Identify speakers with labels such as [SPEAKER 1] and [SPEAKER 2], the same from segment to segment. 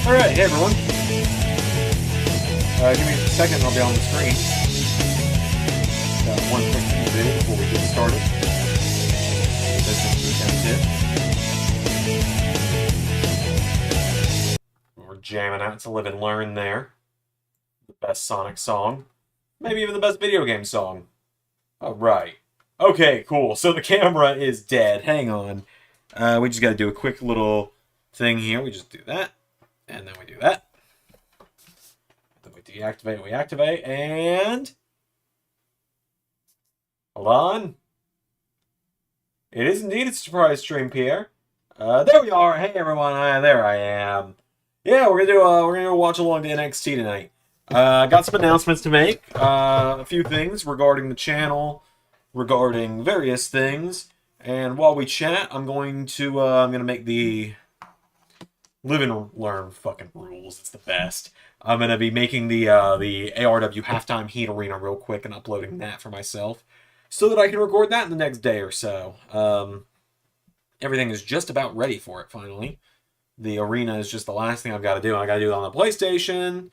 [SPEAKER 1] Alright, hey everyone. Give me a second and I'll be on the screen. Got one quick thing to do before we get started. We're jamming out to Live and Learn there. The best Sonic song. Maybe even the best video game song. Alright. Okay, cool. So the camera is dead. Hang on. We just gotta do a quick little thing here. We just do that. And then we do that. Then we deactivate, we activate, and... Hold on. It is indeed a surprise stream, Pierre. There we are. Hey everyone, there I am. Yeah, we're gonna watch along to NXT tonight. Got some announcements to make. A few things regarding the channel, regarding various things. And while we chat, I'm gonna make the Live and Learn fucking rules. It's the best. I'm gonna be making the ARW halftime heat arena real quick and uploading that for myself, so that I can record that in the next day or so. Everything is just about ready for it. Finally, the arena is just the last thing I've got to do. I got to do it on the PlayStation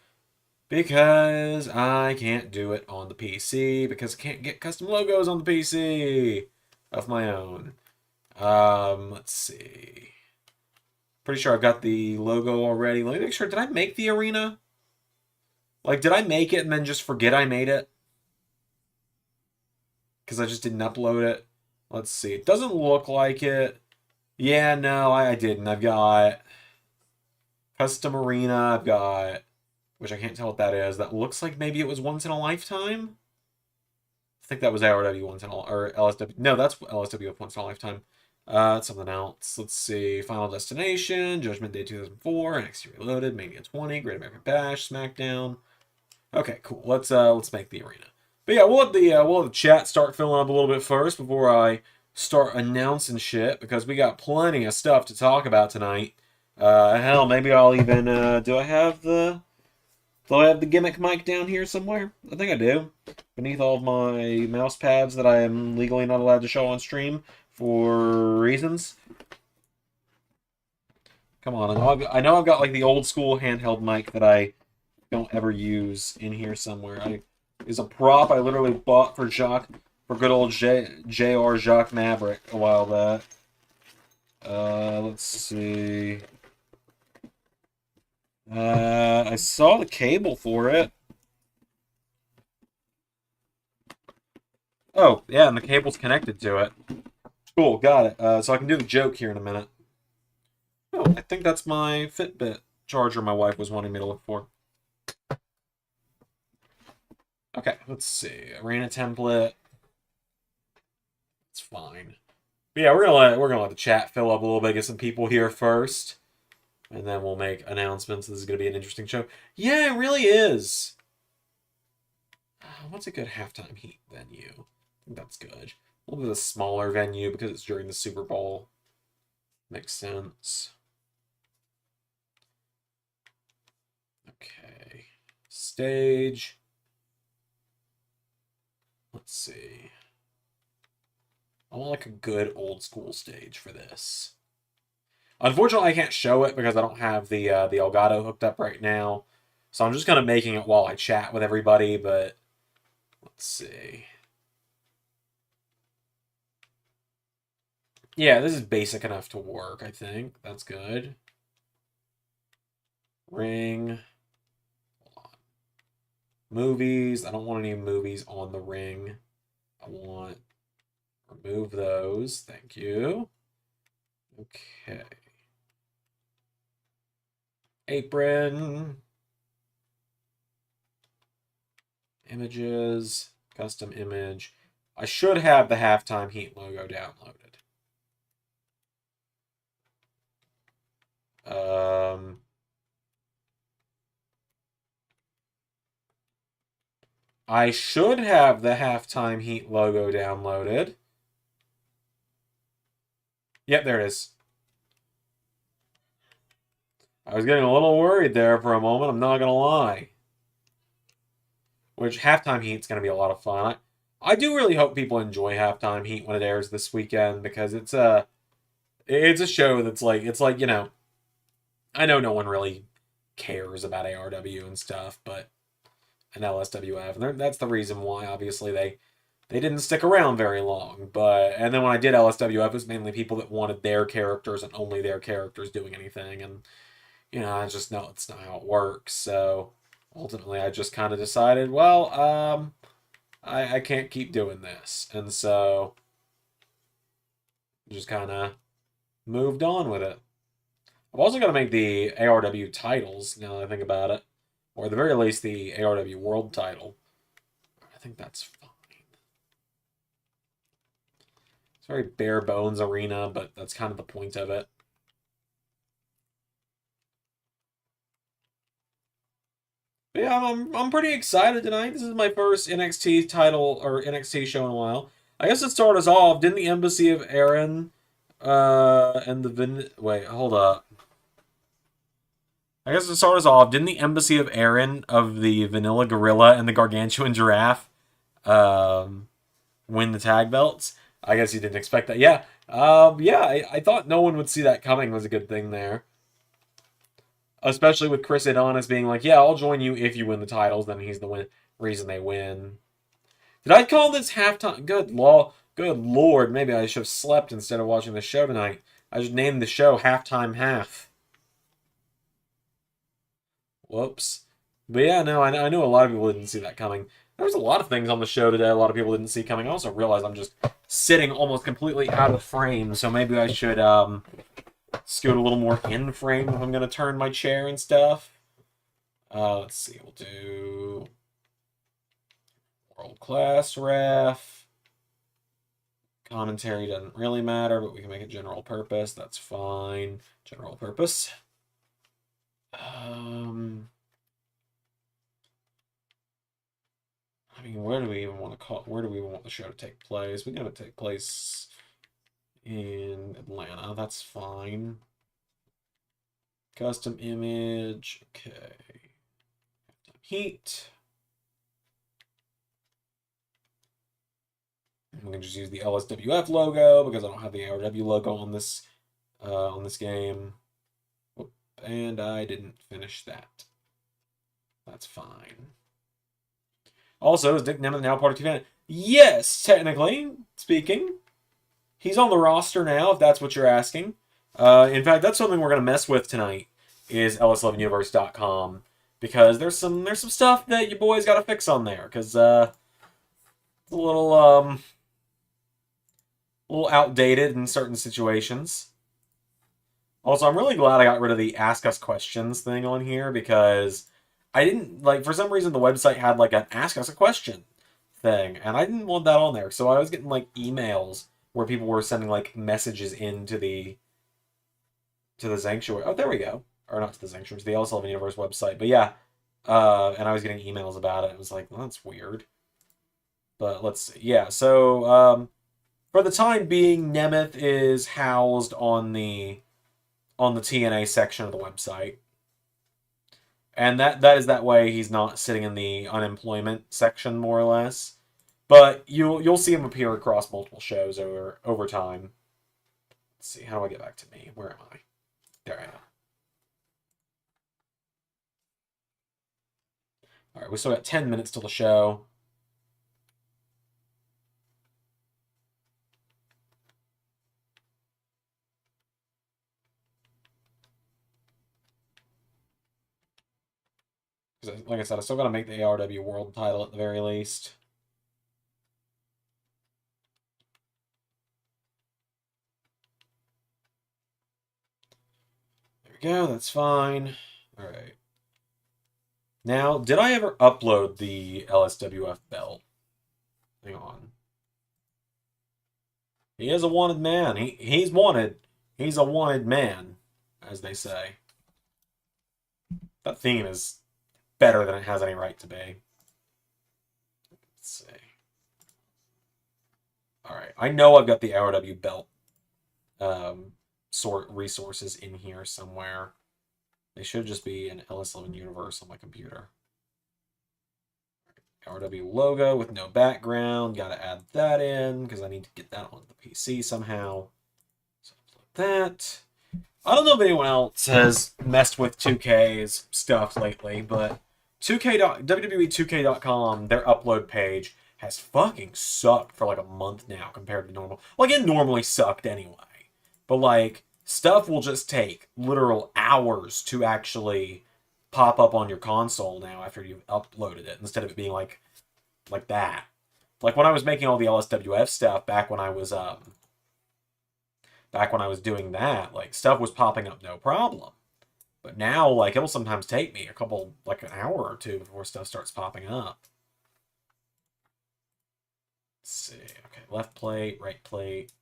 [SPEAKER 1] because I can't do it on the PC because I can't get custom logos on the PC of my own. Let's see. Pretty sure I've got the logo already. Let me make sure. Did I make the arena? Like, did I make it and then just forget I made it? Because I just didn't upload it. Let's see. It doesn't look like it. Yeah, no, I didn't. I've got custom arena. I've got, which I can't tell what that is. That looks like maybe it was once in a lifetime. I think that was RW once in a, or LSW. No, that's LSW once in a lifetime. That's something else. Let's see. Final Destination, Judgment Day 2004, NXT Reloaded, Mania 20, Great American Bash, SmackDown. Okay, cool. Let's make the arena. But yeah, we'll let the chat start filling up a little bit first before I start announcing shit, because we got plenty of stuff to talk about tonight. Hell, maybe I'll even do I have the gimmick mic down here somewhere? I think I do. Beneath all of my mouse pads that I am legally not allowed to show on stream for reasons. Come on, I know I've got like the old school handheld mic that I don't ever use in here somewhere. It's a prop I literally bought for good old JR Jacques Maverick a while back. Let's see. I saw the cable for it. Oh, yeah, and the cable's connected to it. Cool, got it. So I can do the joke here in a minute. Oh, I think that's my Fitbit charger my wife was wanting me to look for. Okay, let's see. Arena template. It's fine. But yeah, we're gonna let the chat fill up a little bit, get some people here first, and then we'll make announcements. This is gonna be an interesting show. Yeah, it really is. What's a good halftime heat venue? I think that's good. A little bit of a smaller venue because it's during the Super Bowl. Makes sense. Okay. Stage. Let's see. I want like a good old school stage for this. Unfortunately, I can't show it because I don't have the Elgato hooked up right now. So I'm just kind of making it while I chat with everybody, but let's see. Yeah, this is basic enough to work, I think. That's good. Ring. Hold on. Movies. I don't want any movies on the ring. I want... Remove those. Thank you. Okay. Apron. Images. Custom image. I should have the halftime heat logo downloaded. I should have the halftime heat logo downloaded. Yep, there it is. I was getting a little worried there for a moment, I'm not going to lie. Which, halftime heat's going to be a lot of fun. I do really hope people enjoy halftime heat when it airs this weekend, because it's a show that's like, you know, I know no one really cares about ARW and stuff, but and LSWF, and that's the reason why. Obviously, they didn't stick around very long. And then when I did LSWF, it was mainly people that wanted their characters and only their characters doing anything, and I just know it's not how it works. So ultimately, I just kind of decided, well, I can't keep doing this, and so just kind of moved on with it. I've also got to make the ARW titles, now that I think about it. Or at the very least, the ARW World title. I think that's fine. It's a very bare bones arena, but that's kind of the point of it. But yeah, I'm pretty excited tonight. This is my first NXT title, or NXT show in a while. I guess to start us off, didn't the Embassy of Erin, and the wait, hold up. I guess to start us off, didn't the Embassy of Erin of the Vanilla Gorilla and the Gargantuan Giraffe win the tag belts? I guess you didn't expect that. Yeah. I thought no one would see that coming was a good thing there. Especially with Chris Adonis being like, yeah, I'll join you if you win the titles. Then he's the reason they win. Did I call this halftime? Good lord. Maybe I should have slept instead of watching the show tonight. I should name the show Halftime Half. Whoops. But yeah, no, I know a lot of people didn't see that coming. There was a lot of things on the show today a lot of people didn't see coming. I also realized I'm just sitting almost completely out of frame, so maybe I should scoot a little more in frame if I'm going to turn my chair and stuff. Let's see, we'll do World Class Ref. Commentary doesn't really matter, but we can make it general purpose. That's fine. General purpose. I mean, where do we even want the show to take place? We can have it take place in Atlanta. That's fine. Custom image. Okay. Heat. We can just use the LSWF logo because I don't have the ARW logo on this game. And I didn't finish that. That's fine. Also, is Dick Nemeth now part of Team Vanity? Yes, technically speaking. He's on the roster now, if that's what you're asking. In fact, that's something we're going to mess with tonight, is ls11universe.com. Because there's some stuff that you boys got to fix on there. Because it's a little outdated in certain situations. Also, I'm really glad I got rid of the Ask Us Questions thing on here, because I didn't, for some reason the website had, an Ask Us a Question thing, and I didn't want that on there, so I was getting, emails where people were sending, messages into the Sanctuary. Oh, there we go. Or not to the Sanctuary, to the LS11 Universe website, but yeah, and I was getting emails about it. It was like, well, that's weird. But let's see. Yeah, so, for the time being, Nemeth is housed on the TNA section of the website. And that is that way he's not sitting in the unemployment section, more or less. But you'll see him appear across multiple shows over time. Let's see, how do I get back to me? Where am I? There I am. Alright, we still got 10 minutes till the show. Like I said, I still gotta make the ARW World title at the very least. There we go, that's fine. Alright. Now, did I ever upload the LSWF belt? Hang on. He is a wanted man. He's wanted. He's a wanted man, as they say. That theme is better than it has any right to be. Let's see. Alright, I know I've got the RW belt sort resources in here somewhere. They should just be an LS11 universe on my computer. RW logo with no background. Gotta add that in because I need to get that on the PC somehow. So like that. I don't know if anyone else has messed with 2K's stuff lately, but 2K. WWE 2K.com, their upload page has fucking sucked for like a month now compared to normal. Like, it normally sucked anyway. But, like, stuff will just take literal hours to actually pop up on your console now after you've uploaded it, instead of it being like that. Like, when I was making all the LSWF stuff back when I was doing that, like, stuff was popping up no problem. But now, like, it'll sometimes take me like an hour or two before stuff starts popping up. Let's see. Okay, left plate, right plate.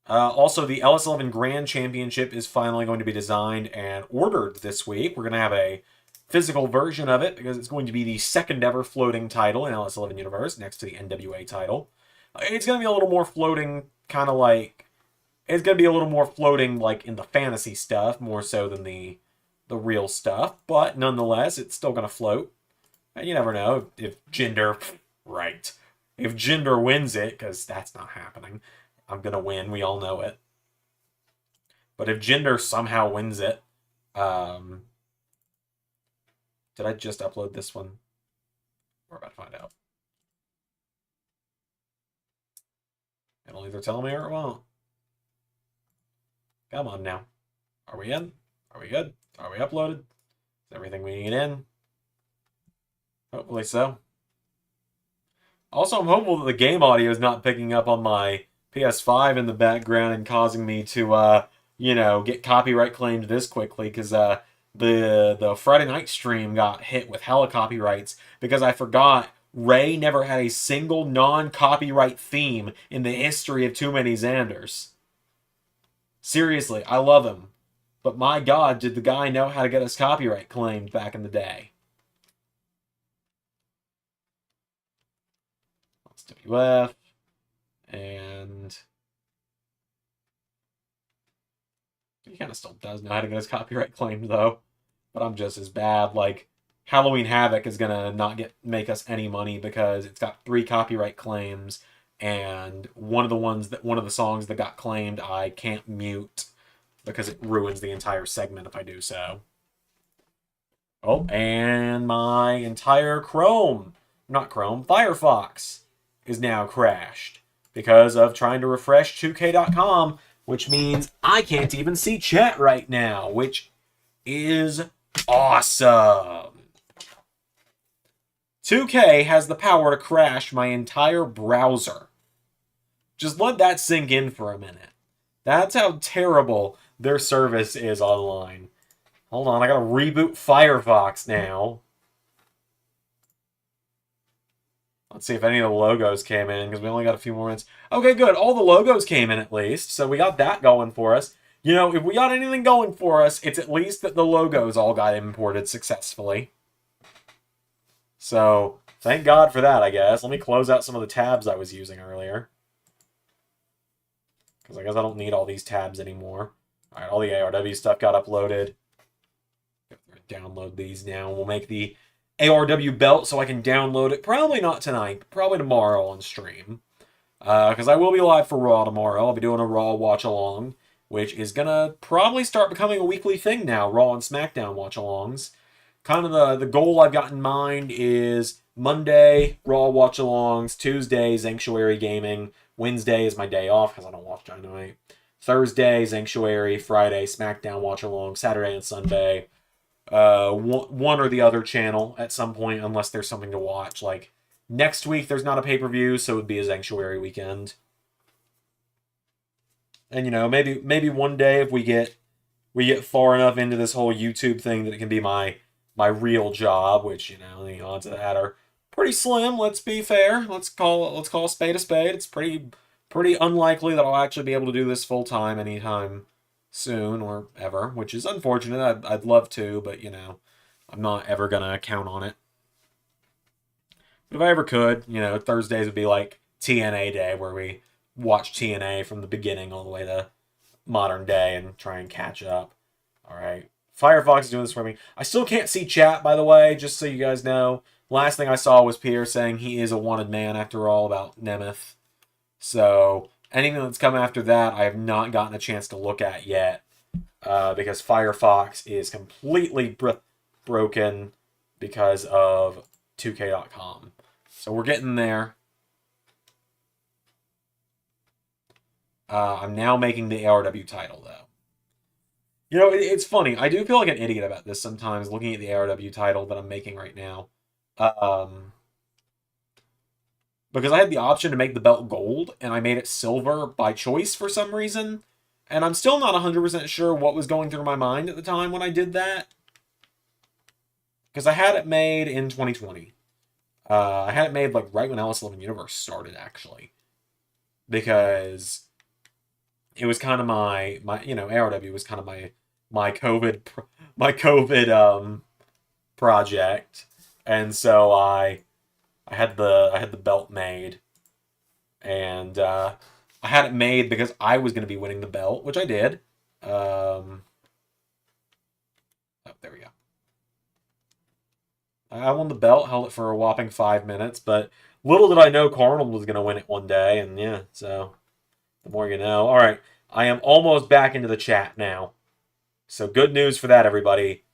[SPEAKER 1] Also, the LS11 Grand Championship is finally going to be designed and ordered this week. We're going to have a physical version of it because it's going to be the second ever floating title in LS11 Universe next to the NWA title. It's going to be a little more floating, kind of like... It's going to be a little more floating, like, in the fantasy stuff, more so than the real stuff. But, nonetheless, it's still going to float. And you never know if Jinder... Right. If Jinder wins it, because that's not happening. I'm going to win, we all know it. But if Jinder somehow wins it... Did I just upload this one? We're about to find out. It'll either tell me or it won't. Come on now. Are we in? Are we good? Are we uploaded? Is everything we need in? Hopefully so. Also, I'm hopeful that the game audio is not picking up on my PS5 in the background and causing me to, get copyright claimed this quickly, because the Friday night stream got hit with hella copyrights because I forgot Ray never had a single non-copyright theme in the history of Too Many Zanders. Seriously, I love him. But my god, did the guy know how to get his copyright claimed back in the day. Let's WF. And... he kind of still does know how to get his copyright claimed, though. But I'm just as bad. Like, Halloween Havoc is going to not make us any money because it's got 3 copyright claims. And one of the songs that got claimed, I can't mute because it ruins the entire segment if I do so. Oh, and my entire Firefox is now crashed because of trying to refresh 2K.com, which means I can't even see chat right now, which is awesome. 2K has the power to crash my entire browser. Just let that sink in for a minute. That's how terrible their service is online. Hold on, I gotta reboot Firefox now. Let's see if any of the logos came in, because we only got a few more minutes. Okay, good. All the logos came in at least, so we got that going for us. You know, if we got anything going for us, it's at least that the logos all got imported successfully. So, thank God for that, I guess. Let me close out some of the tabs I was using earlier. Because I guess I don't need all these tabs anymore. Alright, all the ARW stuff got uploaded. Download these now. We'll make the ARW belt so I can download it. Probably not tonight, but probably tomorrow on stream. Because I will be live for Raw tomorrow. I'll be doing a Raw watch-along, which is going to probably start becoming a weekly thing now, Raw and SmackDown watch-alongs. Kind of the goal I've got in mind is Monday, Raw watch-alongs, Tuesday, Sanctuary Gaming, Wednesday is my day off because I don't watch Dynamite, Thursday, Sanctuary, Friday, SmackDown watch-along, Saturday and Sunday, one or the other channel at some point, unless there's something to watch. Like, next week there's not a pay-per-view, so it would be a Sanctuary weekend. And, you know, maybe one day if we get far enough into this whole YouTube thing that it can be my real job, which, you know, the odds of that are pretty slim, let's be fair. Let's call a spade a spade. It's pretty unlikely that I'll actually be able to do this full-time anytime soon or ever, which is unfortunate. I'd love to, but, you know, I'm not ever going to count on it. But if I ever could, you know, Thursdays would be like TNA day, where we watch TNA from the beginning all the way to modern day and try and catch up. All right. Firefox is doing this for me. I still can't see chat, by the way, just so you guys know. Last thing I saw was Pierre saying he is a wanted man after all about Nemeth. So anything that's come after that, I have not gotten a chance to look at yet. because Firefox is completely broken because of 2K.com. So we're getting there. I'm now making the ARW title, though. You know, it's funny. I do feel like an idiot about this sometimes, looking at the ARW title that I'm making right now. Because I had the option to make the belt gold, and I made it silver by choice for some reason. And I'm still not 100% sure what was going through my mind at the time when I did that. Because I had it made in 2020. I had it made like right when LS11 Universe started, actually. Because it was kind of my ARW was kind of my COVID project, and so I had the belt made, and I had it made because I was going to be winning the belt, which I did. Oh, there we go. I won the belt, held it for a whopping 5 minutes, but little did I know Carnal was going to win it one day, and yeah, so the more you know. All right, I am almost back into the chat now. So good news for that, everybody.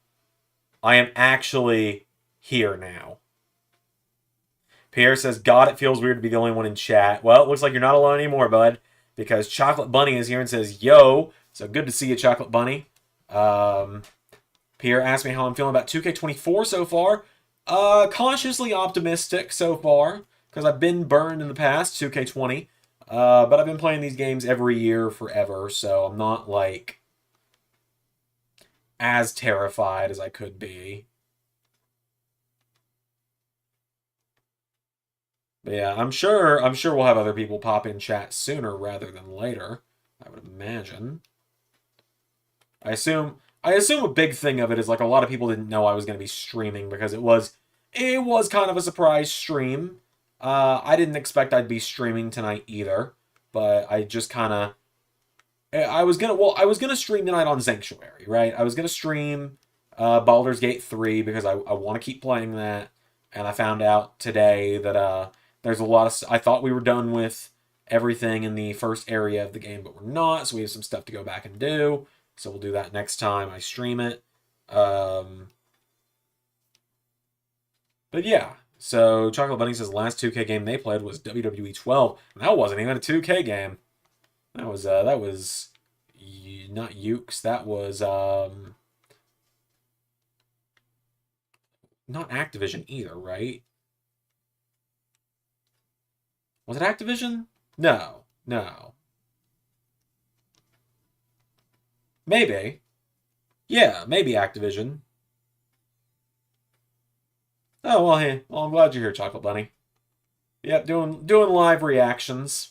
[SPEAKER 1] I am actually here now. Pierre says, God, it feels weird to be the only one in chat. Well, it looks like you're not alone anymore, bud, because Chocolate Bunny is here and says, yo. So good to see you, Chocolate Bunny. Pierre asked me how I'm feeling about 2K24 so far. Cautiously optimistic so far, because I've been burned in the past, 2K20. But I've been playing these games every year forever, so I'm not, like, as terrified as I could be. But yeah, I'm sure we'll have other people pop in chat sooner rather than later, I would imagine. I assume a big thing of it is like a lot of people didn't know I was going to be streaming because it was kind of a surprise stream. I didn't expect I'd be streaming tonight either, but I just kind of I was gonna stream tonight on Sanctuary, right? I was gonna stream Baldur's Gate 3 because I want to keep playing that, and I found out today that there's a lot of I thought we were done with everything in the first area of the game, but we're not. So we have some stuff to go back and do. So we'll do that next time I stream it. But yeah. So Chocolate Bunny says last 2K game they played was WWE 12, and that wasn't even a 2K game. That was not Ukes. That was not Activision either, right? Was it Activision? No, no. Maybe. Yeah, maybe Activision. Oh well, hey, well I'm glad you're here, Chocolate Bunny. Yep, doing live reactions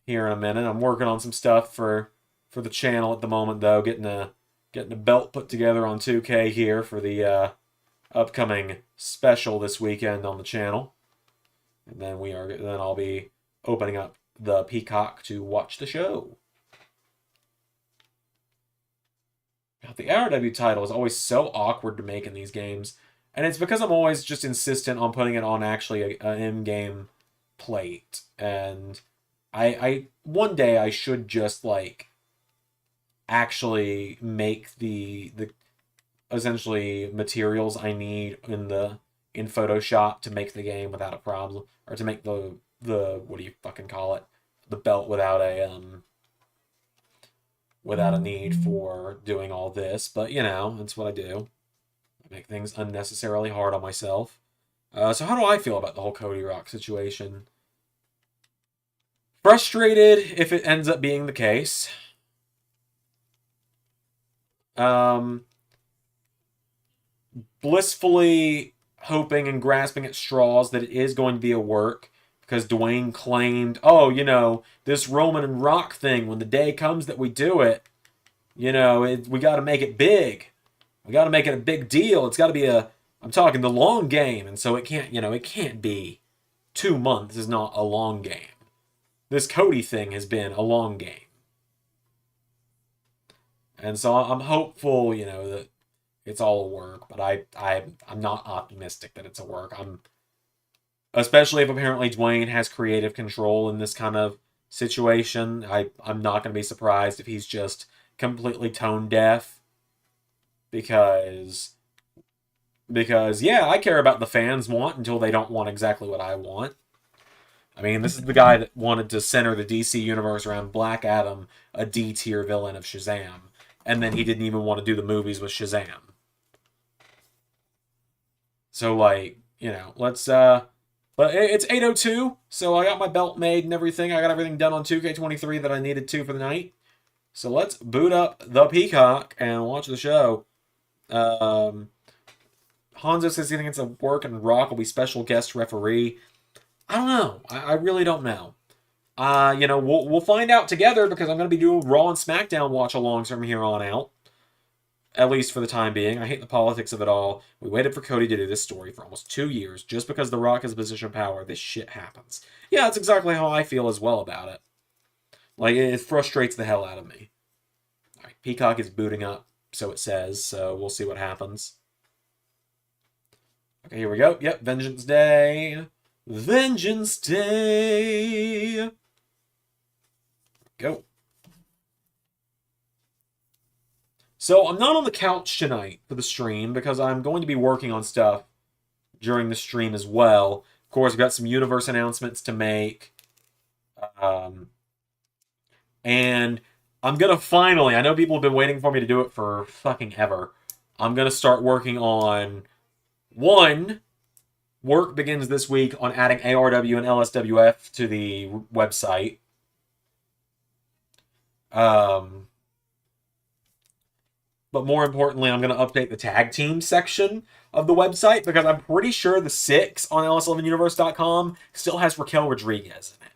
[SPEAKER 1] here in a minute. I'm working on some stuff for the channel at the moment, though. Getting a belt put together on 2K here for the upcoming special this weekend on the channel, and then I'll be opening up the Peacock to watch the show. The RW title is always so awkward to make in these games, and it's because I'm always just insistent on putting it on actually an in-game plate, and I one day I should just like actually make the essentially materials I need in Photoshop to make the game without a problem, or to make the what do you fucking call it, the belt without a need for doing all this. But you know, that's what I do. I make things unnecessarily hard on myself. So how do I feel about the whole Cody Rock situation? Frustrated if it ends up being the case. Blissfully hoping and grasping at straws that it is going to be a work, because Dwayne claimed, oh, you know, this Roman and Rock thing, when the day comes that we do it, you know, we got to make it big. We got to make it a big deal. It's got to be I'm talking the long game, and so it can't be 2 months is not a long game. This Cody thing has been a long game. And so I'm hopeful, you know, that it's all a work, but I'm not optimistic that it's a work. Especially if apparently Dwayne has creative control in this kind of situation. I'm not going to be surprised if he's just completely tone deaf because yeah, I care about the fans want until they don't want exactly what I want. I mean, this is the guy that wanted to center the DC universe around Black Adam, a D tier villain of Shazam, and then he didn't even want to do the movies with Shazam. So like, let's but it's 8:02, so I got my belt made and everything. I got everything done on 2K23 that I needed to for the night. So let's boot up the Peacock and watch the show. Um, Hanzo says he thinks it's a work and Rock will be special guest referee. I don't know. I really don't know. We'll find out together because I'm going to be doing Raw and SmackDown watch-alongs from here on out. At least for the time being. I hate the politics of it all. We waited for Cody to do this story for almost 2 years. Just because The Rock has a position of power, this shit happens. Yeah, that's exactly how I feel as well about it. Like, it frustrates the hell out of me. Alright, Peacock is booting up, so it says, so we'll see what happens. Okay, here we go. Yep, Vengeance Day. Vengeance Day! Go. So I'm not on the couch tonight for the stream because I'm going to be working on stuff during the stream as well. Of course, I've got some universe announcements to make. And I'm going to finally, I know people have been waiting for me to do it for fucking ever. I'm going to start working on, one, work begins this week on adding ARW and LSWF to the website. But more importantly, I'm going to update the tag team section of the website because I'm pretty sure the 6 on ls11universe.com still has Raquel Rodriguez in it.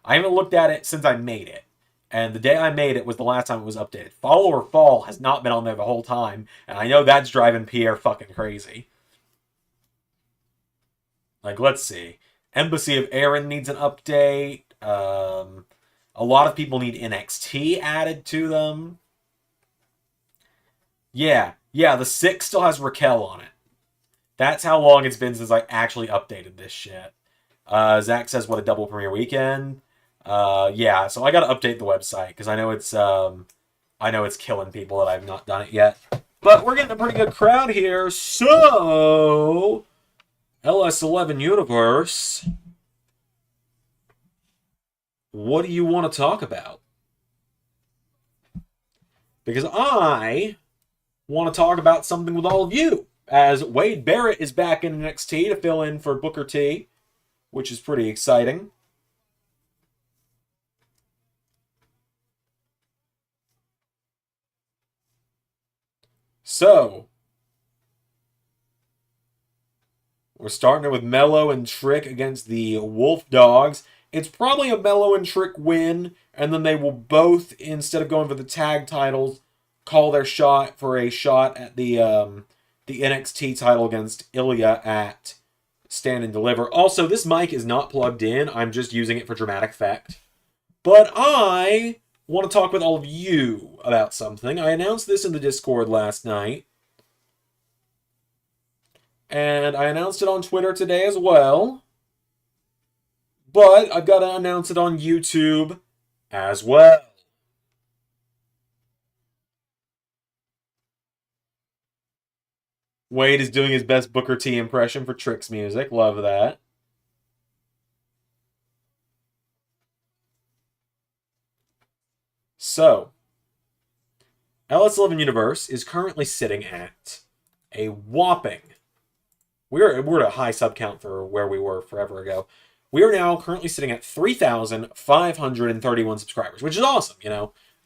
[SPEAKER 1] I haven't looked at it since I made it. And the day I made it was the last time it was updated. Fall or Fall has not been on there the whole time. And I know that's driving Pierre fucking crazy. Like, let's see. Embassy of Erin needs an update. A lot of people need NXT added to them. Yeah, the 6 still has Raquel on it. That's how long it's been since I actually updated this shit. Zach says, what a double premiere weekend. Yeah, so I gotta update the website, because I know it's killing people that I've not done it yet. But we're getting a pretty good crowd here, so... LS11 Universe... What do you want to talk about? Because I want to talk about something with all of you, as Wade Barrett is back in NXT to fill in for Booker T, which is pretty exciting. So, we're starting it with Mello and Trick against the Wolf Dogs. It's probably a Mello and Trick win, and then they will both, instead of going for the tag titles, call their shot for a shot at the NXT title against Ilya at Stand and Deliver. Also, this mic is not plugged in. I'm just using it for dramatic effect. But I want to talk with all of you about something. I announced this in the Discord last night. And I announced it on Twitter today as well. But I've got to announce it on YouTube as well. Wade is doing his best Booker T impression for Trick's music. Love that. So, LS11 Universe is currently sitting at a whopping... We're at a high sub count for where we were forever ago. We are now currently sitting at 3,531 subscribers, which is awesome,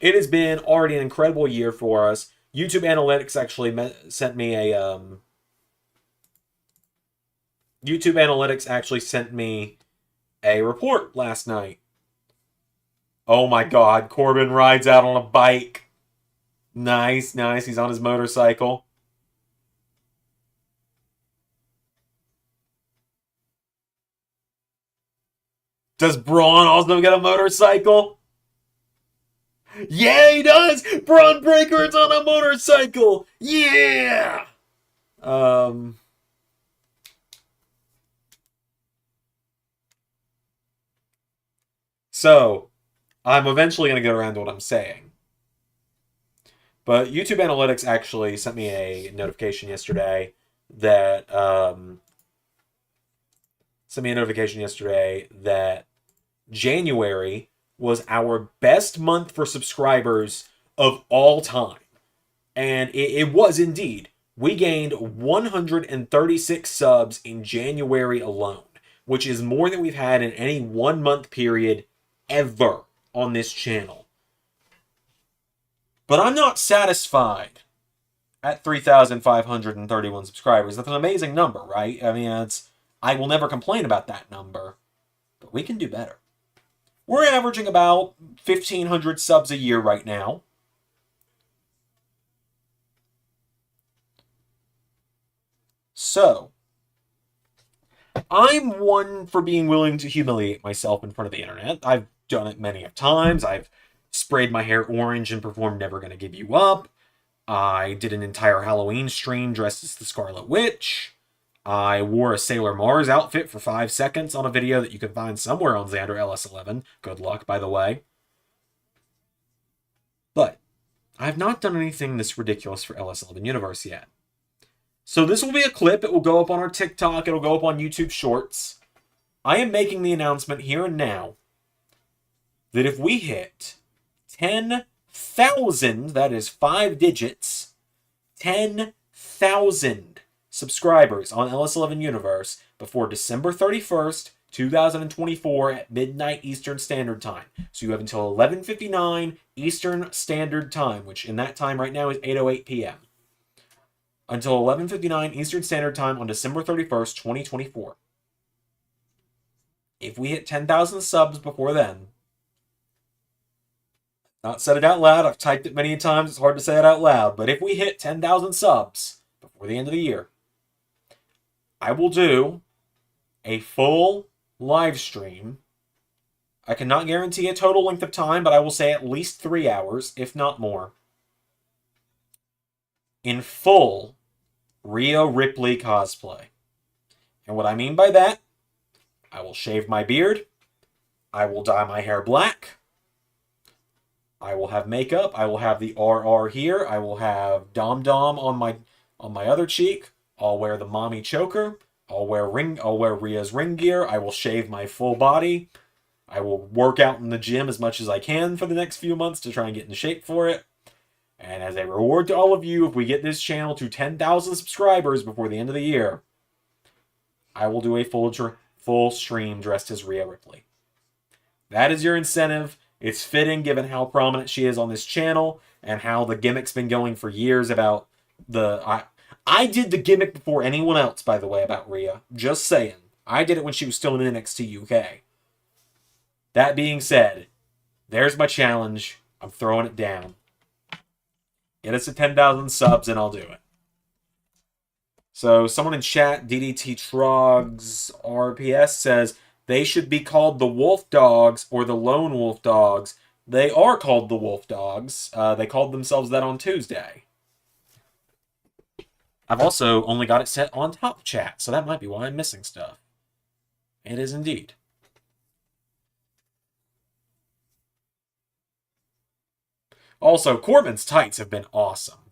[SPEAKER 1] It has been already an incredible year for us. YouTube Analytics actually sent me a... YouTube Analytics actually sent me a report last night. Oh my god, Corbin rides out on a bike. Nice. He's on his motorcycle. Does Braun also get a motorcycle? Yeah, he does! Braun Breaker's on a motorcycle! Yeah! So, I'm eventually going to get around to what I'm saying. But YouTube Analytics actually sent me a notification yesterday that January was our best month for subscribers of all time. And it was indeed. We gained 136 subs in January alone, which is more than we've had in any 1 month period ever on this channel. But I'm not satisfied at 3,531 subscribers. That's an amazing number, right? I mean, I will never complain about that number, but we can do better. We're averaging about 1,500 subs a year right now. So, I'm one for being willing to humiliate myself in front of the internet. I've done it many of times. I've sprayed my hair orange and performed Never Gonna Give You Up. I did an entire Halloween stream dressed as the Scarlet Witch. I wore a Sailor Mars outfit for 5 seconds on a video that you can find somewhere on Zander LS11. Good luck, by the way. But I've not done anything this ridiculous for LS11 Universe yet. So this will be a clip. It will go up on our TikTok. It'll go up on YouTube Shorts. I am making the announcement here and now that if we hit 10,000, that is 5 digits, 10,000 subscribers on LS11 Universe before December 31st, 2024 at midnight Eastern Standard Time. So you have until 11:59 Eastern Standard Time, which in that time right now is 8:08 p.m. Until 11:59 Eastern Standard Time on December 31st, 2024. If we hit 10,000 subs before then, not said it out loud, I've typed it many times, it's hard to say it out loud, but if we hit 10,000 subs before the end of the year, I will do a full live stream. I cannot guarantee a total length of time, but I will say at least 3 hours, if not more, in full Rhea Ripley cosplay. And what I mean by that, I will shave my beard, I will dye my hair black, I will have makeup, I will have the RR here, I will have Dom Dom on my other cheek, I'll wear the mommy choker, I'll wear Rhea's ring gear, I will shave my full body, I will work out in the gym as much as I can for the next few months to try and get in shape for it. And as a reward to all of you, if we get this channel to 10,000 subscribers before the end of the year, I will do a full stream dressed as Rhea Ripley. That is your incentive. It's fitting given how prominent she is on this channel and how the gimmick's been going for years about I did the gimmick before anyone else, by the way, about Rhea. Just saying. I did it when she was still in NXT UK. That being said, there's my challenge. I'm throwing it down. Get us to 10,000 subs and I'll do it. So someone in chat, DDT Trogs RPS, says they should be called the Wolf Dogs or the Lone Wolf Dogs. They are called the Wolf Dogs. They called themselves that on Tuesday. I've also only got it set on top chat, so that might be why I'm missing stuff. It is indeed. Also, Corbin's tights have been awesome.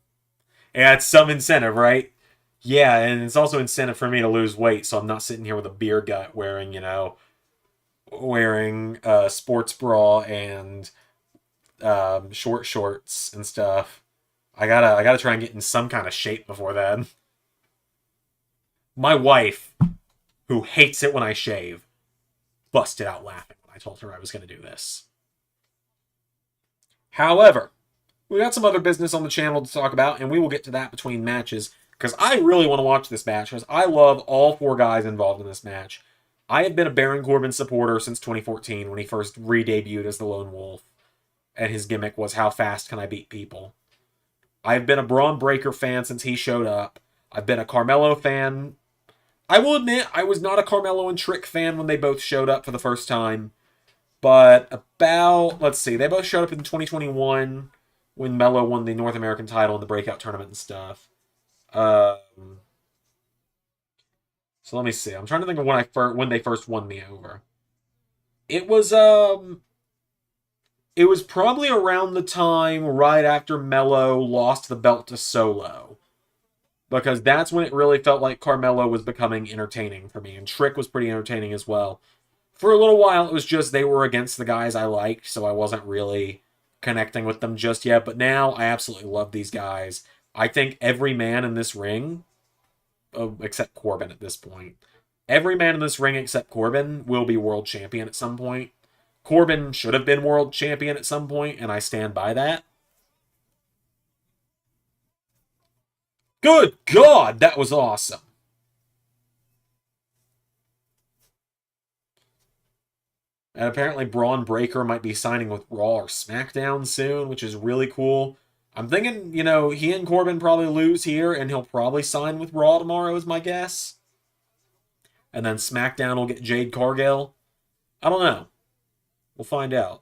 [SPEAKER 1] Yeah, it's some incentive, right? Yeah, and it's also incentive for me to lose weight, so I'm not sitting here with a beer gut wearing a sports bra and short shorts and stuff. I gotta try and get in some kind of shape before then. My wife, who hates it when I shave, busted out laughing when I told her I was going to do this. However, we got some other business on the channel to talk about, and we will get to that between matches, because I really want to watch this match, because I love all 4 guys involved in this match. I have been a Baron Corbin supporter since 2014, when he first re-debuted as the Lone Wolf, and his gimmick was, how fast can I beat people? I've been a Braun Breaker fan since he showed up. I've been a Carmelo fan. I will admit, I was not a Carmelo and Trick fan when they both showed up for the first time. But let's see, they both showed up in 2021 when Melo won the North American title in the Breakout Tournament and stuff. So let me see. I'm trying to think of when they first won me over. It was, It was probably around the time right after Mello lost the belt to Solo. Because that's when it really felt like Carmelo was becoming entertaining for me. And Trick was pretty entertaining as well. For a little while, it was just they were against the guys I liked, so I wasn't really connecting with them just yet. But now I absolutely love these guys. I think every man in this ring, except Corbin at this point, every man in this ring except Corbin will be world champion at some point. Corbin should have been world champion at some point, and I stand by that. Good God, that was awesome. And apparently Braun Breaker might be signing with Raw or SmackDown soon, which is really cool. I'm thinking, he and Corbin probably lose here, and he'll probably sign with Raw tomorrow, is my guess. And then SmackDown will get Jade Cargill. I don't know. We'll find out.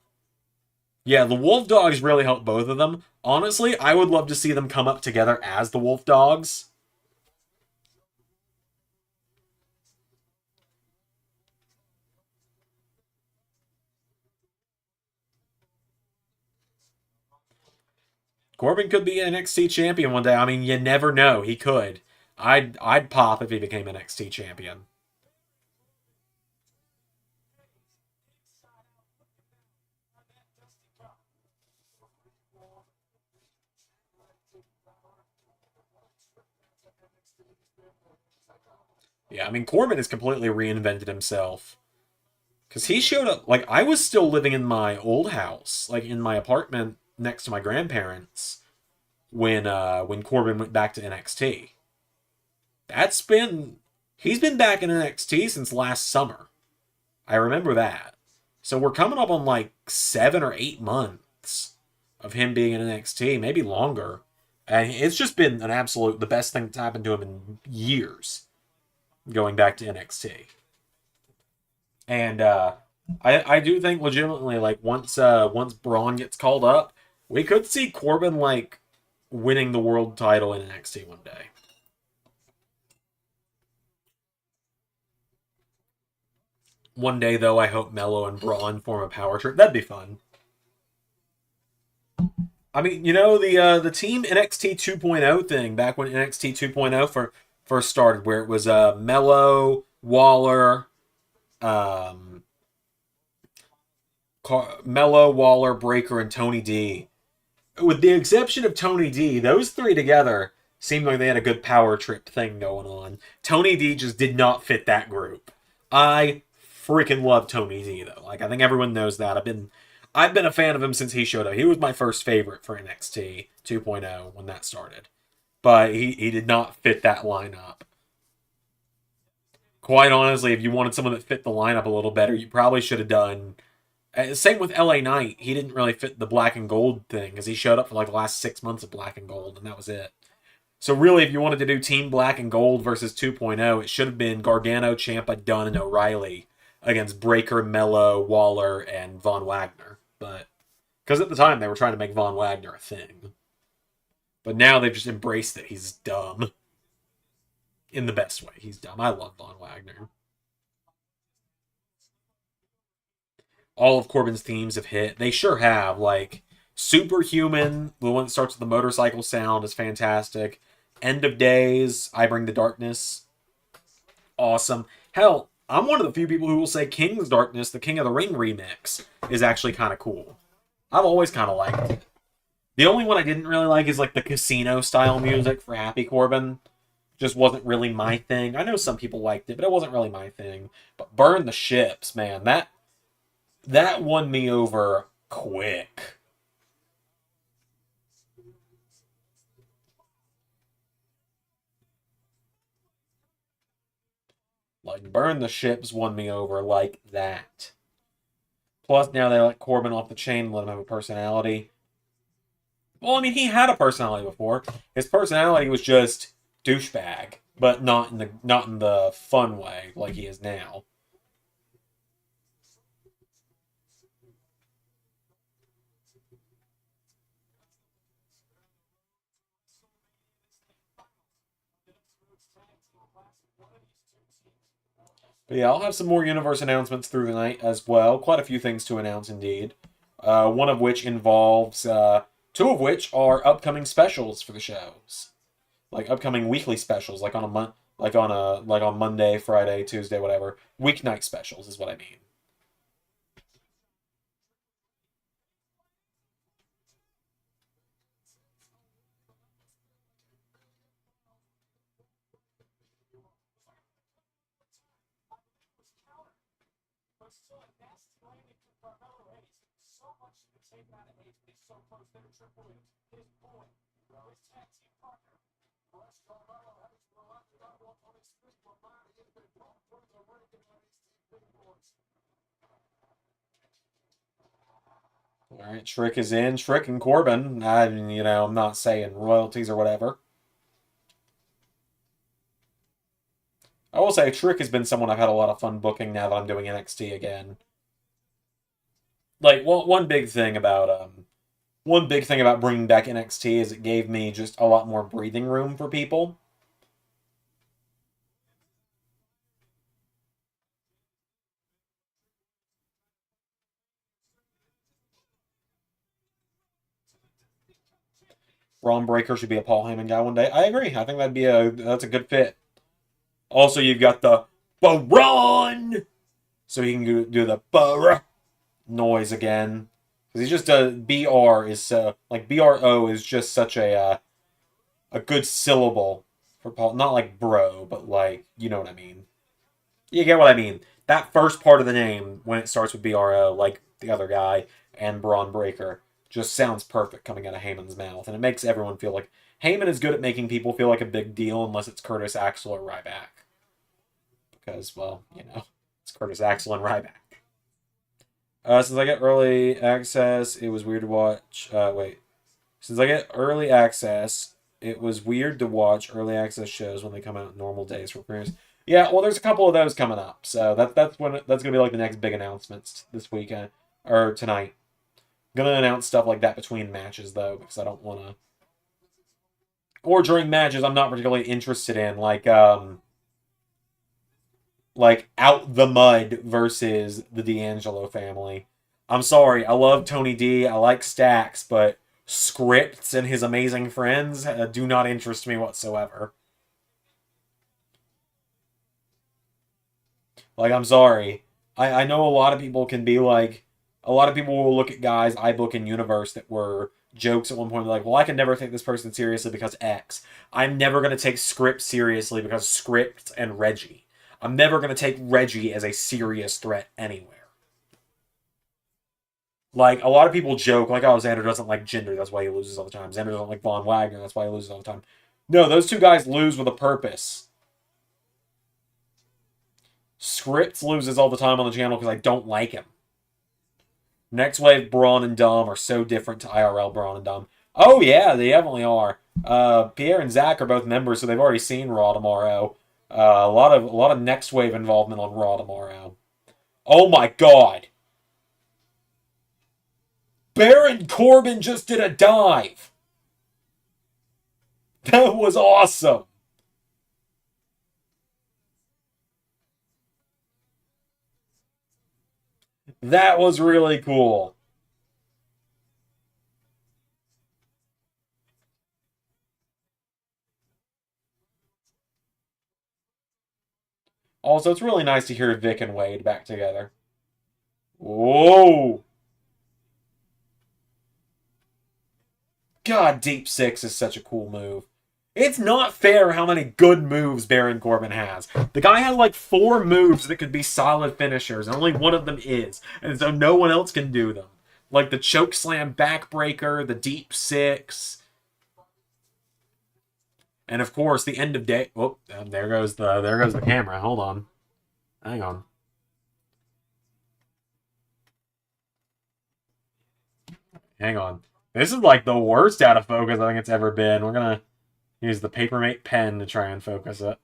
[SPEAKER 1] Yeah, the Wolf Dogs really help both of them. Honestly, I would love to see them come up together as the Wolf Dogs. Corbin could be an NXT champion one day. I mean, you never know. He could. I'd pop if he became NXT champion. Yeah, I mean, Corbin has completely reinvented himself. Because he showed up, like, I was still living in my old house, like, in my apartment next to my grandparents when Corbin went back to NXT. That's been, he's been back in NXT since last summer. I remember that. So we're coming up on, like, 7 or 8 months of him being in NXT, maybe longer. And it's just been an absolute, the best thing that's happened to him in years, going back to NXT. And I do think legitimately, like, once Braun gets called up, we could see Corbin, like, winning the world title in NXT one day. One day, though, I hope Mello and Braun form a power trip. That'd be fun. I mean, the team NXT 2.0 thing back when NXT 2.0 first started, where it was Mello, Waller, um, Mello, Waller, Breaker, and Tony D. With the exception of Tony D, those three together seemed like they had a good power trip thing going on. Tony D just did not fit that group. I freaking love Tony D though. Like, I think everyone knows that. I've been a fan of him since he showed up. He was my first favorite for NXT 2.0 when that started. But he did not fit that lineup. Quite honestly, if you wanted someone that fit the lineup a little better, you probably should have done. Same with LA Knight. He didn't really fit the black and gold thing because he showed up for like the last 6 months of black and gold, and that was it. So really, if you wanted to do Team Black and Gold versus 2.0, it should have been Gargano, Ciampa, Dunn, and O'Reilly against Breaker, Mello, Waller, and Von Wagner. But because at the time they were trying to make Von Wagner a thing, but now they've just embraced that he's dumb in the best way. He's dumb. I love Von Wagner. All of Corbin's themes have hit. They sure have. Like, Superhuman, the one that starts with the motorcycle sound, is fantastic. End of Days, I Bring the Darkness, awesome. Hell, I'm one of the few people who will say King's Darkness, the King of the Ring remix, is actually kind of cool. I've always kind of liked it. The only one I didn't really like is like the casino style music for Happy Corbin. Just wasn't really my thing. I know some people liked it, but it wasn't really my thing. But Burn the Ships, man, that won me over quick. Like, Burn the Ships won me over like that. Plus, now they let Corbin off the chain and let him have a personality. Well, I mean, he had a personality before. His personality was just douchebag, but not in the fun way like he is now. But yeah, I'll have some more universe announcements through the night as well. Quite a few things to announce indeed. one of which involves two of which are upcoming specials for the shows, like upcoming weekly specials, like on a month, like on Monday, Friday, Tuesday, whatever. Weeknight specials is what I mean. All right, Trick is in. Trick and Corbin. I'm not saying royalties or whatever. I will say Trick has been someone I've had a lot of fun booking now that I'm doing NXT again. Like one big thing about bringing back NXT is it gave me just a lot more breathing room for people. Braun Breaker should be a Paul Heyman guy one day. I agree. I think that's a good fit. Also, you've got the Braun, so he can do the noise again. Because he's just a BR is like BRO is just such a good syllable for Paul. Not like bro, but like you know what I mean. You get what I mean. That first part of the name when it starts with BRO, like the other guy and Braun Breaker, just sounds perfect coming out of Heyman's mouth, and it makes everyone feel like Heyman is good at making people feel like a big deal, unless it's Curtis Axel or Ryback. Because, well, it's Curtis Axel and Ryback. Since I get early access, it was weird to watch. Wait. Since I get early access, it was weird to watch early access shows when they come out normal days for premieres. Yeah, well, there's a couple of those coming up, so that's gonna be like the next big announcements this weekend or tonight. I'm gonna announce stuff like that between matches though, because I don't want to. Or during matches, I'm not particularly interested in like Out the Mud versus the D'Angelo family. I'm sorry, I love Tony D, I like Stacks, but Scripts and his amazing friends do not interest me whatsoever. Like, I'm sorry. I know a lot of people can be like, a lot of people will look at guys I book in Universe that were jokes at one point, like, well, I can never take this person seriously because X. I'm never going to take Script seriously because Script and Reggie. I'm never going to take Reggie as a serious threat anywhere. Like, a lot of people joke, like, oh, Xander doesn't like Jinder, that's why he loses all the time. Xander doesn't like Von Wagner, that's why he loses all the time. No, those two guys lose with a purpose. Scripts loses all the time on the channel because I don't like him. Next Wave Braun and Dom are so different to IRL Braun and Dom. Oh yeah, they definitely are. Pierre and Zach are both members, so they've already seen Raw tomorrow. A lot of Next Wave involvement on Raw tomorrow. Oh my god. Baron Corbin just did a dive. That was awesome. That was really cool. Also, it's really nice to hear Vic and Wade back together. Whoa! God, Deep Six is such a cool move. It's not fair how many good moves Baron Corbin has. The guy has like 4 moves that could be solid finishers, and only one of them is. And so no one else can do them. Like the choke slam backbreaker, the Deep Six, and of course the end of day. Oh, there goes the camera. Hold on. Hang on. Hang on. This is like the worst out of focus I think it's ever been. We're gonna use the Papermate pen to try and focus it.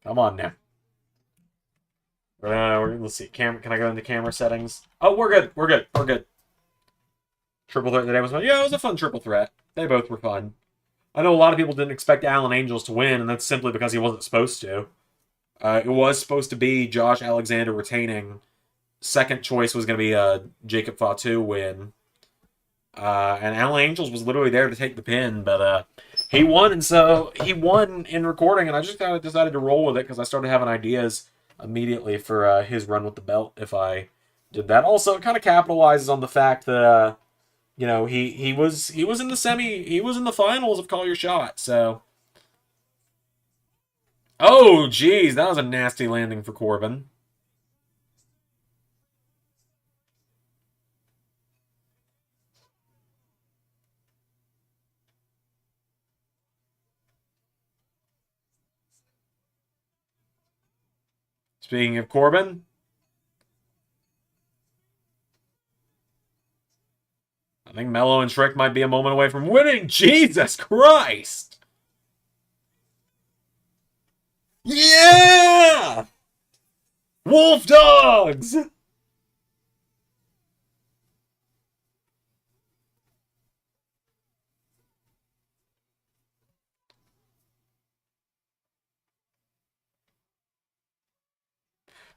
[SPEAKER 1] Come on now. Let's see. Can I go into camera settings? Oh, we're good. We're good. We're good. Triple threat today was fun. Yeah, it was a fun triple threat. They both were fun. I know a lot of people didn't expect Alan Angels to win, and that's simply because he wasn't supposed to. It was supposed to be Josh Alexander retaining, second choice was going to be Jacob Fatu win. And Alan Angels was literally there to take the pin, but he won, and so he won in recording, and I just kind of decided to roll with it because I started having ideas immediately for his run with the belt if I did that. Also, it kind of capitalizes on the fact that he was in the finals of Call Your Shot. So, oh geez, that was a nasty landing for Corbin. Speaking of Corbin, I think Mello and Shrek might be a moment away from winning. Jesus Christ! Yeah! Wolf Dogs!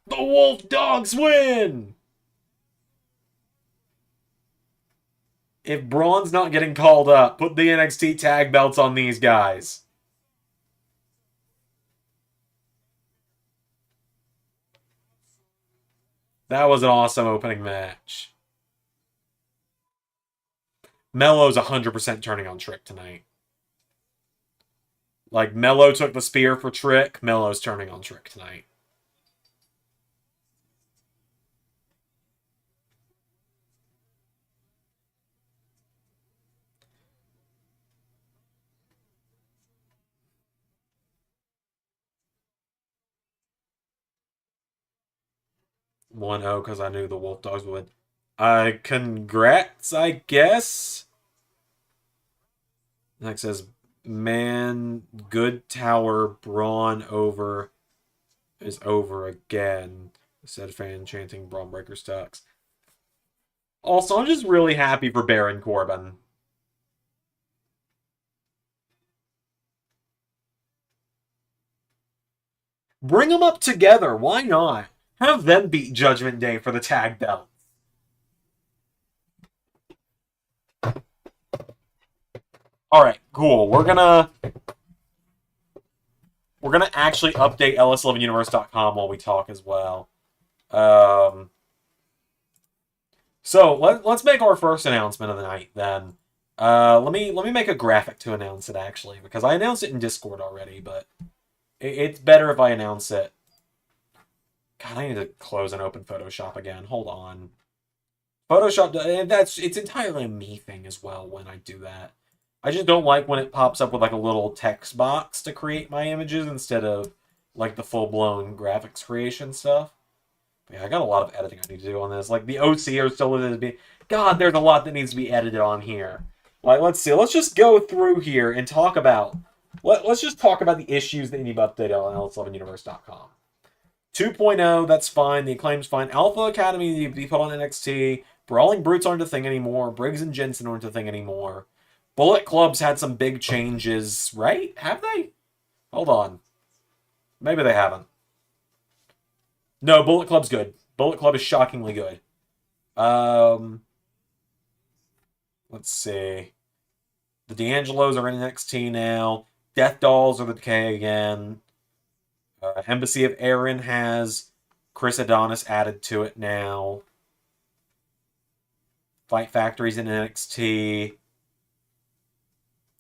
[SPEAKER 1] The Wolf Dogs win! If Braun's not getting called up, put the NXT tag belts on these guys. That was an awesome opening match. Mello's 100% turning on Trick tonight. Like, Mello took the spear for Trick, Mello's turning on Trick tonight. One O because I knew the Wolf Dogs would. Congrats, I guess. Next says, man, good tower, Braun over is over again. Said fan chanting Braun Breaker sucks. Also, I'm just really happy for Baron Corbin. Bring them up together. Why not? Have them beat Judgment Day for the tag belt. All right, cool. We're gonna actually update ls11universe.com while we talk as well. So let's make our first announcement of the night then. Let me make a graphic to announce it actually because I announced it in Discord already, but it's better if I announce it. God, I need to close and open Photoshop again. Hold on. Photoshop, it's entirely a me thing as well when I do that. I just don't like when it pops up with like a little text box to create my images instead of like the full-blown graphics creation stuff. But yeah, I got a lot of editing I need to do on this. Like the OC are still in it. God, there's a lot that needs to be edited on here. Like, let's see. Let's just go through here and talk about. Let's just talk about the issues that need to be updated on ls11universe.com. 2.0, that's fine. The Acclaim's fine. Alpha Academy need to be put on NXT. Brawling Brutes aren't a thing anymore. Briggs and Jensen aren't a thing anymore. Bullet Club's had some big changes, right? Have they? Hold on. Maybe they haven't. No, Bullet Club's good. Bullet Club is shockingly good. Let's see. The D'Angelos are in NXT now. Death Dolls are the Decay again. Embassy of Aaron has Chris Adonis added to it now. Fight Factory's in NXT.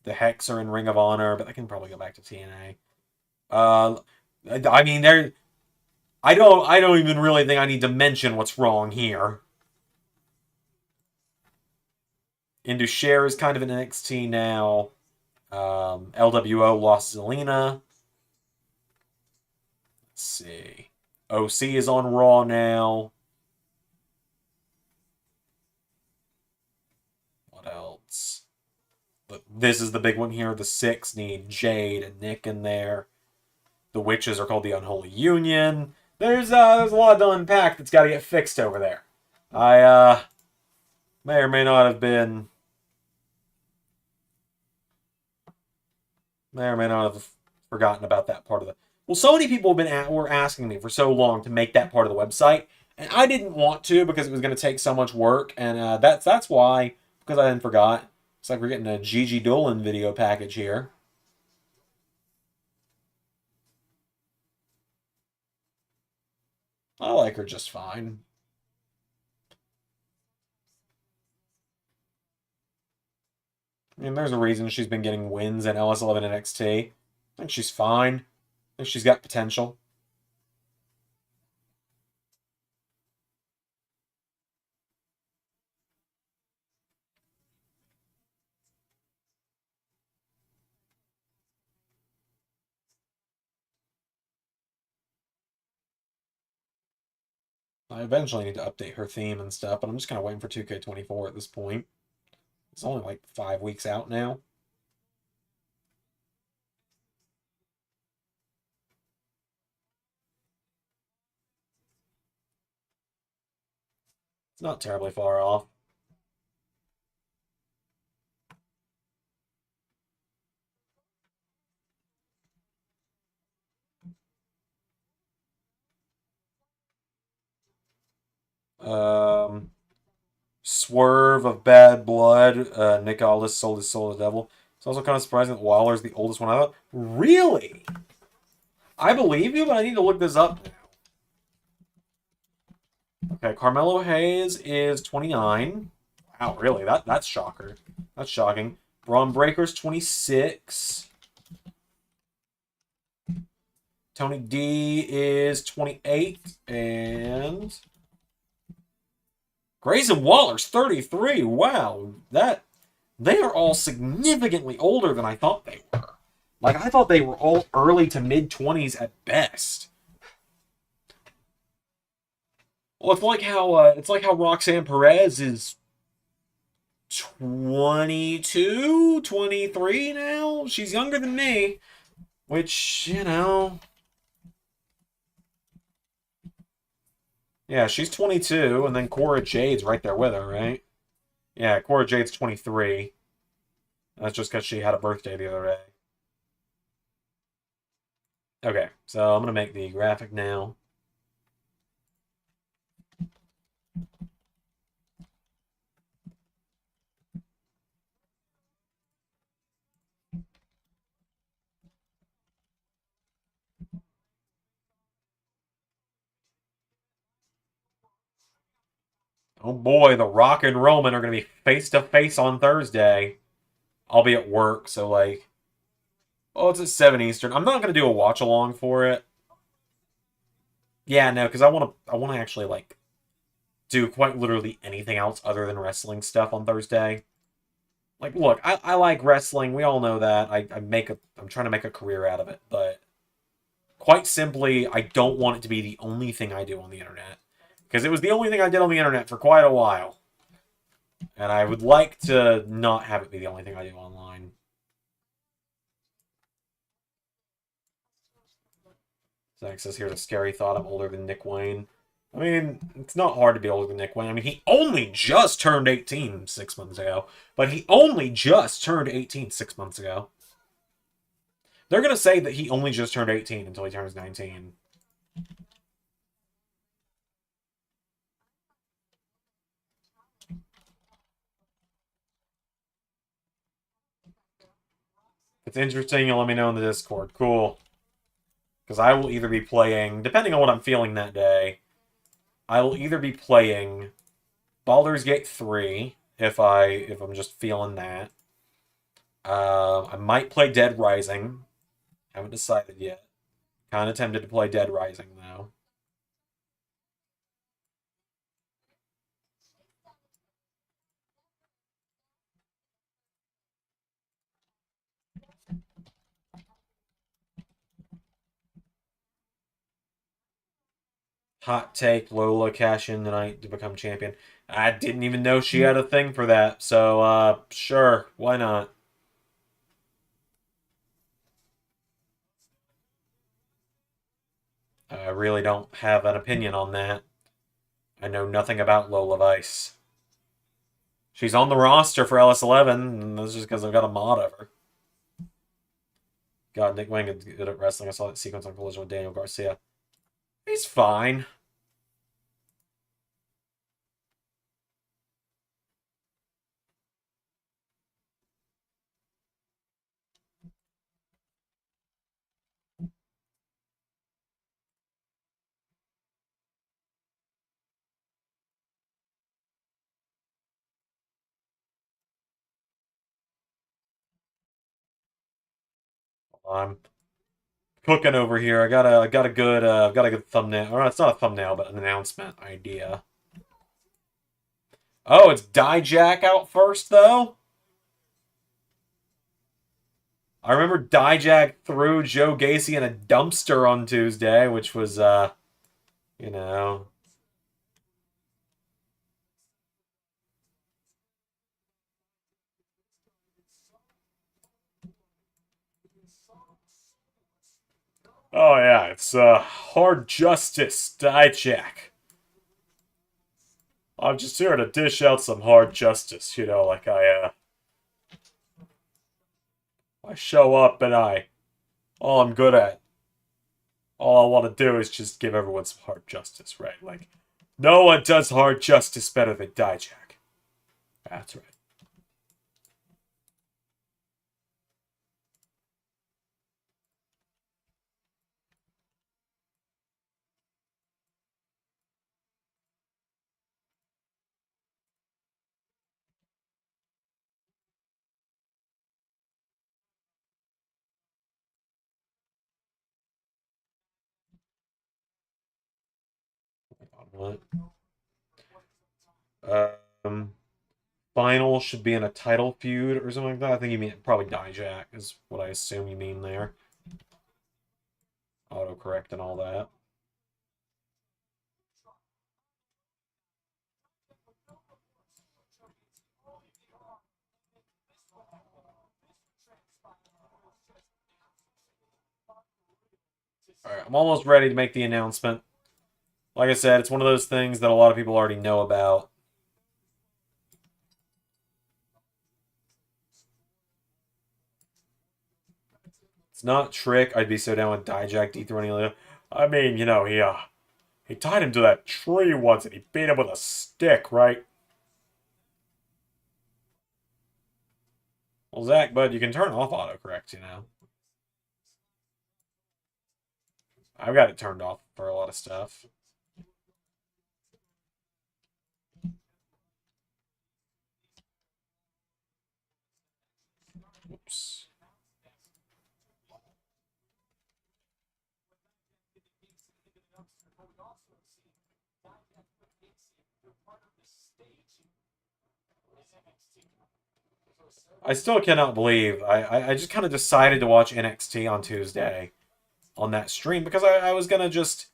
[SPEAKER 1] The Hex are in Ring of Honor, but they can probably go back to TNA. I mean, they're. I don't even really think I need to mention what's wrong here. Indusher is kind of in NXT now. LWO lost Zelina. Let's see. OC is on Raw now. What else? But this is the big one here. The Six need Jade and Nick in there. The Witches are called the Unholy Union. There's a lot to unpack that's got to get fixed over there. I may or may not have been. May or may not have forgotten about that part of the. Well, so many people were asking me for so long to make that part of the website, And I didn't want to because it was going to take so much work, and that's why, because I then forgot. It's like we're getting a Gigi Dolan video package here. I like her just fine. I mean, there's a reason she's been getting wins in LS11 NXT. I think she's fine. I think she's got potential. I eventually need to update her theme and stuff, but I'm just kind of waiting for 2K24 at this point. It's only like 5 weeks out now. It's not terribly far off. Swerve of Bad Blood. Nick Aldis sold his soul to the devil. It's also kind of surprising that Waller's the oldest one I thought. Really? I believe you, but I need to look this up now. Okay, Carmelo Hayes is 29. Wow, really? That's shocker. That's shocking. Braun Breaker's 26. Tony D is 28. And Grayson Waller's 33. Wow, they are all significantly older than I thought they were. Like, I thought they were all early to mid-20s at best. Well, it's like how Roxanne Perez is 22, 23 now. She's younger than me, which, yeah, she's 22, and then Cora Jade's right there with her, right? Yeah, Cora Jade's 23. That's just because she had a birthday the other day. Okay, so I'm going to make the graphic now. Oh boy, The Rock and Roman are going to be face to face on Thursday. I'll be at work, so like, oh, it's at 7 Eastern. I'm not going to do a watch along for it. Yeah, no, because I want to actually like do quite literally anything else other than wrestling stuff on Thursday. Like, look, I like wrestling. We all know that. I'm trying to make a career out of it, but quite simply, I don't want it to be the only thing I do on the internet. Because it was the only thing I did on the internet for quite a while. And I would like to not have it be the only thing I do online. Zach says, here's a scary thought. I'm older than Nick Wayne. I mean, it's not hard to be older than Nick Wayne. I mean, he only just turned 18 6 months ago. But he only just turned 18 6 months ago. They're going to say that he only just turned 18 until he turns 19. If it's interesting, you'll let me know in the Discord. Cool. Because I will either be playing, depending on what I'm feeling that day, I will either be playing Baldur's Gate 3 if I'm just feeling that. I might play Dead Rising. Haven't decided yet. Kind of tempted to play Dead Rising though. Hot take: Lola cash in tonight to become champion. I didn't even know she had a thing for that. So sure, why not? I really don't have an opinion on that. I know nothing about Lola Vice. She's on the roster for LS11, and that's just because I've got a mod of her. God, Nick Wayne is good at wrestling. I saw that sequence on Collision with Daniel Garcia. He's fine. I'm cooking over here. I got a good thumbnail. Or it's not a thumbnail, but an announcement idea. Oh, it's Dijak out first though. I remember Dijak threw Joe Gacy in a dumpster on Tuesday, which was you know. Oh yeah, it's hard justice, Dijak. I'm just here to dish out some hard justice, like I show up and all I'm good at, all I want to do is just give everyone some hard justice, right? Like, no one does hard justice better than Dijak. That's right. What? Um, Final should be in a title feud or something like that. I think you mean probably Dijak is what I assume you mean there. Autocorrect and all that. All right, I'm almost ready to make the announcement. Like I said, it's one of those things that a lot of people already know about. It's not Trick. I'd be so down with Dijak dethroning Leo. I mean, he tied him to that tree once and he beat him with a stick, right? Well, Zach, bud, you can turn off autocorrect. I've got it turned off for a lot of stuff. Oops. I still cannot believe I just kind of decided to watch NXT on Tuesday on that stream because I was gonna just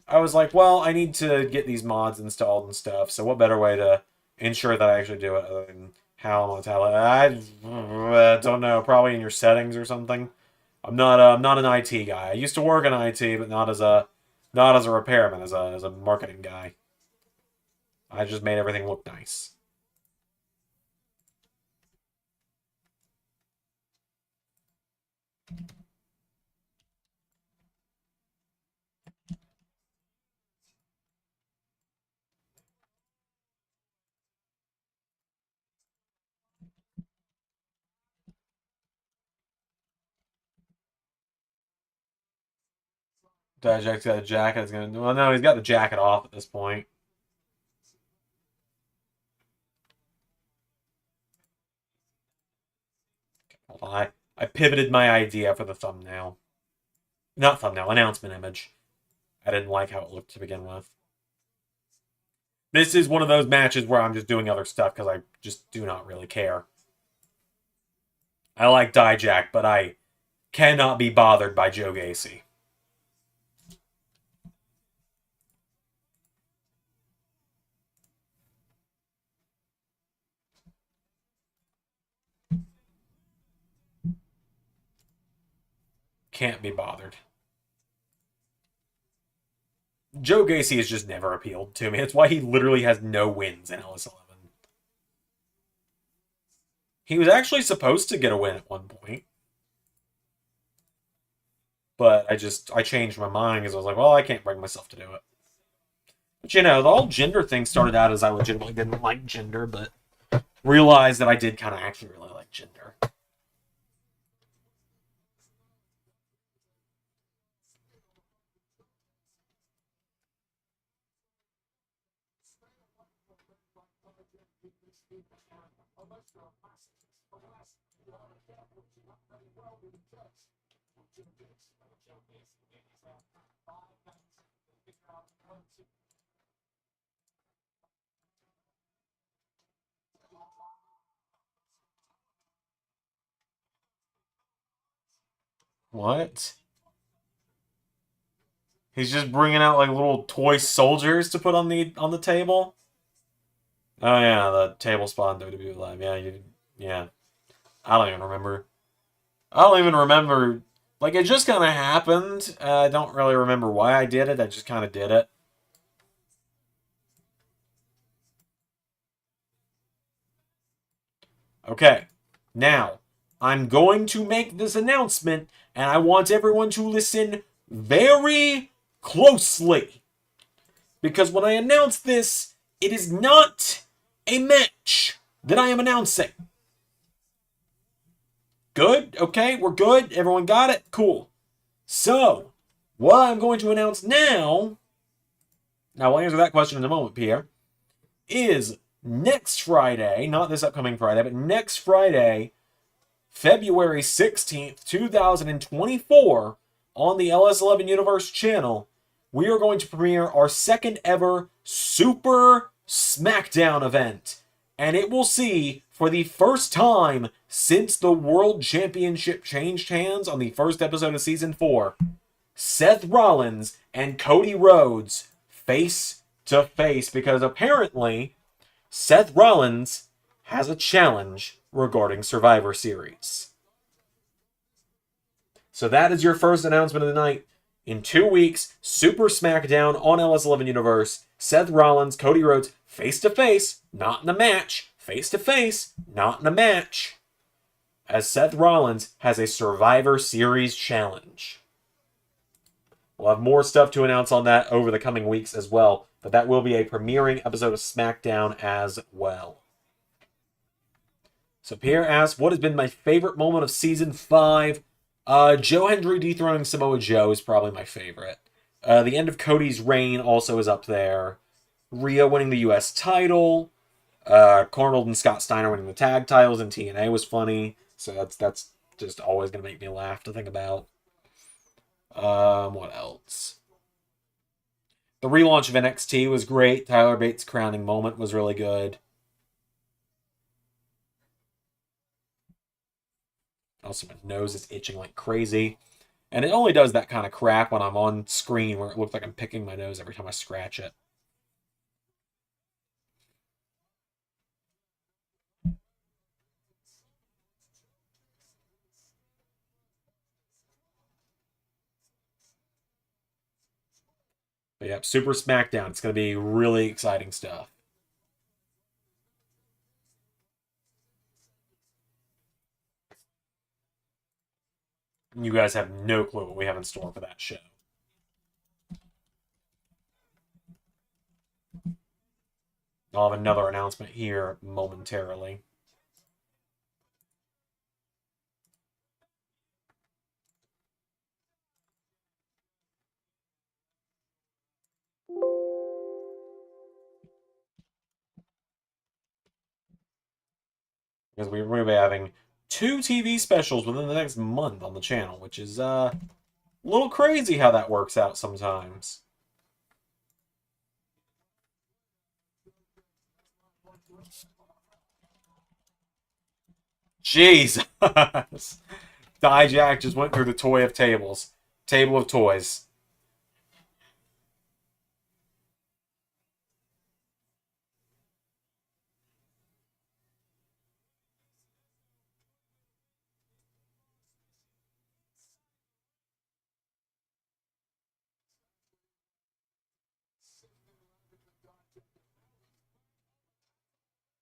[SPEAKER 1] I was like, well, I need to get these mods installed and stuff. So what better way to ensure that I actually do it other than how I'm gonna tell it? I don't know. Probably in your settings or something. I'm not an IT guy. I used to work in IT, but not as a repairman, as a marketing guy. I just made everything look nice. Dijak's got a jacket. It's gonna. Well, no, he's got the jacket off at this point. Hold on. I pivoted my idea for the thumbnail. Not thumbnail, announcement image. I didn't like how it looked to begin with. This is one of those matches where I'm just doing other stuff because I just do not really care. I like Dijak, but I cannot be bothered by Joe Gacy. Can't be bothered. Joe Gacy has just never appealed to me. That's why he literally has no wins in LS11. He was actually supposed to get a win at one point. But I changed my mind because I was like, well, I can't bring myself to do it. But the whole gender thing started out as I legitimately didn't like gender, but realized that I did kind of actually really like gender. What? He's just bringing out like little toy soldiers to put on the table. Oh yeah, the table spot in WWE Live. Yeah. I don't even remember. I don't even remember. Like it just kind of happened. I don't really remember why I did it. I just kind of did it. Okay. Now, I'm going to make this announcement, and I want everyone to listen very closely. Because when I announce this, it is not a match that I am announcing. Good? Okay, we're good. Everyone got it? Cool. So, what I'm going to announce now I'll answer that question in a moment, Pierre, is next Friday, not this upcoming Friday, but next Friday, February 16th, 2024, on the LS11 Universe channel, we are going to premiere our second ever Super SmackDown event. And it will see, for the first time since the World Championship changed hands on the first episode of Season 4, Seth Rollins and Cody Rhodes face to face, because apparently Seth Rollins has a challenge regarding Survivor Series. So that is your first announcement of the night. In 2 weeks, Super SmackDown on LS11 Universe, Seth Rollins, Cody Rhodes, face to face, not in a match, face to face, not in a match, as Seth Rollins has a Survivor Series challenge. We'll have more stuff to announce on that over the coming weeks as well, but that will be a premiering episode of SmackDown as well. So Pierre asks, what has been my favorite moment of Season 5? Joe Hendry dethroning Samoa Joe is probably my favorite. The end of Cody's reign also is up there. Rhea winning the U.S. title. Arnold and Scott Steiner winning the tag titles in TNA was funny. So that's just always going to make me laugh to think about. What else? The relaunch of NXT was great. Tyler Bates' crowning moment was really good. Also, my nose is itching like crazy. And it only does that kind of crap when I'm on screen where it looks like I'm picking my nose every time I scratch it. But yeah, Super SmackDown. It's going to be really exciting stuff. You guys have no clue what we have in store for that show. I'll have another announcement here momentarily. Because we're going to be having 2 TV specials within the next month on the channel, which is a little crazy how that works out sometimes. Jesus! Dijak just went through the toy of tables. Table of toys.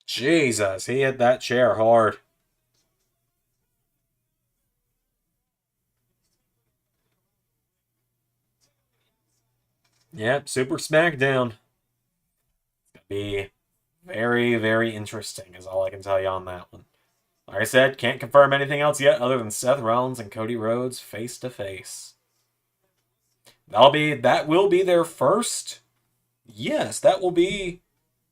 [SPEAKER 1] Jesus, he hit that chair hard. Yep, Super SmackDown. It's going to be very, very interesting, is all I can tell you on that one. Like I said, can't confirm anything else yet other than Seth Rollins and Cody Rhodes face to face. That will be their first. Yes, that will be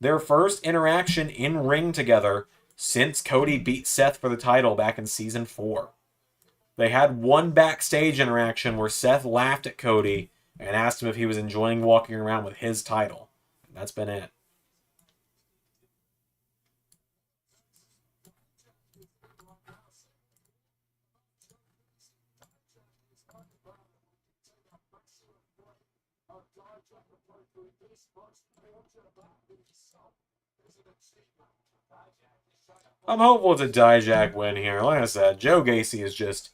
[SPEAKER 1] their first interaction in ring together since Cody beat Seth for the title back in Season 4. They had one backstage interaction where Seth laughed at Cody and asked him if he was enjoying walking around with his title. That's been it. I'm hopeful it's a Dijak win here. Like I said, Joe Gacy is just...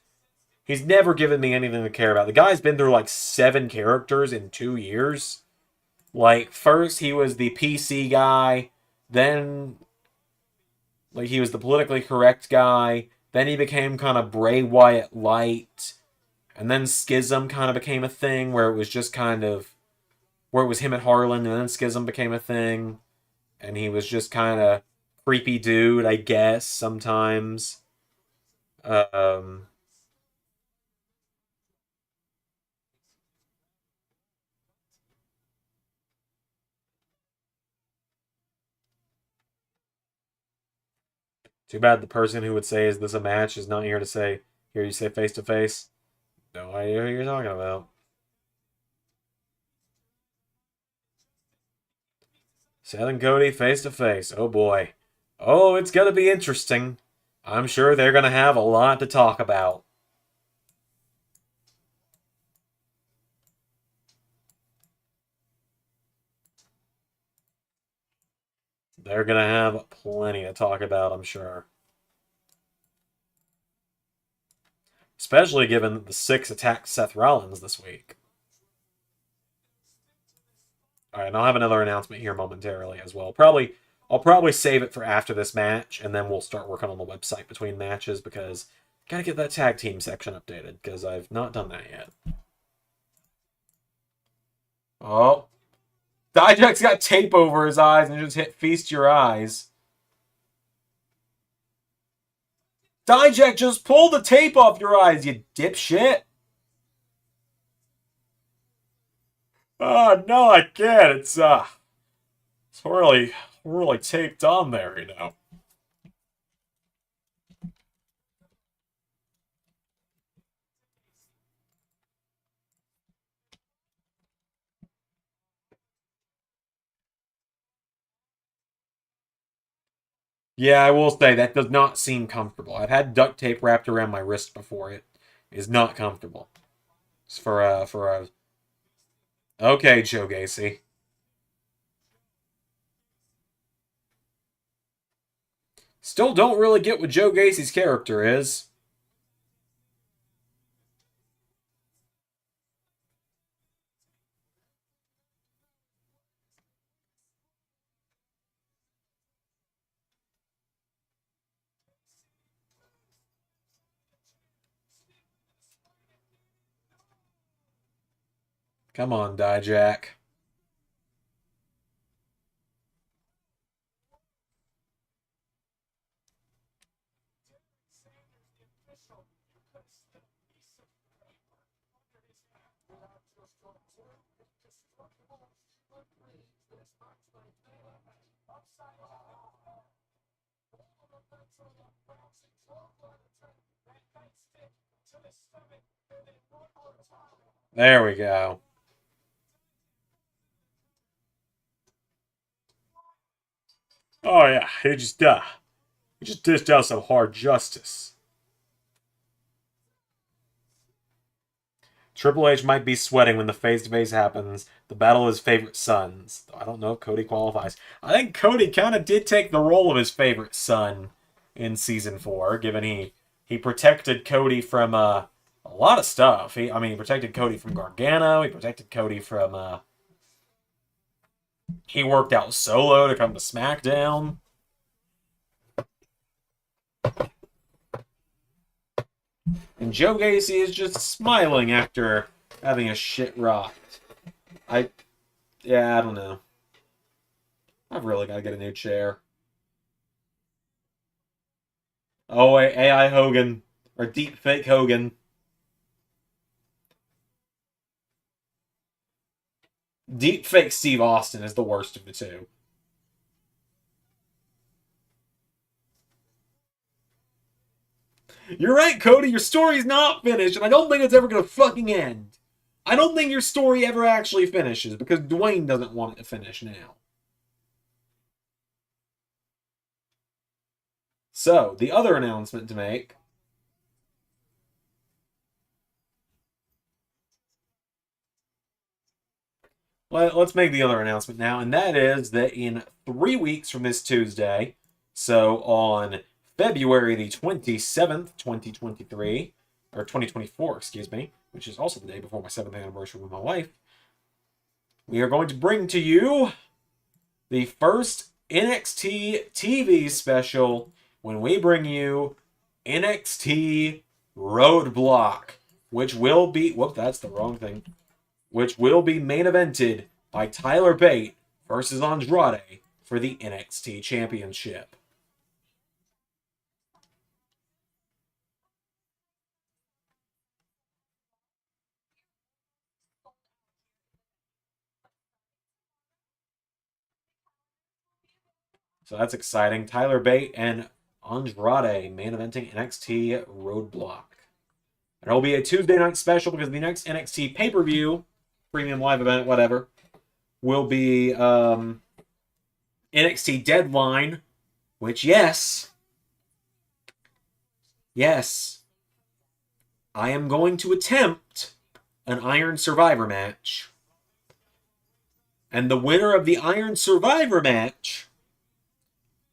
[SPEAKER 1] He's never given me anything to care about. The guy's been through like 7 characters in 2 years. Like, first he was the PC guy, then like he was the politically correct guy, then he became kind of Bray Wyatt light, and then Schism kind of became a thing where it was just kind of where it was him and Harlan, and then Schism became a thing, and he was just kind of creepy dude, I guess, sometimes. Um, Too bad the person who would say, "Is this a match?" is not here to say, "Here you say face to face." No idea who you're talking about. Seth and Cody face to face. Oh boy. Oh, it's gonna be interesting. I'm sure they're gonna have a lot to talk about. They're gonna have plenty to talk about, I'm sure. Especially given that the Six attacked Seth Rollins this week. Alright, and I'll have another announcement here momentarily as well. I'll probably save it for after this match, and then we'll start working on the website between matches, because gotta get that tag team section updated, because I've not done that yet. Oh. Dijak's got tape over his eyes and just hit Feast Your Eyes. Dijak, just pull the tape off your eyes, you dipshit. Oh, no, I can't. It's really taped on there, you know. Yeah, I will say that does not seem comfortable. I've had duct tape wrapped around my wrist before. It is not comfortable. It's for a okay, Joe Gacy. Still don't really get what Joe Gacy's character is. Come on, Dijak. There we go. Oh yeah, he just dished out some hard justice. Triple H might be sweating when the face-to-face happens. The battle of his favorite sons. I don't know if Cody qualifies. I think Cody kind of did take the role of his favorite son in season 4, given he protected Cody from a lot of stuff. He protected Cody from Gargano. He protected Cody from he worked out Solo to come to SmackDown. And Joe Gacy is just smiling after having a shit rocked. Yeah, I don't know. I've really got to get a new chair. Oh, wait, AI Hogan. Or Deep Fake Hogan. Deep Fake Steve Austin is the worst of the two. You're right, Cody. Your story's not finished, and I don't think it's ever gonna fucking end. I don't think your story ever actually finishes because Dwayne doesn't want it to finish now. So, the other announcement to make. Let's make the other announcement now, and that is that in 3 weeks from this Tuesday, so on February the 27th, 2023, or 2024, excuse me, which is also the day before my 7th anniversary with my wife, we are going to bring to you the first NXT TV special when we bring you NXT Roadblock, which will be, whoop, that's the wrong thing, which will be main evented by Tyler Bate versus Andrade for the NXT Championship. So that's exciting. Tyler Bate and Andrade main eventing NXT Roadblock. And it'll be a Tuesday night special because the next NXT pay-per-view, premium live event, whatever, will be NXT Deadline, which, yes, I am going to attempt an Iron Survivor match. And the winner of the Iron Survivor match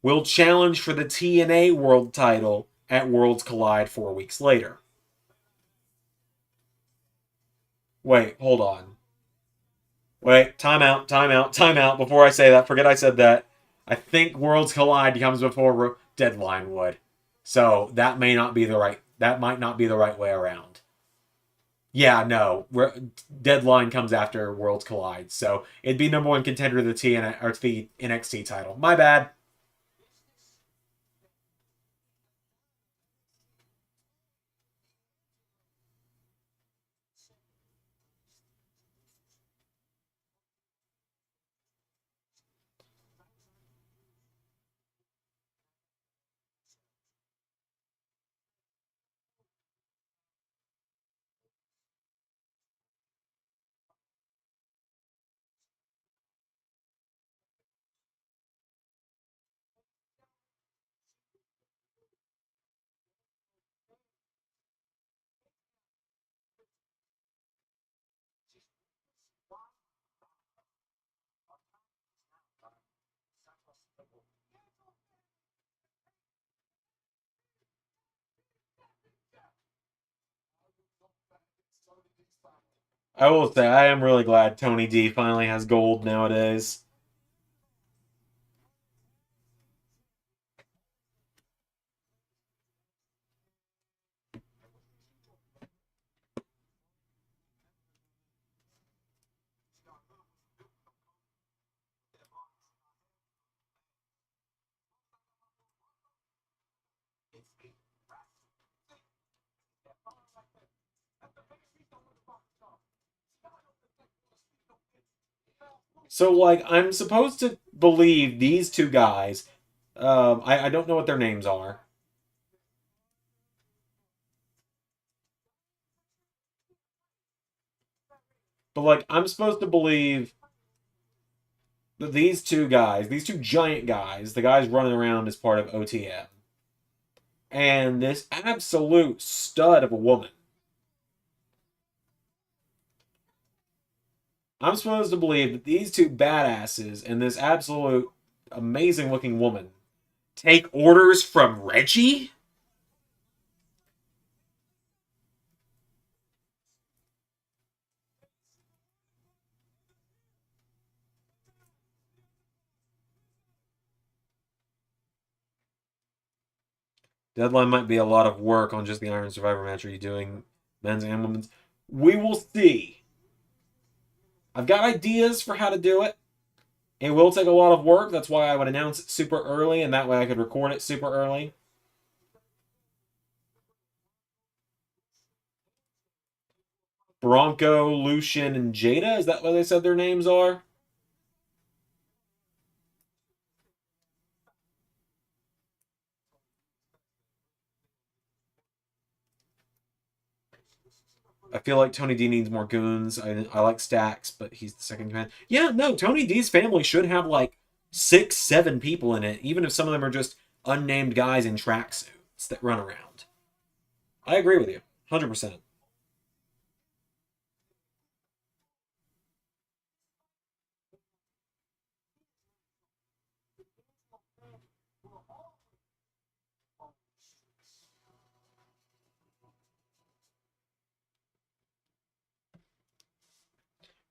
[SPEAKER 1] will challenge for the TNA World title at Worlds Collide 4 weeks later. Wait, hold on. Wait, time out. Before I say that, forget I said that. I think Worlds Collide comes before Deadline would. So that may not be the right, that might not be the right way around. Yeah, no. Deadline comes after Worlds Collide. So it'd be number one contender to the TNA or to the NXT title. My bad. I will say I am really glad Tony D finally has gold nowadays. So, like, I'm supposed to believe these two guys. I don't know what their names are, but like, I'm supposed to believe that these two guys, these two giant guys, the guys running around as part of OTM, and this absolute stud of a woman. I'm supposed to believe that these two badasses and this absolute amazing looking woman take orders from Reggie? Deadline might be a lot of work on just the Iron Survivor match. Are you doing men's and women's? We will see. I've got ideas for how to do it. It will take a lot of work. That's why I would announce it super early, and that way I could record it super early. Bronco, Lucian, and Jada. Is that what they said their names are? I feel like Tony D needs more goons. I like Stacks, but he's the second command. Yeah, no, Tony D's family should have like 6, 7 people in it, even if some of them are just unnamed guys in tracksuits that run around. I agree with you, 100%.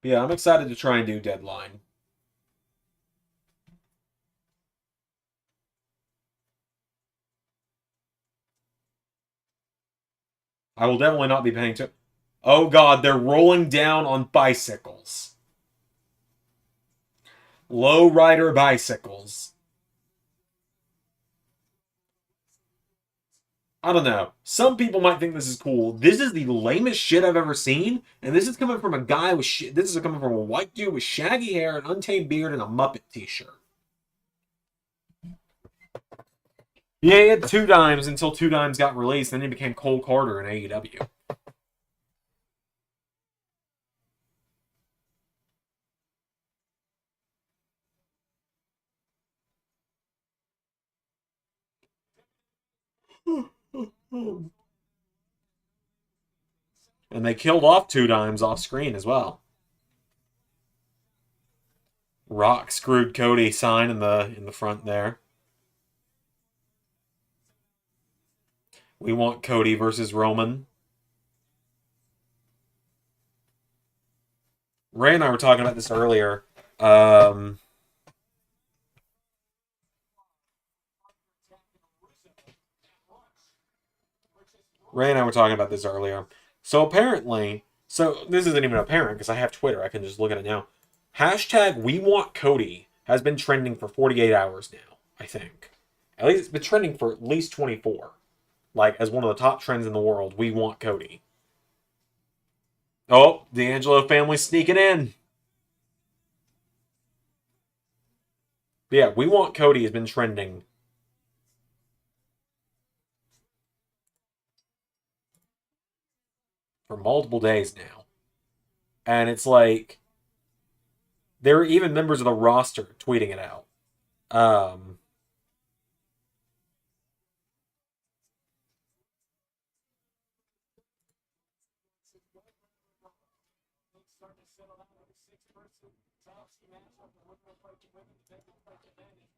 [SPEAKER 1] Yeah, I'm excited to try and do Deadline. I will definitely not be paying to. Oh god, they're rolling down on bicycles. Low rider bicycles. I don't know. Some people might think this is cool. This is the lamest shit I've ever seen, and this is coming from a guy with shit. This is coming from a white dude with shaggy hair, an untamed beard, and a Muppet T-shirt. Yeah, he had 2 dimes until 2 dimes got released, then he became Cole Carter in AEW. And they killed off 2 dimes off screen as well. Rock screwed Cody sign in the front there. We want Cody versus Roman. Ray and I were talking about this earlier. Um, Ray and I were talking about this earlier. So apparently, so this isn't even apparent because I have Twitter. I can just look at it now. Hashtag We Want Cody has been trending for 48 hours now, I think. At least it's been trending for at least 24. Like, as one of the top trends in the world, We Want Cody. Oh, D'Angelo family sneaking in. But yeah, We Want Cody has been trending for multiple days now. And it's like, there are even members of the roster tweeting it out. Um,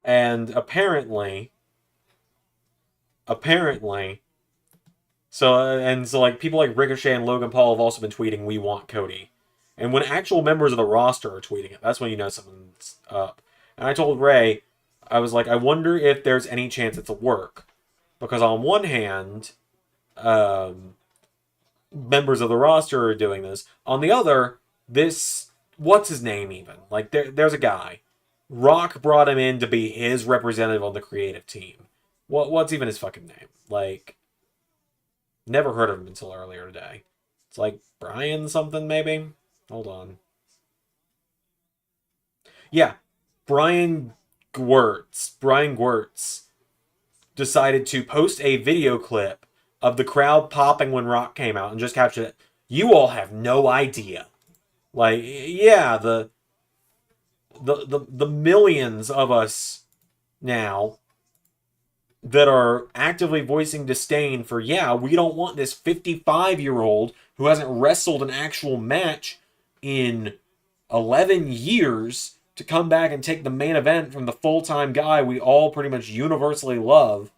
[SPEAKER 1] and apparently, so like people like Ricochet and Logan Paul have also been tweeting, "We want Cody," and when actual members of the roster are tweeting it, that's when you know something's up. And I told Ray, I was like, I wonder if there's any chance it's a work, because on one hand, um, members of the roster are doing this. On the other, this what's his name even? Like there's a guy. Rock brought him in to be his representative on the creative team. What's even his fucking name? Like never heard of him until earlier today. It's like Brian something maybe. Hold on. Yeah, Brian Gwertz. Brian Gwertz decided to post a video clip of the crowd popping when Rock came out and just captured it. You all have no idea. Like, yeah, the millions of us now that are actively voicing disdain for, yeah, we don't want this 55-year-old who hasn't wrestled an actual match in 11 years to come back and take the main event from the full-time guy we all pretty much universally love.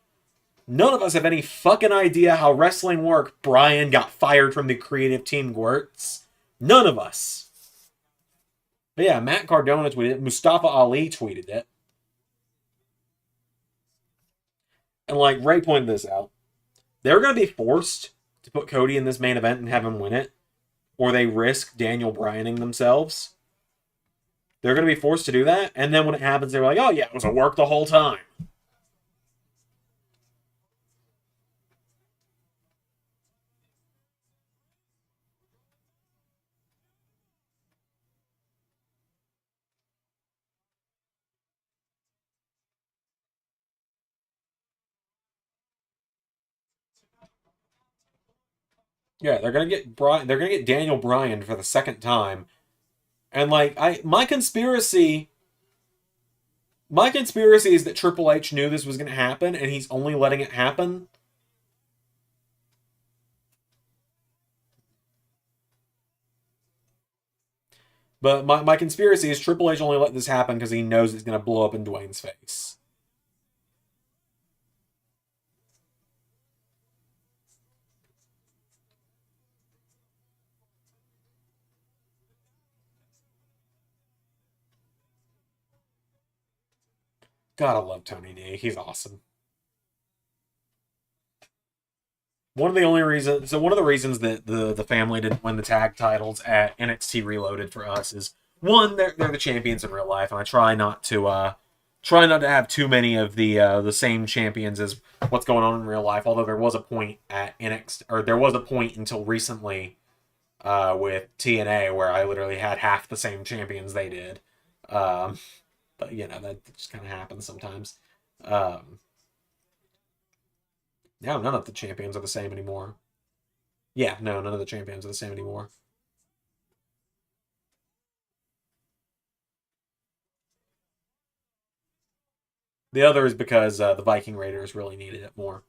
[SPEAKER 1] None of us have any fucking idea how wrestling works. Brian got fired from the creative team, Gwertz. None of us. But yeah, Matt Cardona tweeted it. Mustafa Ali tweeted it. And like Ray pointed this out. They're going to be forced to put Cody in this main event and have him win it, or they risk Daniel Bryaning themselves. They're going to be forced to do that, and then when it happens, they're like, oh yeah, it was a work the whole time. Yeah, they're gonna get They're gonna get Daniel Bryan for the second time, and like my conspiracy is that Triple H knew this was gonna happen, and he's only letting it happen. But my conspiracy is Triple H only let this happen because he knows it's gonna blow up in Dwayne's face. God, I love Tony D. He's awesome. One of the reasons that the family didn't win the tag titles at NXT Reloaded for us is one, they're the champions in real life, and I try not to have too many of the same champions as what's going on in real life. Although there was a point at NXT, or there was a point until recently with TNA where I literally had half the same champions they did. Um, but you know that just kind of happens sometimes. Um, Now none of the champions are the same anymore. Yeah, no, none of the champions are the same anymore. The other is because the Viking Raiders really needed it more.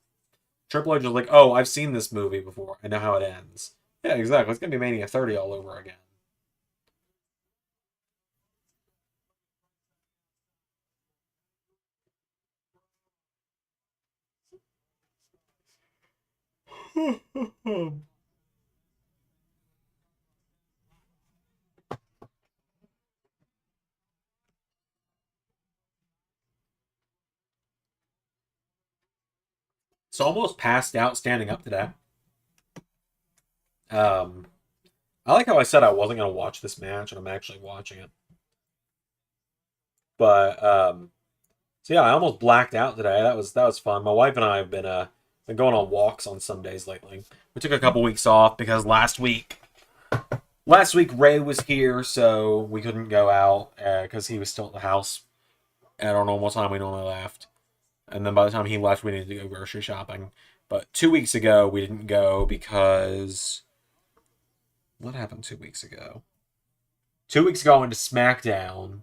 [SPEAKER 1] Triple H was like, "Oh, I've seen this movie before. I know how it ends." Yeah, exactly. It's gonna be Mania 30 all over again. So almost passed out standing up today. Um, I like how I said I wasn't gonna watch this match, and I'm actually watching it. But so yeah, I almost blacked out today. That was fun. My wife and I have been going on walks on some days lately. We took a couple weeks off because last week Ray was here, so we couldn't go out because he was still at the house at our normal time we normally left. And then by the time he left, we needed to go grocery shopping. But 2 weeks ago, we didn't go because what happened 2 weeks ago? 2 weeks ago, I went to SmackDown,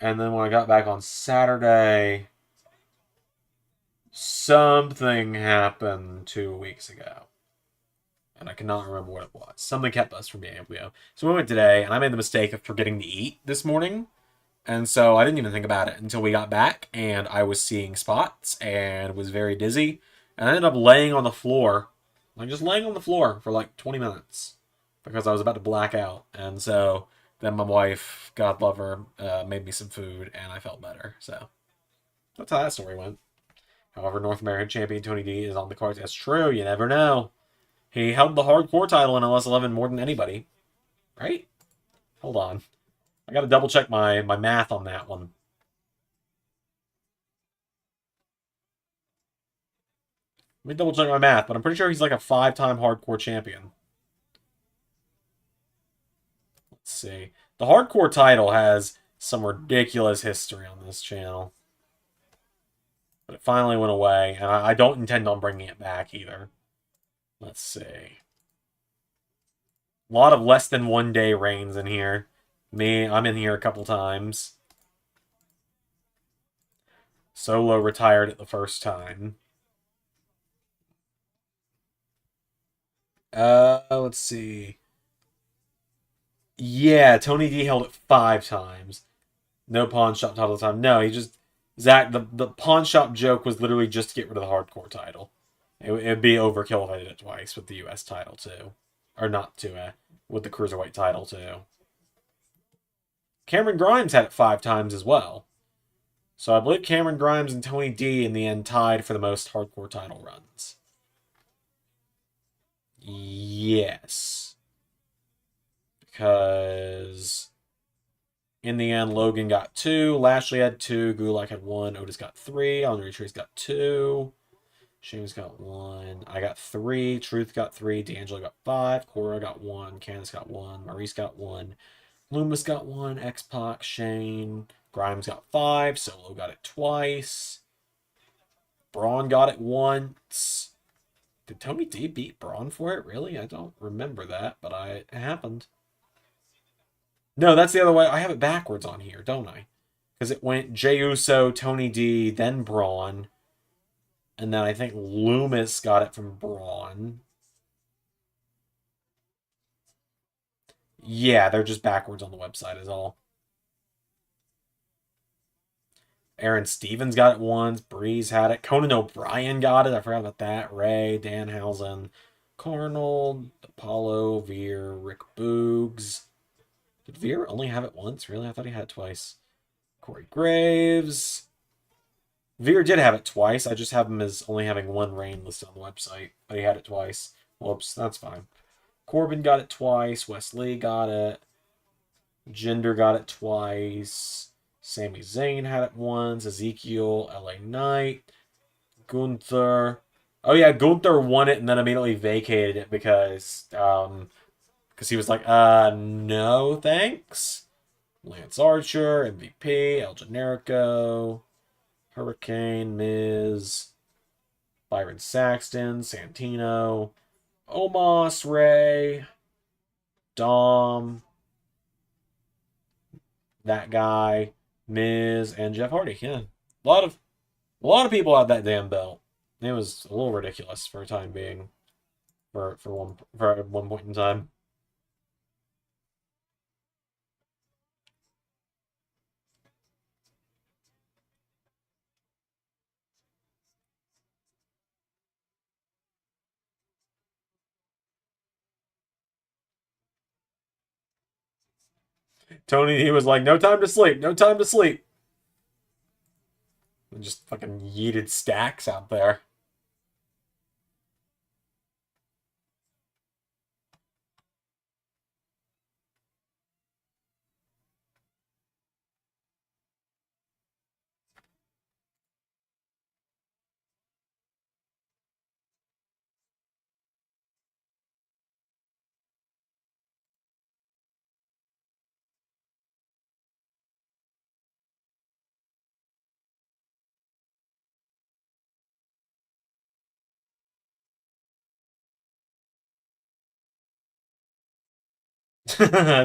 [SPEAKER 1] and then when I got back on Saturday, something happened 2 weeks ago. And I cannot remember what it was. Something kept us from being able to go. So we went today, and I made the mistake of forgetting to eat this morning. And so I didn't even think about it until we got back, and I was seeing spots and was very dizzy. And I ended up laying on the floor, like just laying on the floor for like 20 minutes because I was about to black out. And so then my wife, God love her, made me some food, and I felt better. So that's how that story went. However, North American champion Tony D is on the cards. That's true. You never know. He held the hardcore title in LS11 more than anybody, right? Hold on. I got to double check my math on that one. Let me double check my math, but I'm pretty sure he's like a 5-time hardcore champion. Let's see. The hardcore title has some ridiculous history on this channel. But it finally went away, and I don't intend on bringing it back either. Let's see. A lot of less than 1 day reigns in here. I'm in here a couple times. Solo retired at the first time. Let's see. Yeah, Tony D held it 5 times. No pawn shop title time. No, he just Zach. The pawn shop joke was literally just to get rid of the hardcore title. It'd be overkill if I did it twice with the U.S. title too, or not too, with the cruiserweight title too. Cameron Grimes had it 5 times as well. So I believe Cameron Grimes and Tony D in the end tied for the most hardcore title runs. Yes, because in the end, Logan got 2, Lashley had 2, Gulak had 1, Otis got 3, Andre Tree's got 2, Sheamus got 1, I got 3, Truth got 3, D'Angelo got 5, Cora got 1, Candice got 1, Maurice got 1, Loomis got 1, X-Pac, Shane, Grimes got 5, Solo got it twice, Braun got it once, Did Tony D beat Braun for it? Really? I don't remember that, but it happened. No, that's the other way. I have it backwards on here, don't I? Because it went Jey Uso, Tony D, then Braun. And then I think Loomis got it from Braun. Yeah, they're just backwards on the website is all. Aaron Stevens got it once. Breeze had it. Conan O'Brien got it. I forgot about that. Ray, Danhausen, Carnold, Apollo, Veer, Rick Boogs. Did Veer only have it once? Really? I thought he had it twice. Corey Graves. Veer did have it twice. I just have him as only having one reign listed on the website, but he had it twice. Whoops, that's fine. Corbin got it twice. Wesley got it. Jinder got it twice. Sami Zayn had it once. Ezekiel, LA Knight, Gunther. Oh yeah, Gunther won it and then immediately vacated it because he was like, no thanks. Lance Archer, MVP, El Generico, Hurricane, Miz, Byron Saxton, Santino, Omos, Ray, Dom, that guy, Miz, and Jeff Hardy. Yeah, a lot of people had that damn belt. It was a little ridiculous for a time being, for one point in time. Tony, he was like, no time to sleep, no time to sleep. And just fucking yeeted stacks out there.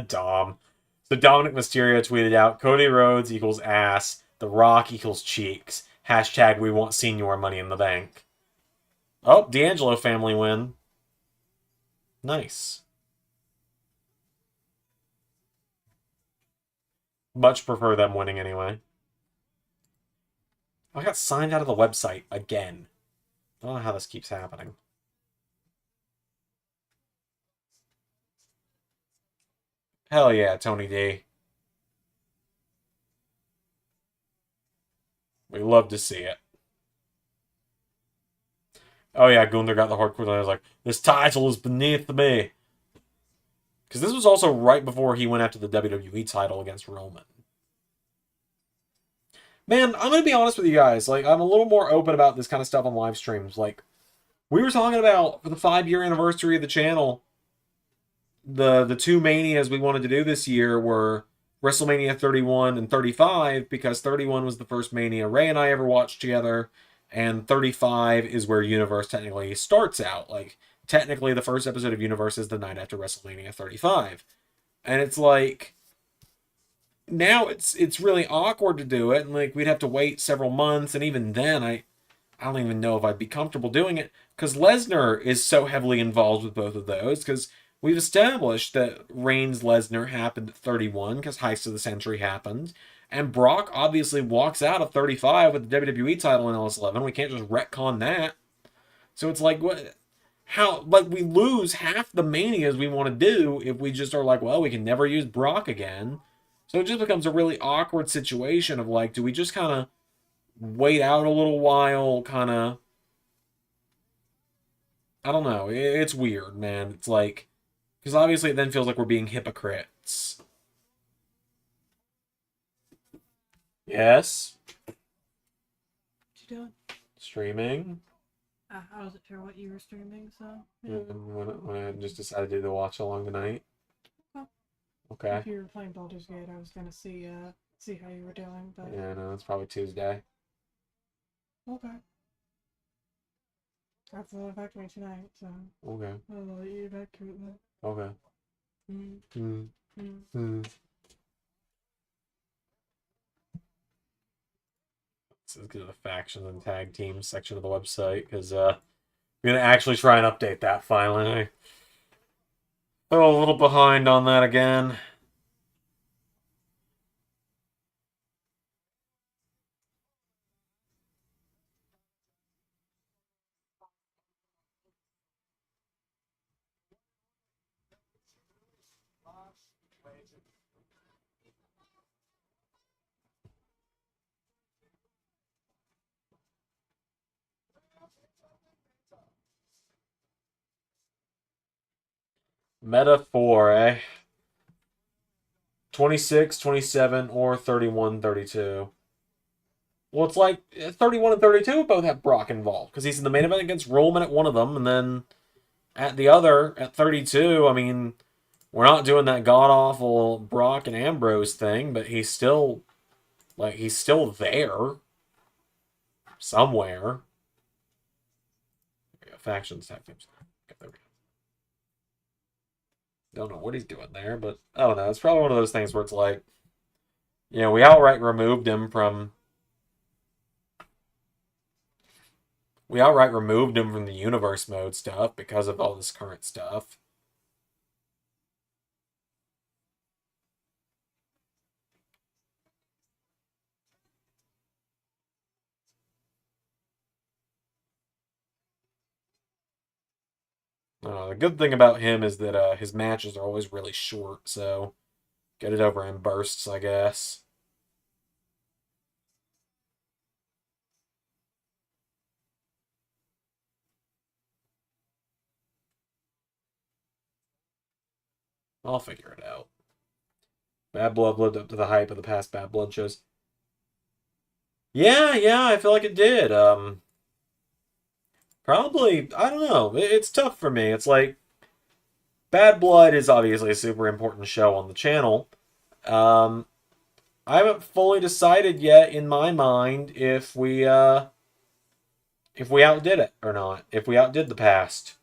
[SPEAKER 1] Dom. So Dominic Mysterio tweeted out, Cody Rhodes equals ass. The Rock equals cheeks. Hashtag we want senior money in the bank. Oh, D'Angelo family win. Nice. Much prefer them winning anyway. I got signed out of the website again. I don't know how this keeps happening. Hell yeah, Tony D. We love to see it. Oh yeah, Gunther got the hardcore. I was like, this title is beneath me. Because this was also right before he went after the WWE title against Roman. Man, I'm gonna be honest with you guys. Like, I'm a little more open about this kind of stuff on live streams. Like, we were talking about for the 5-year anniversary of the channel, the two manias we wanted to do this year were WrestleMania 31 and 35 because 31 was the first Mania Ray and I ever watched together, and 35 is where Universe technically starts out. Like, technically, the first episode of Universe is the night after WrestleMania 35, and it's like now it's really awkward to do it, and like we'd have to wait several months, and even then I don't even know if I'd be comfortable doing it because Lesnar is so heavily involved with both of those. Because we've established that Reigns Lesnar happened at 31 because Heist of the Century happened, and Brock obviously walks out of 35 with the WWE title in LS11. We can't just retcon that. So it's like what? How like we lose half the manias we want to do if we just are like, well, we can never use Brock again. So it just becomes a really awkward situation of like, do we just kind of wait out a little while, kind of. I don't know. It's weird, man. It's like because obviously it then feels like we're being hypocrites. Yes,
[SPEAKER 2] What you doing?
[SPEAKER 1] streaming.
[SPEAKER 2] I wasn't sure what you were streaming, so
[SPEAKER 1] Yeah. When I just decided to do the watch along tonight.
[SPEAKER 2] Well,
[SPEAKER 1] Okay.
[SPEAKER 2] if you were playing Baldur's Gate, I was gonna see how you were doing, but
[SPEAKER 1] Yeah, no, it's probably Tuesday.
[SPEAKER 2] okay. That's back to me tonight, so
[SPEAKER 1] Okay.
[SPEAKER 2] I'll let you back to it then.
[SPEAKER 1] Okay.
[SPEAKER 2] Mm.
[SPEAKER 1] Hmm.
[SPEAKER 2] Mm.
[SPEAKER 1] Hmm. Let's go to the factions and tag teams section of the website, because I'm going to actually try and update that finally. I'm a little behind on that again. Meta 4, eh? 26, 27, or 31, 32. Well, it's like 31 and 32 both have Brock involved, because he's in the main event against Roman at one of them, and then at the other, at 32, I mean, we're not doing that god-awful Brock and Ambrose thing, but he's still, like, he's still there. Somewhere. Factions, tag teams. Okay, there we go. Don't know what he's doing there, but I don't know. It's probably one of those things where it's like, you know, we outright removed him from the universe mode stuff because of all this current stuff. The good thing about him is that his matches are always really short, so get it over in bursts, I guess. I'll figure it out. Bad Blood lived up to the hype of the past Bad Blood shows. Yeah, I feel like it did. Probably, I don't know. It's tough for me. It's like Bad Blood is obviously a super important show on the channel. I haven't fully decided yet in my mind if we outdid it or not. If we outdid the past.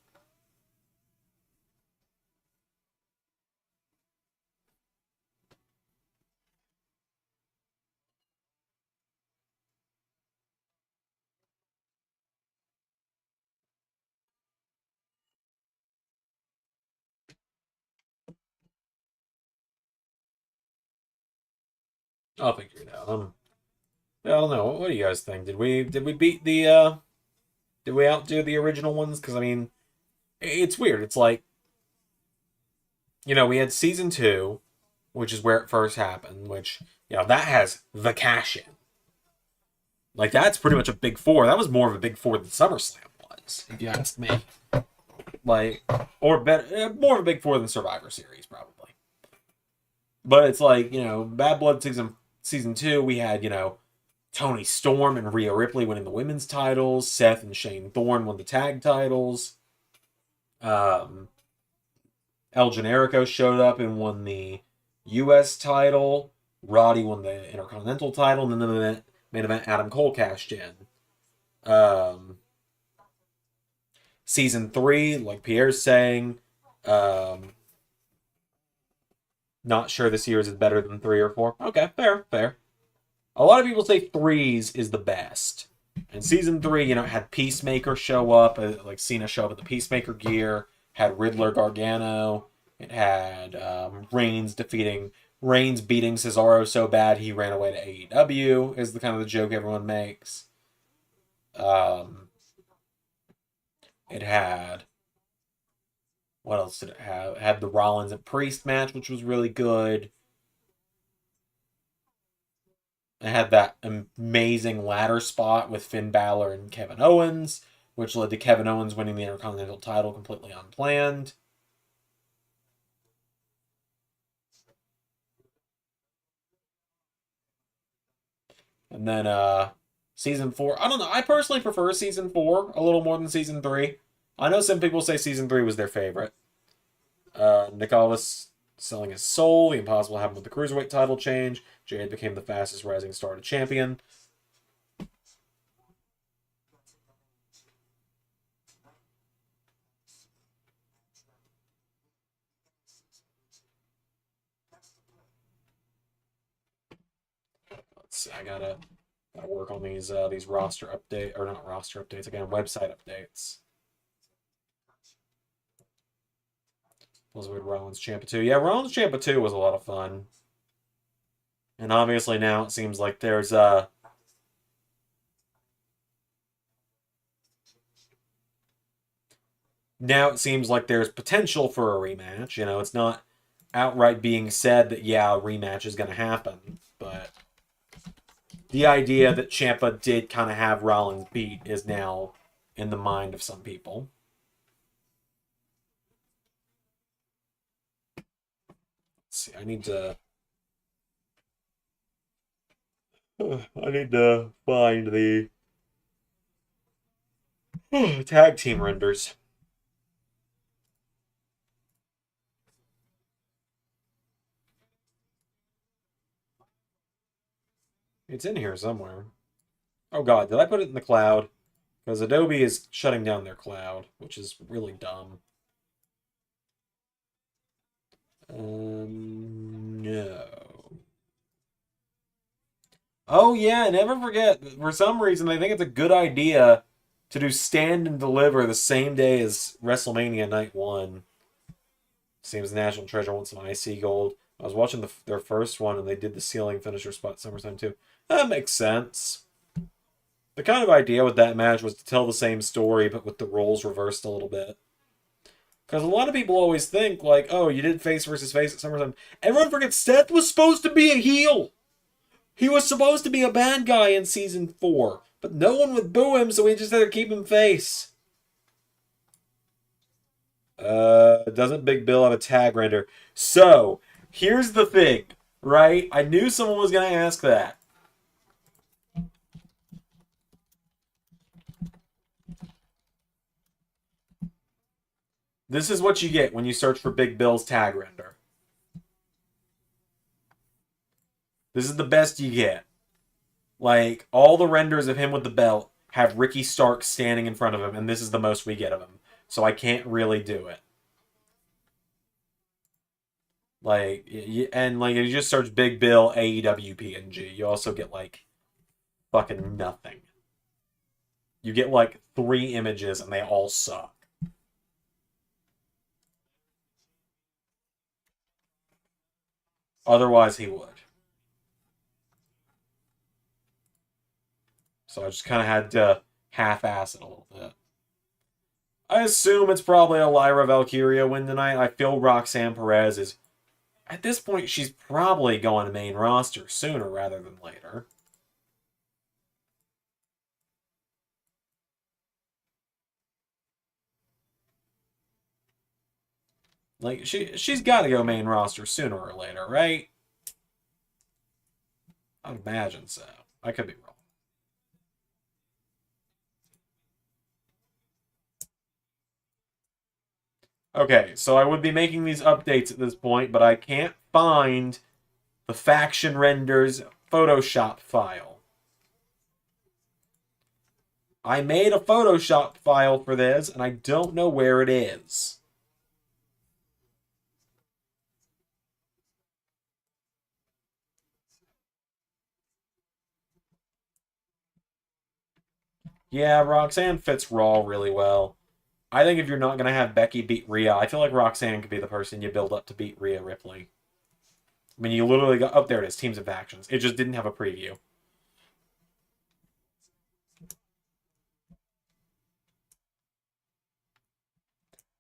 [SPEAKER 1] I'll figure it out. I don't know. What do you guys think? Did we beat the did we outdo the original ones? Because I mean, it's weird. It's like, you know, we had season 2, which is where it first happened, which, you know, that has the cash in. Like, that's pretty much a big four. That was more of a big four than SummerSlam was, if you ask me. Like, or better, more of a big four than Survivor Series, probably. But it's like, you know, Bad Blood season 2, we had, you know, Tony Storm and Rhea Ripley winning the women's titles. Seth and Shane Thorne won the tag titles. El Generico showed up and won the U.S. title. Roddy won the Intercontinental title. And then the main event, Adam Cole cashed in. Season 3, like Pierre's saying, not sure this year's is better than 3 or 4. Okay, fair. A lot of people say 3's is the best. And season 3, you know, had Peacemaker show up, like Cena show up with the Peacemaker gear, had Riddler Gargano, it had Reigns beating Cesaro so bad he ran away to AEW, is the kind of the joke everyone makes. It had, what else did it have? It had the Rollins and Priest match, which was really good. It had that amazing ladder spot with Finn Balor and Kevin Owens, which led to Kevin Owens winning the Intercontinental title completely unplanned. And then season 4, I don't know. I personally prefer season 4 a little more than season 3. I know some people say season 3 was their favorite. Nick Aldis selling his soul. The impossible happened with the Cruiserweight title change. Jade became the fastest rising star to champion. So I gotta work on these roster update, or not roster updates again, website updates. Was with Rollins Ciampa 2. Yeah, Rollins Ciampa 2 was a lot of fun. And obviously now it seems like there's now it seems like there's potential for a rematch. You know, it's not outright being said that, yeah, a rematch is going to happen. But the idea that Ciampa did kind of have Rollins beat is now in the mind of some people. Let's see, I need to find the tag team renders. It's in here somewhere. Oh god, did I put it in the cloud? Because Adobe is shutting down their cloud, which is really dumb. No. Oh yeah, never forget. For some reason, they think it's a good idea to do Stand and Deliver the same day as WrestleMania Night 1. Seems National Treasure wants some IC gold. I was watching their first one, and they did the ceiling finisher spot SummerSlam too. That makes sense. The kind of idea with that match was to tell the same story, but with the roles reversed a little bit. Because a lot of people always think, like, oh, you did face versus face at SummerSlam. Everyone forgets Seth was supposed to be a heel. He was supposed to be a bad guy in Season 4. But no one would boo him, so we just had to keep him face. Doesn't Big Bill have a tag render? So, here's the thing, right? I knew someone was going to ask that. This is what you get when you search for Big Bill's tag render. This is the best you get. Like, all the renders of him with the belt have Ricky Stark standing in front of him, and this is the most we get of him. So I can't really do it. Like, and like, if you just search Big Bill AEW PNG, you also get, like, fucking nothing. You get, like, 3 images, and they all suck. Otherwise, he would. So I just kind of had to half-ass it a little bit. I assume it's probably a Lyra Valkyria win tonight. I feel Roxanne Perez is... At this point, she's probably going to main roster sooner rather than later. Like, she's got to go main roster sooner or later, right? I'd imagine so. I could be wrong. Okay, so I would be making these updates at this point, but I can't find the faction renders Photoshop file. I made a Photoshop file for this, and I don't know where it is. Yeah, Roxanne fits Raw really well. I think if you're not going to have Becky beat Rhea, I feel like Roxanne could be the person you build up to beat Rhea Ripley. I mean, you literally got... Oh, there it is. Teams of Factions. It just didn't have a preview.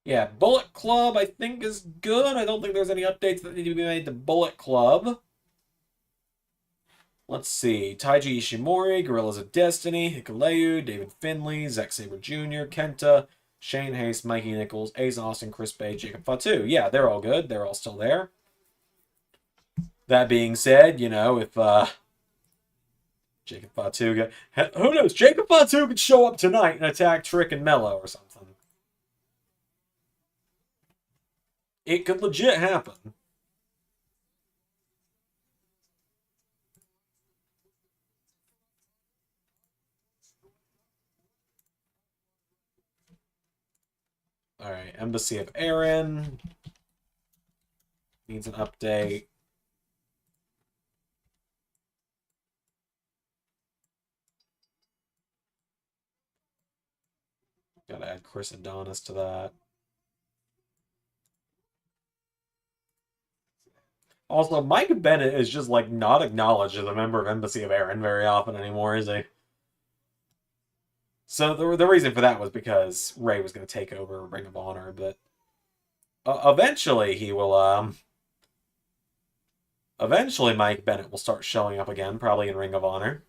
[SPEAKER 1] Yeah, Bullet Club, I think, is good. I don't think there's any updates that need to be made to Bullet Club. Let's see. Taiji Ishimori, Gorillas of Destiny, Hikuleu, David Finley, Zack Sabre Jr., Kenta, Shane Hayes, Mikey Nichols, Ace Austin, Chris Bay, Jacob Fatu. Yeah, they're all good. They're all still there. That being said, you know, if Jacob Fatu... Who knows? Jacob Fatu could show up tonight and attack Trick and Mello or something. It could legit happen. Alright, Embassy of Aaron. Needs an update. Gotta add Chris Adonis to that. Also, Mike Bennett is just, like, not acknowledged as a member of Embassy of Erin very often anymore, is he? So the reason for that was because Ray was going to take over Ring of Honor, but eventually he will, eventually Mike Bennett will start showing up again, probably in Ring of Honor.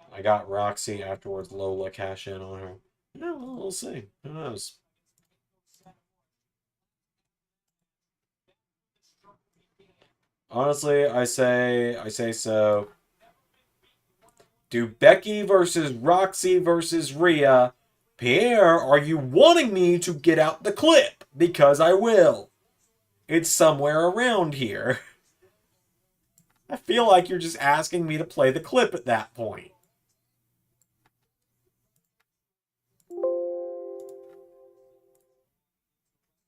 [SPEAKER 1] I got Roxy afterwards. Lola cash in on her. No, we'll see. Who knows? Honestly, I say so. Do Becky versus Roxy versus Rhea. Pierre, are you wanting me to get out the clip? Because I will. It's somewhere around here. I feel like you're just asking me to play the clip at that point.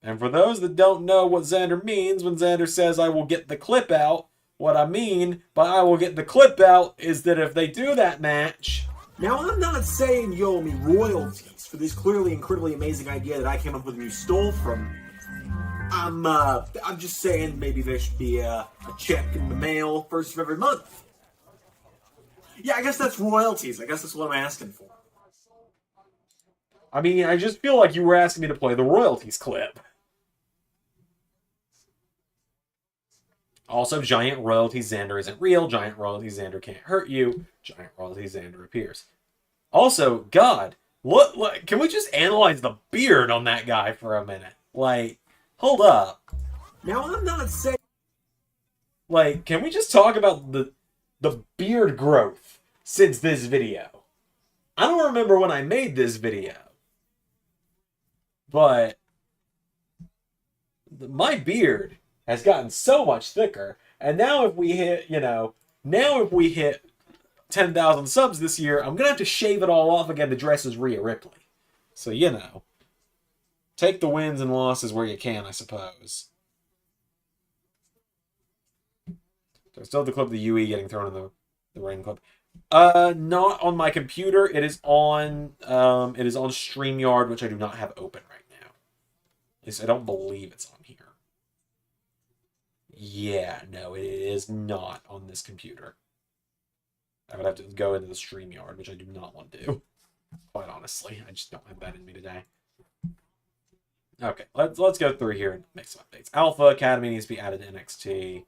[SPEAKER 1] And for those that don't know what Zander means when Zander says I will get the clip out, what I mean by I will get the clip out is that if they do that match...
[SPEAKER 3] Now, I'm not saying you owe me royalties for this clearly incredibly amazing idea that I came up with and you stole from me. I'm just saying maybe there should be a check in the mail first of every month. Yeah, I guess that's royalties. I guess that's what I'm asking for.
[SPEAKER 1] I mean, I just feel like you were asking me to play the royalties clip. Also, giant royalty Zander isn't real. Giant royalty Zander can't hurt you. Giant royalty Zander appears. Also, God, look, can we just analyze the beard on that guy for a minute? Like, hold up.
[SPEAKER 3] Now, I'm not saying...
[SPEAKER 1] Like, can we just talk about the beard growth since this video? I don't remember when I made this video. But my beard has gotten so much thicker. And now if we hit, now if we hit 10,000 subs this year, I'm going to have to shave it all off again to dress as Rhea Ripley. So, take the wins and losses where you can, I suppose. So I still have the clip of the UE getting thrown in the ring clip. Not on my computer. It is on StreamYard, which I do not have open right now. At least I don't believe it's on here. Yeah, no, it is not on this computer. I would have to go into the StreamYard, which I do not want to do. Quite honestly, I just don't have that in me today. Okay, let's go through here and make some updates. Alpha Academy needs to be added to NXT.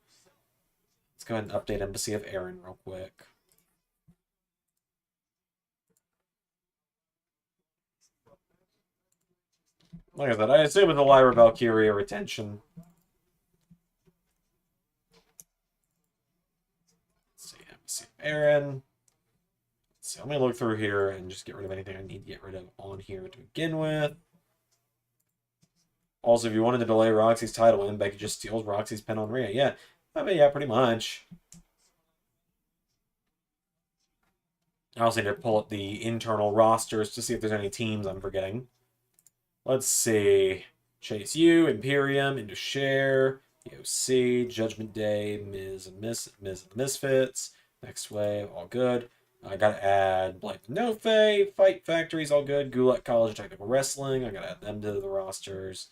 [SPEAKER 1] Let's go ahead and update Embassy of Erin real quick. Like I said, I assume it's a Lyra Valkyria retention. Let's see, Embassy of Erin. So I'm going to look through here and just get rid of anything I need to get rid of on here to begin with. Also, if you wanted to delay Roxy's title win, Becky just steals Roxy's pin on Rhea. Yeah, I mean, yeah, pretty much. I also need to pull up the internal rosters to see if there's any teams I'm forgetting. Let's see. Chase U, Imperium, Into Share, EOC, Judgment Day, Miz and the Misfits, Next Wave, all good. I gotta add Blythe and No Fay, Fight Factory's all good, Gulak College of Technical Wrestling, I gotta add them to the rosters.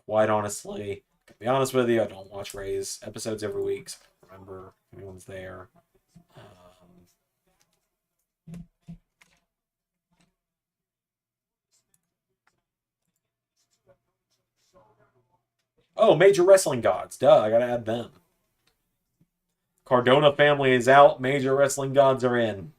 [SPEAKER 1] Quite honestly, to be honest with you, I don't watch Ray's episodes every week, so I don't remember if anyone's there. Oh, Major Wrestling Gods. Duh, I gotta add them. Cardona family is out. Major Wrestling Gods are in.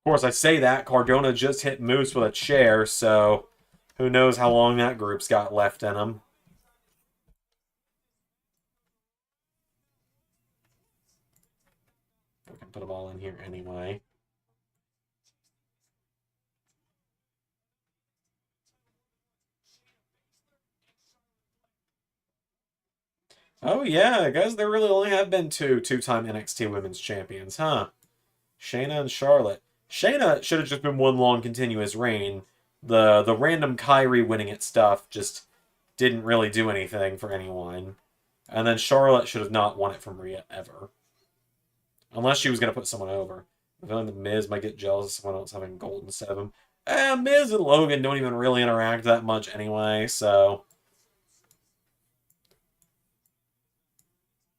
[SPEAKER 1] Of course, I say that. Cardona just hit Moose with a chair, so who knows how long that group's got left in them. We can put them all in here anyway. Oh, yeah, I guess there really only have been two-time NXT Women's Champions, huh? Shayna and Charlotte. Shayna should have just been one long continuous reign. The random Kyrie winning it stuff just didn't really do anything for anyone. And then Charlotte should have not won it from Rhea ever. Unless she was going to put someone over. I feel like the Miz might get jealous of someone else having gold instead of him. Miz and Logan don't even really interact that much anyway, so...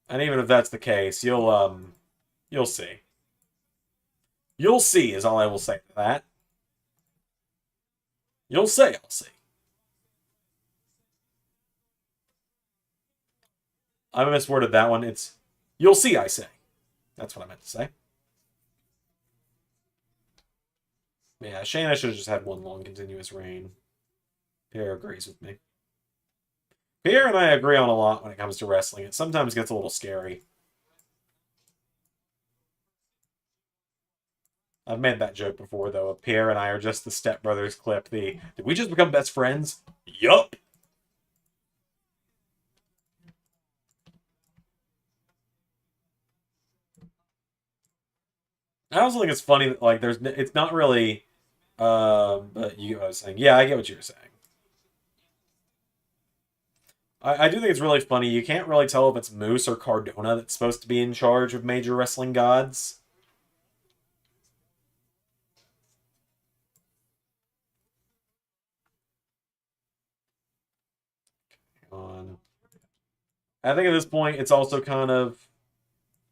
[SPEAKER 1] And even if that's the case, you'll see. You'll see is all I will say to that. You'll say, I'll see. I misworded that one. It's, you'll see, I say. That's what I meant to say. Yeah, Shayna should have just had one long continuous reign. Pierre agrees with me. Pierre and I agree on a lot when it comes to wrestling. It sometimes gets a little scary. I've made that joke before, though. Pierre and I are just the Step Brothers clip. Did we just become best friends? Yup! I also think it's funny that, like, it's not really, but you, I was saying, yeah, I get what you were saying. I do think it's really funny. You can't really tell if it's Moose or Cardona that's supposed to be in charge of major wrestling gods. I think at this point, it's also kind of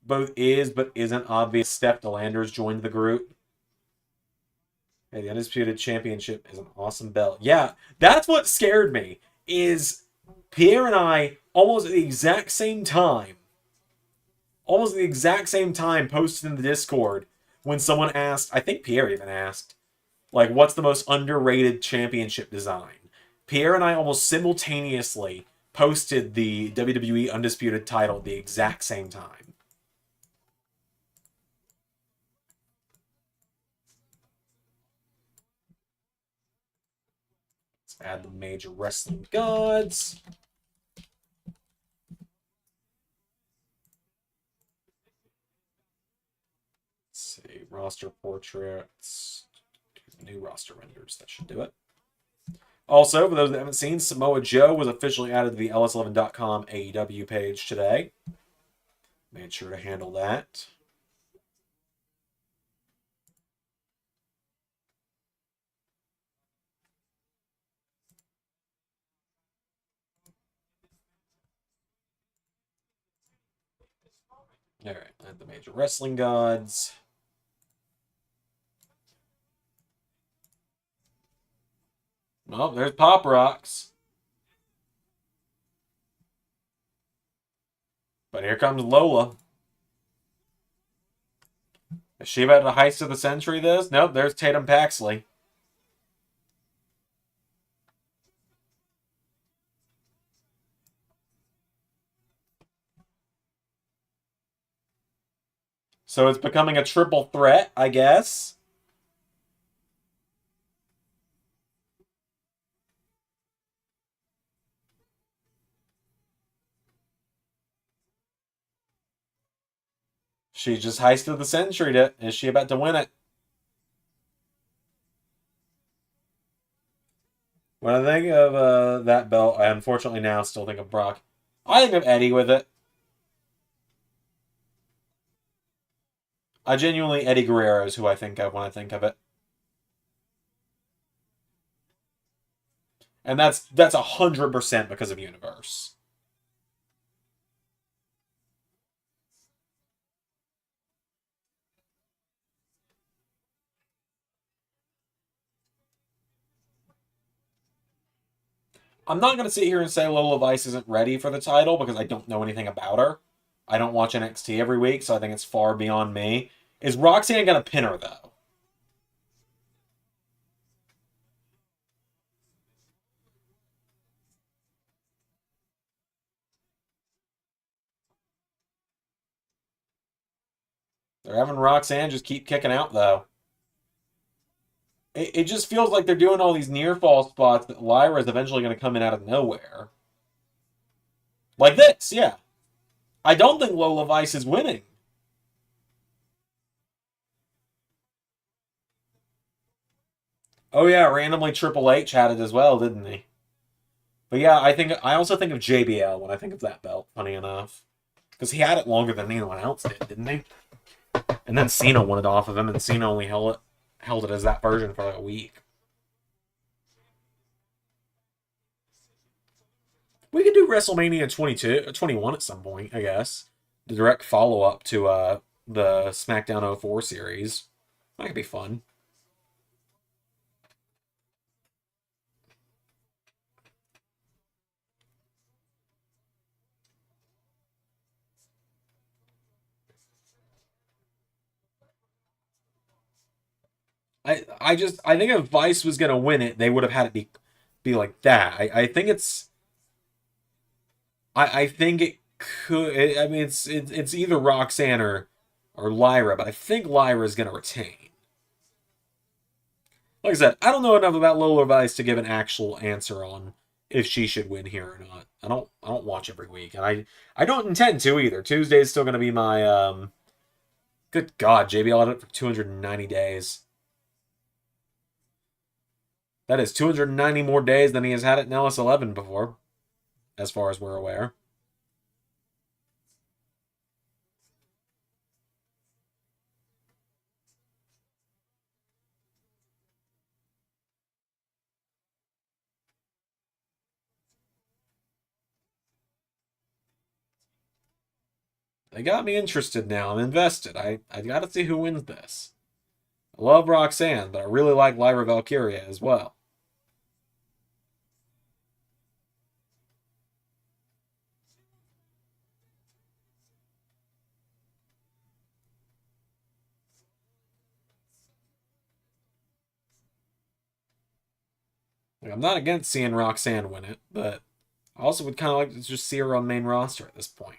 [SPEAKER 1] both is but isn't obvious. Steph Delanders joined the group. Hey, the Undisputed Championship is an awesome belt. Yeah, that's what scared me, is Pierre and I, almost at the exact same time, posted in the Discord when someone asked, I think Pierre even asked, like, what's the most underrated championship design? Pierre and I almost simultaneously posted the WWE Undisputed title at the exact same time. Let's add the major wrestling gods. Let's see, roster portraits. New roster renders, that should do it. Also, for those that haven't seen, Samoa Joe was officially added to the LS11.com AEW page today. Made sure to handle that. All right, add the major wrestling gods. Oh, there's Pop Rocks. But here comes Lola. Is she about to heist of the century this? Nope, there's Tatum Paxley. So it's becoming a triple threat, I guess. She just heisted the century. Is she about to win it? When I think of that belt, I unfortunately now still think of Brock. I think of Eddie with it. I genuinely, Eddie Guerrero is who I think of when I think of it. And that's 100% because of Universe. I'm not going to sit here and say Lola Vice isn't ready for the title because I don't know anything about her. I don't watch NXT every week, so I think it's far beyond me. Is Roxanne going to pin her, though? They're having Roxanne just keep kicking out, though. It just feels like they're doing all these near fall spots that Lyra is eventually going to come in out of nowhere. Like this, yeah. I don't think Lola Vice is winning. Oh yeah, randomly Triple H had it as well, didn't he? But yeah, I also think of JBL when I think of that belt. Funny enough, because he had it longer than anyone else did, didn't he? And then Cena won it off of him, and Cena only held it as that version for like a week. We could do WrestleMania 22, 21 at some point, I guess. The direct follow up to the SmackDown '04 series. That could be fun. I think if Vice was gonna win it, they would have had it be like that. I think I think it could. I mean, it's either Roxanne or Lyra, but I think Lyra's gonna retain. Like I said, I don't know enough about Lola Vice to give an actual answer on if she should win here or not. I don't watch every week, and I don't intend to either. Tuesday is still gonna be my Good God, JBL had it for 290 days. That is 290 more days than he has had it in LS11 before, as far as we're aware. They got me interested now. I'm invested. I got to see who wins this. I love Roxanne, but I really like Lyra Valkyria as well. Like, I'm not against seeing Roxanne win it, but I also would kind of like to just see her on main roster at this point.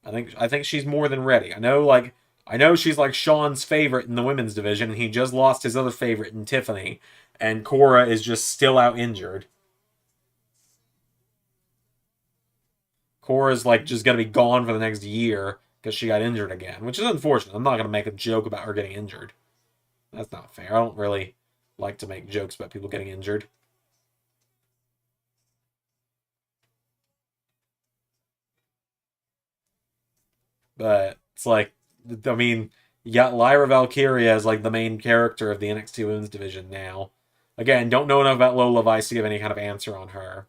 [SPEAKER 1] I think she's more than ready. I know she's like Sean's favorite in the women's division, and he just lost his other favorite in Tiffany, and Cora is just still out injured. Cora's like just gonna be gone for the next year because she got injured again, which is unfortunate. I'm not gonna make a joke about her getting injured. That's not fair. I don't really like to make jokes about people getting injured. But it's like, I mean, you got Lyra Valkyria as like the main character of the NXT Women's Division now. Again, don't know enough about Lola Vice to give any kind of answer on her.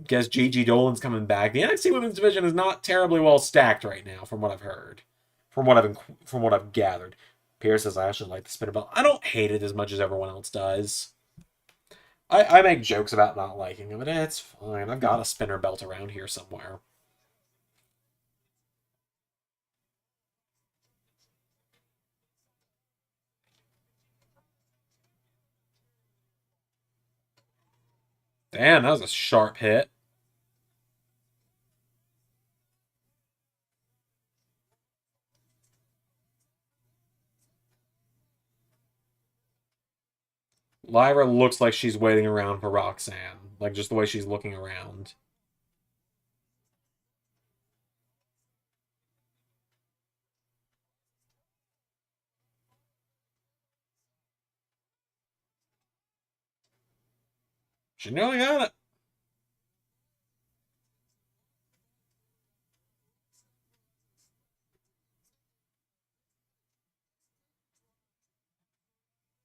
[SPEAKER 1] Guess Gigi Dolan's coming back. The NXT Women's Division is not terribly well stacked right now, from what I've heard, from what I've gathered. Pierce says I actually like the spinner belt. I don't hate it as much as everyone else does. I make jokes about not liking it, but it's fine. I've got a spinner belt around here somewhere. Damn, that was a sharp hit. Lyra looks like she's waiting around for Roxanne. Like, just the way she's looking around. She nearly got it.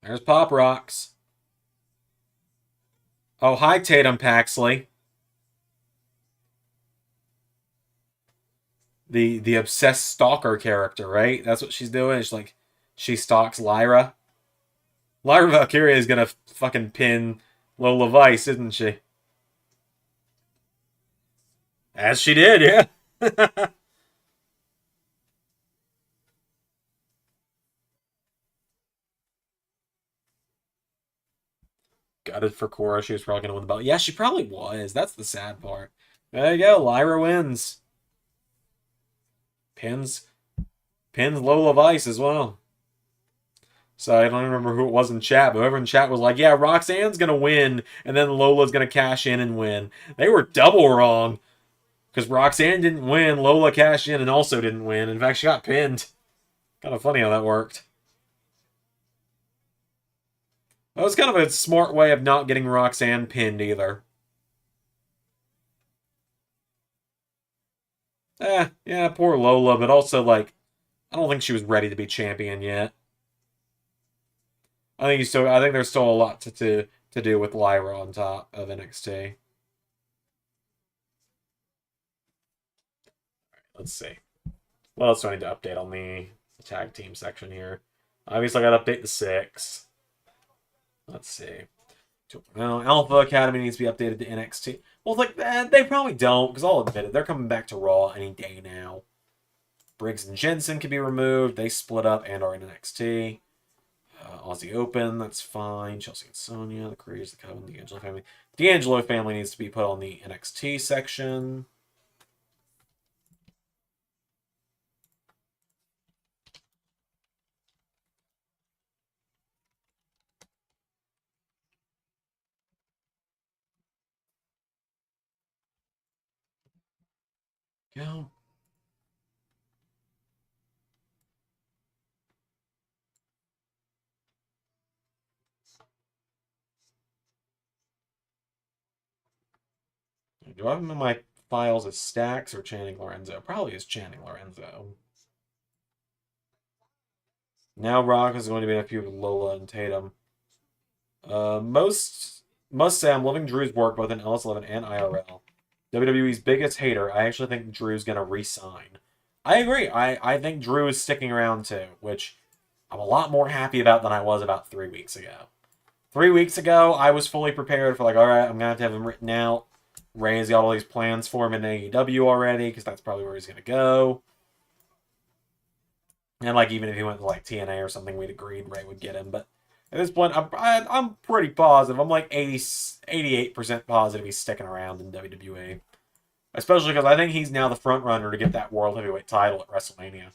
[SPEAKER 1] There's Pop Rocks. Oh, hi, Tatum Paxley. The obsessed stalker character, right? That's what she's doing. She's like, she stalks Lyra. Lyra Valkyria is gonna fucking pin Lola Vice, isn't she? As she did, yeah. Gutted for Cora. She was probably gonna win the belt. Yeah, she probably was. That's the sad part. There you go. Lyra wins. Pins Lola Vice as well. So I don't remember who it was in chat, but whoever in chat was like, yeah, Roxanne's going to win, and then Lola's going to cash in and win. They were double wrong. Because Roxanne didn't win, Lola cashed in and also didn't win. In fact, she got pinned. Kind of funny how that worked. That was kind of a smart way of not getting Roxanne pinned either. Yeah, poor Lola, but also, like, I don't think she was ready to be champion yet. I think there's still a lot to do with Lyra on top of NXT. Let's see. What else do I need to update on the tag team section here? Obviously, I got to update the 6. Let's see. Well, Alpha Academy needs to be updated to NXT. Well, like, they probably don't, because I'll admit it, they're coming back to Raw any day now. Briggs and Jensen can be removed. They split up and are in NXT. Aussie Open, that's fine. Chelsea and Sonya, the Creators, the Coven, the D'Angelo family. D'Angelo family needs to be put on the NXT section. Go. Do I have them in my files as Stacks or Channing Lorenzo? Probably as Channing Lorenzo. Now Rock is going to be in a feud with Lola and Tatum. Must say I'm loving Drew's work both in LS11 and IRL. WWE's biggest hater. I actually think Drew's going to re-sign. I agree. I think Drew is sticking around too, which I'm a lot more happy about than I was about 3 weeks ago. 3 weeks ago, I was fully prepared for, like, alright, I'm going to have him written out. Ray's got all these plans for him in AEW already, because that's probably where he's going to go. And, like, even if he went to, like, TNA or something, we'd agreed Ray would get him. But at this point, I'm pretty positive. I'm, like, 88% positive he's sticking around in WWE. Especially because I think he's now the front runner to get that World Heavyweight title at WrestleMania.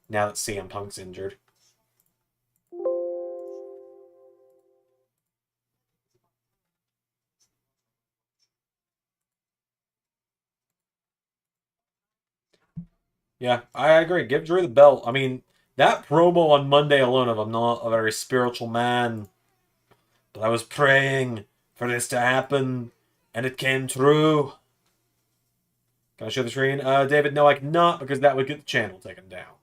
[SPEAKER 1] Now that CM Punk's injured. Yeah, I agree. Give Drew the belt. I mean, that promo on Monday alone of I'm not a very spiritual man, but I was praying for this to happen, and it came true. Can I show the screen? David, no, I cannot, because that would get the channel taken down.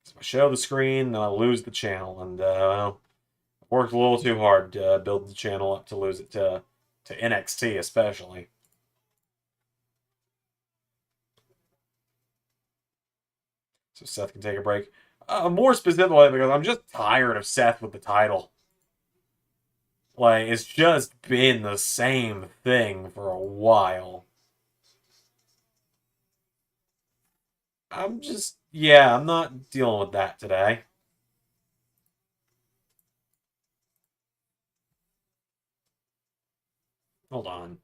[SPEAKER 1] So if I show the screen, then I'll lose the channel, and I worked a little too hard to build the channel up to lose it to NXT, especially. So Seth can take a break. More specifically, because I'm just tired of Seth with the title. Like, it's just been the same thing for a while. I'm not dealing with that today. Hold on.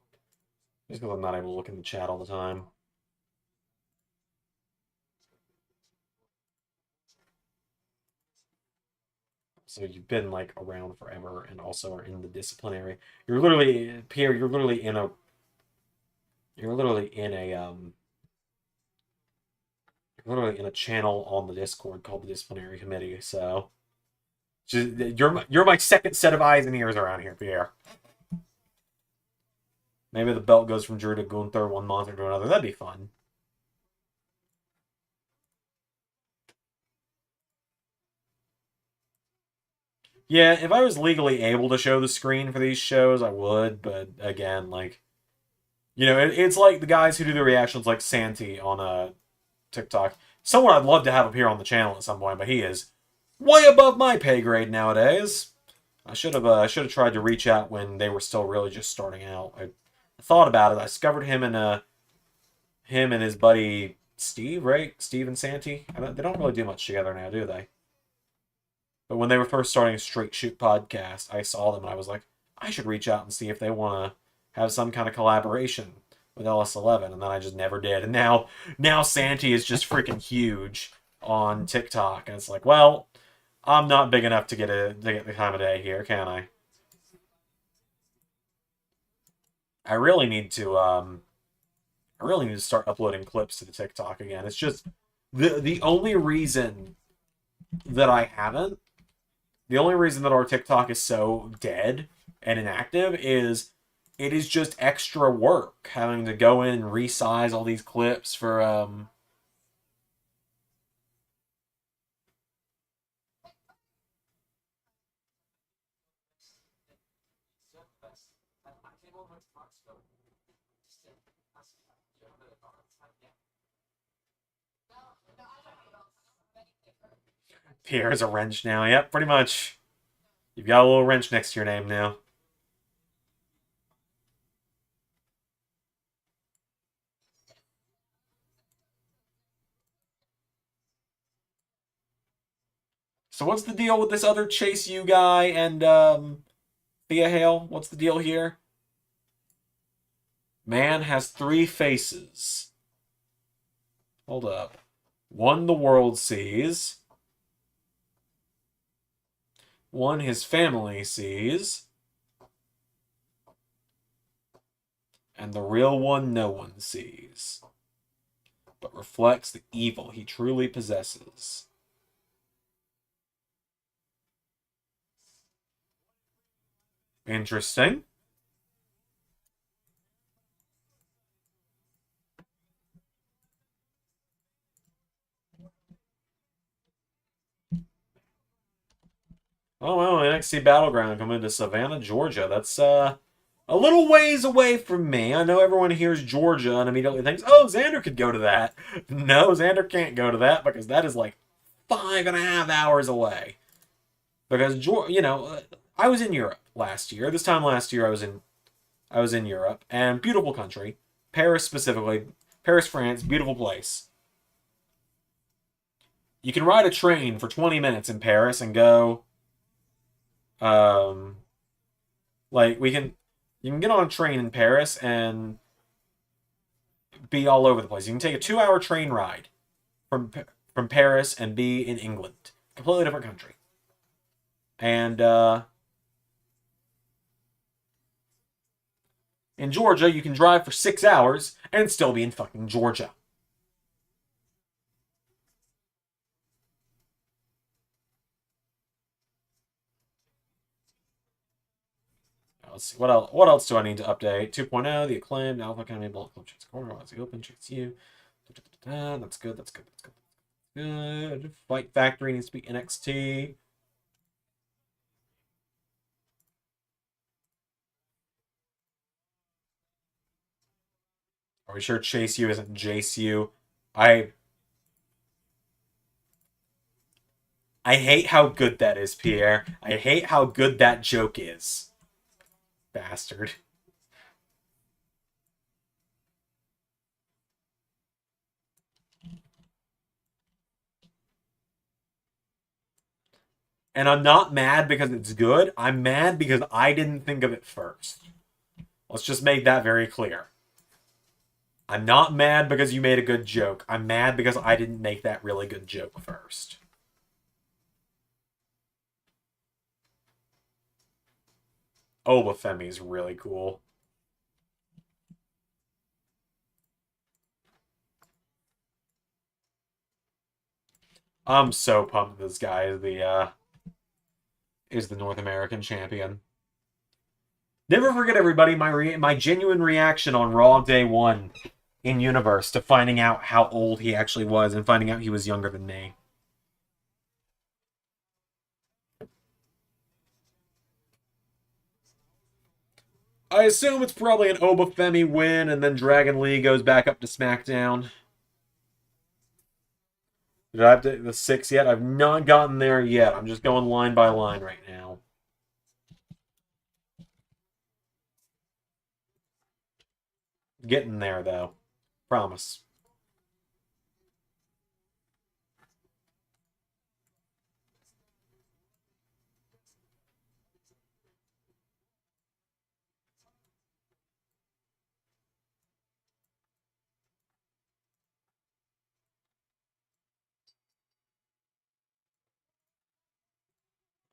[SPEAKER 1] Just because I'm not able to look in the chat all the time. So you've been, like, around forever and also are in the disciplinary. You're literally, Pierre, you're literally in a channel on the Discord called the Disciplinary Committee, so you're my second set of eyes and ears around here, Pierre. Maybe the belt goes from Drew to Gunther, one monster to another. That'd be fun. Yeah, if I was legally able to show the screen for these shows, I would, but again, like, you know, it's like the guys who do the reactions like Santi on TikTok. Someone I'd love to have appear on the channel at some point, but he is way above my pay grade nowadays. I should have tried to reach out when they were still really just starting out. I thought about it. I discovered him and his buddy Steve, right? Steve and Santi. They don't really do much together now, do they? But when they were first starting a Straight Shoot podcast, I saw them and I was like, I should reach out and see if they want to have some kind of collaboration with LS11, and then I just never did. And now Santi is just freaking huge on TikTok, and it's like, well, I'm not big enough to get the time of day here, can I? I really need to start uploading clips to the TikTok again. It's just the only reason that I haven't, the only reason that our TikTok is so dead and inactive is it is just extra work having to go in and resize all these clips for Pierre's a wrench now. Yep, pretty much. You've got a little wrench next to your name now. So what's the deal with this other Chase U guy and Thea Hale? What's the deal here? Man has 3 faces. Hold up. One the world sees. One his family sees. And the real one no one sees, but reflects the evil he truly possesses. Interesting. Oh, well, NXT Battleground coming to Savannah, Georgia. That's a little ways away from me. I know everyone hears Georgia and immediately thinks, oh, Zander could go to that. No, Zander can't go to that because that is like 5.5 hours away. Because, you know, I was in Europe last year. This time last year, I was in Europe, and beautiful country. Paris specifically. Paris, France, beautiful place. You can ride a train for 20 minutes in Paris and go, like, you can get on a train in Paris and be all over the place. You can take a 2-hour train ride from Paris and be in England. Completely different country. And, in Georgia, you can drive for 6 hours and still be in fucking Georgia. Let's see. What else do I need to update? 2.0, the acclaimed, Alpha Academy, Bullet Club, Chase Corner, What's the Open, Chase U. That's good, that's good, that's good. Good. Fight Factory needs to be NXT. Are we sure Chase U isn't Jace U? I hate how good that is, Pierre. I hate how good that joke is. Bastard. And I'm not mad because it's good. I'm mad because I didn't think of it first. Let's just make that very clear. I'm not mad because you made a good joke. I'm mad because I didn't make that really good joke first. Obafemi is really cool. I'm so pumped this guy is the North American champion. Never forget, everybody, my genuine reaction on Raw Day 1 in Universe to finding out how old he actually was and finding out he was younger than me. I assume it's probably an Obafemi win, and then Dragon Lee goes back up to SmackDown. Did I have the 6 yet? I've not gotten there yet. I'm just going line by line right now. Getting there, though. Promise.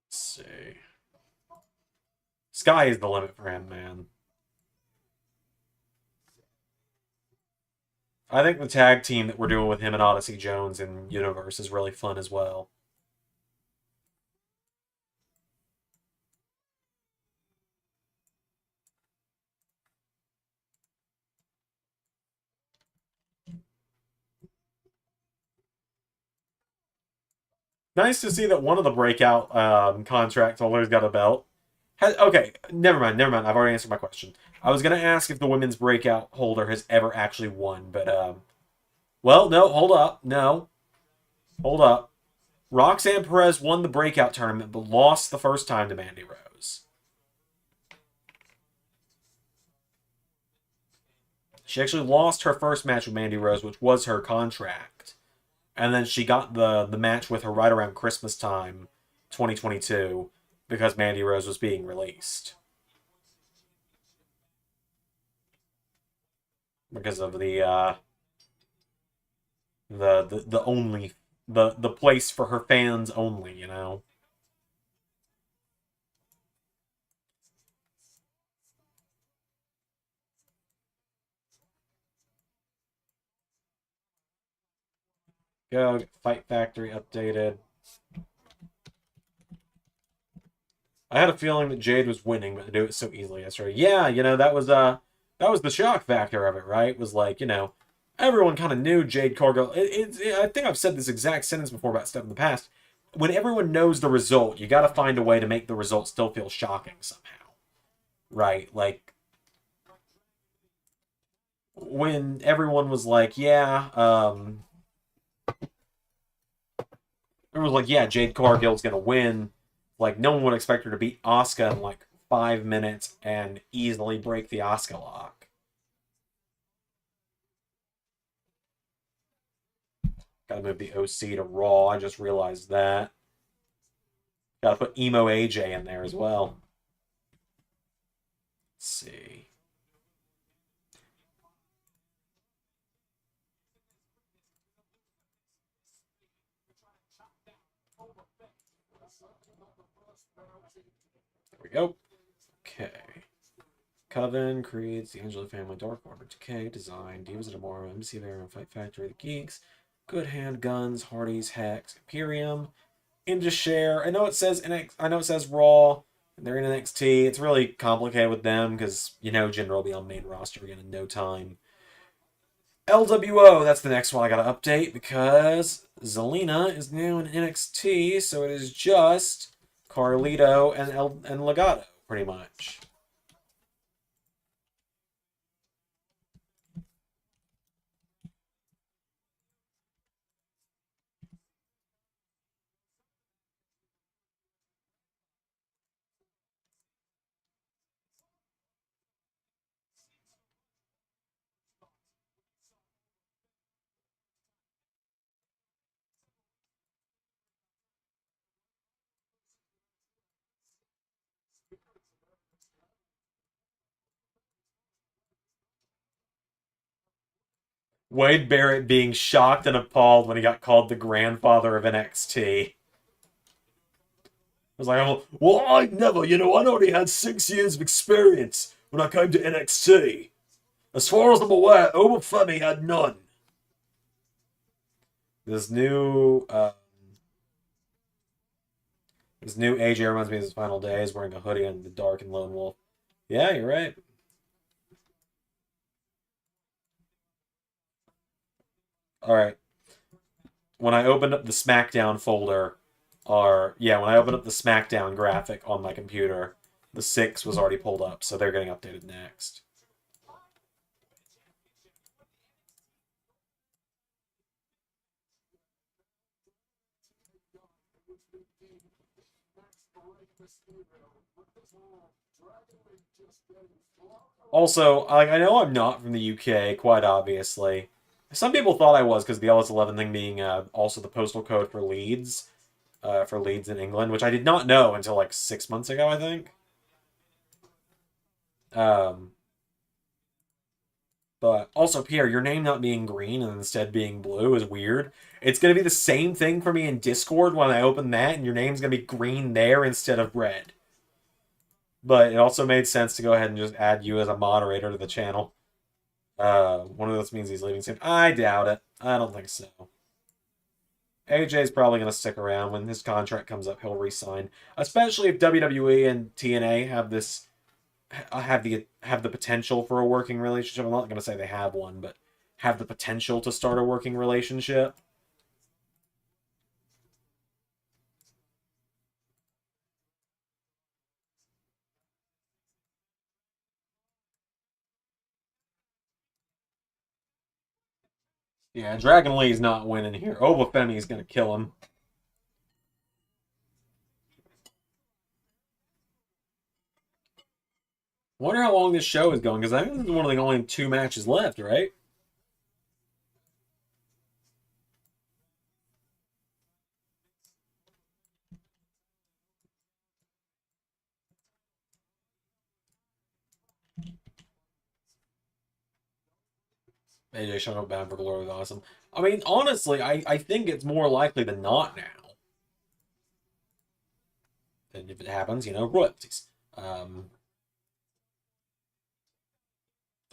[SPEAKER 1] Let's see. Sky is the limit for him, man. I think the tag team that we're doing with him and Odyssey Jones in Universe is really fun as well. Nice to see that one of the breakout contract holders got a belt. Okay, never mind. I've already answered my question. I was gonna ask if the women's breakout holder has ever actually won, but well, no, hold up, no, hold up. Roxanne Perez won the breakout tournament, but lost the first time to Mandy Rose. She actually lost her first match with Mandy Rose, which was her contract. And then she got the match with her right around Christmas time, 2022, because Mandy Rose was being released. Because of the only the place for her fans only, you know. Go get Fight Factory updated. I had a feeling that Jade was winning, but to do it so easily yesterday. Yeah, you know, that was the shock factor of it, right? It was like, you know, everyone kind of knew Jade Cargill. I think I've said this exact sentence before about stuff in the past. When everyone knows the result, you got to find a way to make the result still feel shocking somehow, right? Like when everyone was like, yeah, everyone was like, yeah, Jade Cargill's gonna win. Like no one would expect her to beat Asuka in like 5 minutes and easily break the Asuka lock. Gotta move the OC to Raw. I just realized that. Gotta put Emo AJ in there as well. Let's see. There we go. Okay. Coven creates the Angela Family, Dark Order, Decay, Design, Divas of Tomorrow, MC Variant, Fight Factory, The Geeks, Good Hand, Guns, Hardy's, Hex, Imperium, Share. I know it says Raw. And they're in NXT. It's really complicated with them because you know Jinder will be on main roster again in no time. LWO, that's the next one I gotta update because Zelina is now in NXT, so it is just Carlito and Legato, pretty much. Wade Barrett being shocked and appalled when he got called the grandfather of NXT. I was like, oh, well, I never, you know, I already had 6 years of experience when I came to NXT. As far as I'm aware, Obafemi had none. This new AJ reminds me of his final days, wearing a hoodie and the dark and lone wolf. Yeah, you're right. Alright. When I opened up the SmackDown folder, when I opened up the SmackDown graphic on my computer, the 6 was already pulled up, so they're getting updated next. Also, like, I know I'm not from the UK, quite obviously. Some people thought I was because the LS11 thing being also the postal code for Leeds in England, which I did not know until like 6 months ago, I think. But also, Pierre, your name not being green and instead being blue is weird. It's going to be the same thing for me in Discord when I open that, and your name's going to be green there instead of red. But it also made sense to go ahead and just add you as a moderator to the channel. One of those means he's leaving soon. I doubt it. I don't think so. AJ's probably going to stick around. When his contract comes up, he'll resign. Especially if WWE and TNA have this have the potential for a working relationship. I'm not going to say they have one, but have the potential to start a working relationship. Yeah, Dragon Lee's not winning here. Obafemi's going to kill him. Wonder how long this show is going, because I think this is one of the only 2 matches left, right? AJ showing up Bound for Glory was awesome. I mean, honestly, I think it's more likely than not now. And if it happens, royalties. I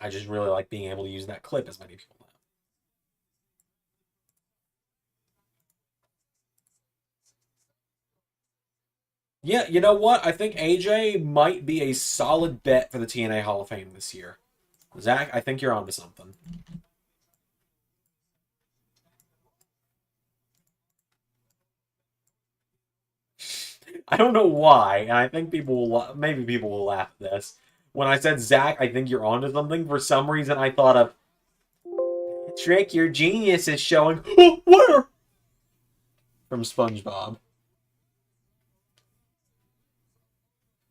[SPEAKER 1] just really like being able to use that clip as many people have. Yeah, you know what? I think AJ might be a solid bet for the TNA Hall of Fame this year. Zach, I think you're onto something. I don't know why, and I think maybe people will laugh at this. When I said, Zach, I think you're onto something, for some reason I thought of, Trick, your genius is showing. Oh, where? From SpongeBob.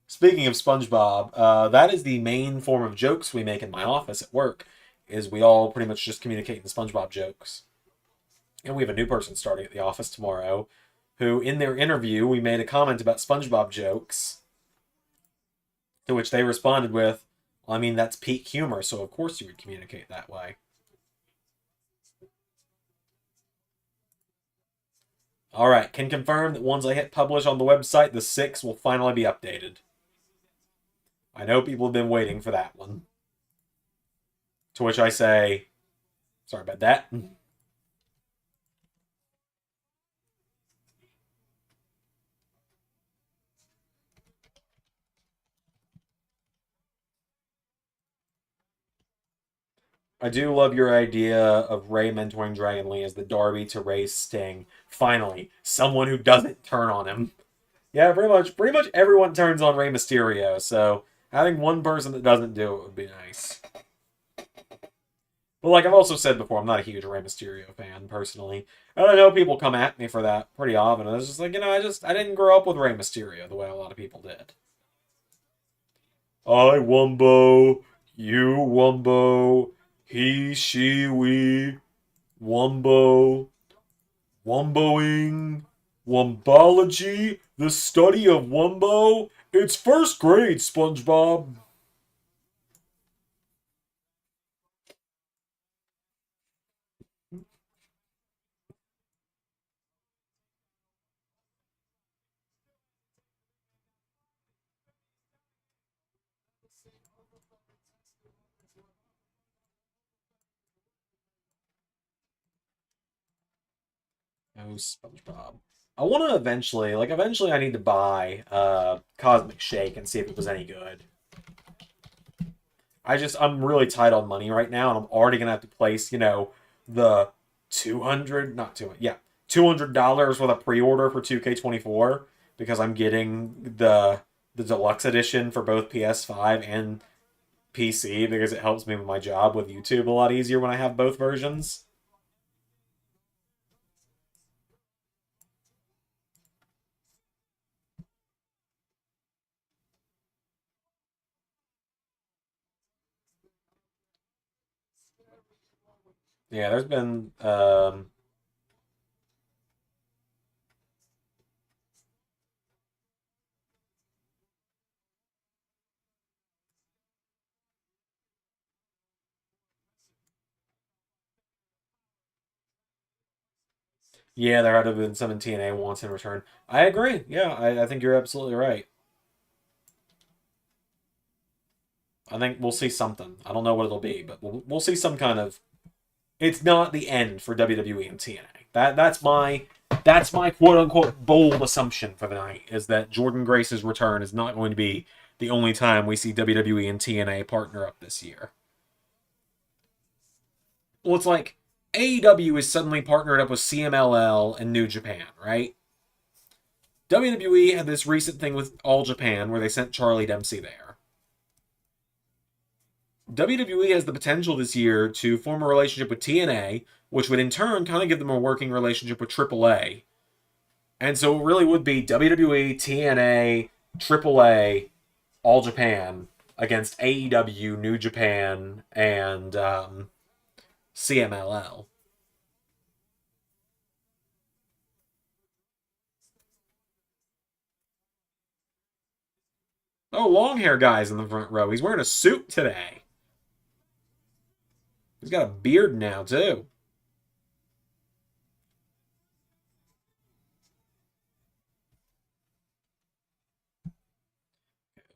[SPEAKER 1] Speaking of SpongeBob, that is the main form of jokes we make in my office at work, is we all pretty much just communicate in SpongeBob jokes. And we have a new person starting at the office tomorrow, who, in their interview, we made a comment about SpongeBob jokes, to which they responded with, well, I mean, that's peak humor, so of course you would communicate that way. Alright, can confirm that once I hit publish on the website, the 6 will finally be updated. I know people have been waiting for that one. To which I say, sorry about that. I do love your idea of Ray mentoring Dragon Lee as the Darby to Ray's Sting. Finally, someone who doesn't turn on him. Yeah, pretty much everyone turns on Rey Mysterio, so having one person that doesn't do it would be nice. But like I've also said before, I'm not a huge Rey Mysterio fan, personally. And I know people come at me for that pretty often. I was just like, I didn't grow up with Rey Mysterio the way a lot of people did. I Wumbo, you Wumbo, he, she, we, Wumbo, Wumboing, Wumbology, the study of Wumbo. It's first grade, SpongeBob. Oh, SpongeBob. I want to eventually I need to buy Cosmic Shake and see if it was any good. I'm really tight on money right now, and I'm already gonna have to place, the 200, not 200, yeah, $200 with a pre-order for 2K24 because I'm getting the deluxe edition for both PS5 and PC because it helps me with my job with YouTube a lot easier when I have both versions. Yeah, there's been yeah, there had to have been some in TNA wants in return. I agree. Yeah, I think you're absolutely right. I think we'll see something. I don't know what it'll be, but we'll see some kind of. It's not the end for WWE and TNA. That's my quote unquote bold assumption for the night, is that Jordynne Grace's return is not going to be the only time we see WWE and TNA partner up this year. Well, it's like AEW is suddenly partnered up with CMLL and New Japan, right? WWE had this recent thing with All Japan where they sent Charlie Dempsey there. WWE has the potential this year to form a relationship with TNA, which would in turn kind of give them a working relationship with AAA. And so it really would be WWE, TNA, AAA, All Japan against AEW, New Japan, and CMLL. Oh, long hair guy's in the front row. He's wearing a suit today. He's got a beard now, too.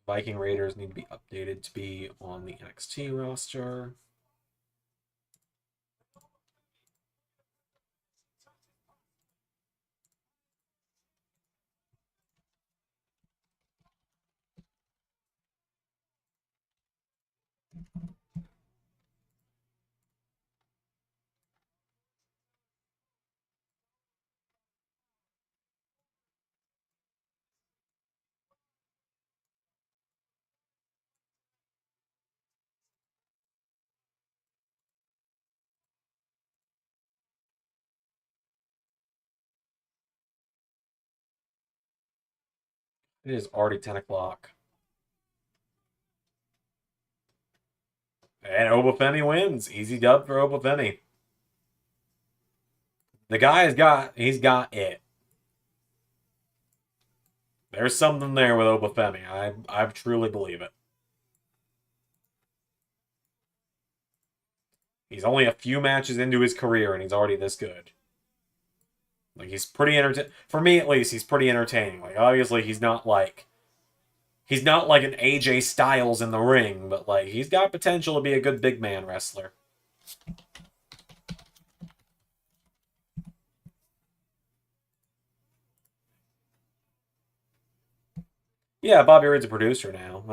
[SPEAKER 1] Viking Raiders need to be updated to be on the NXT roster. It is already 10 o'clock. And Obafemi wins. Easy dub for Obafemi. The guy he's got it. There's something there with Obafemi. I truly believe it. He's only a few matches into his career and he's already this good. Like, he's pretty entertaining. For me, at least, he's pretty entertaining. Like, obviously, he's not like an AJ Styles in the ring, but like, he's got potential to be a good big man wrestler. Yeah, Bobby Roode's a producer now.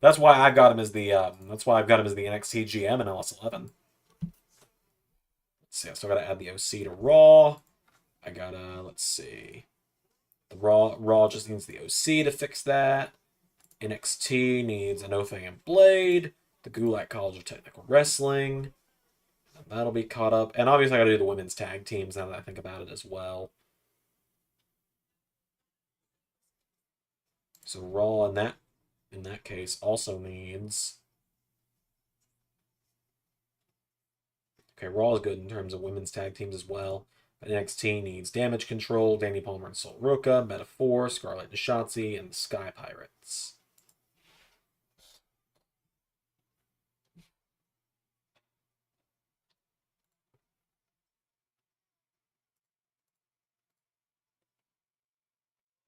[SPEAKER 1] That's why I've got him as the NXT GM in LS11. Let's see, I still gotta add the OC to Raw. I gotta, let's see. The Raw just needs the OC to fix that. NXT needs an Ofe and Blade. The Gulak College of Technical Wrestling. And that'll be caught up. And obviously I gotta do the women's tag teams now that I think about it as well. So Raw in that case also needs. Okay, Raw is good in terms of women's tag teams as well. But NXT needs Damage Control, Danny Palmer and Sol Ruca, Metaphor, Scarlett and Shotzi, and the Sky Pirates.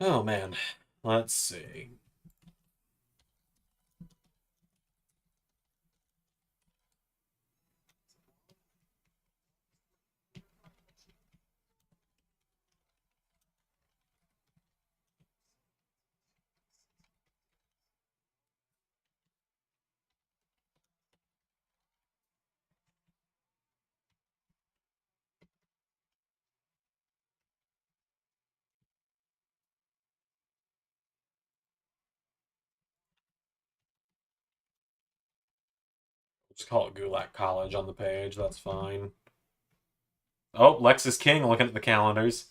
[SPEAKER 1] Oh man, let's see. Just call it Gulak College on the page. That's fine. Oh, Lexus King looking at the calendars.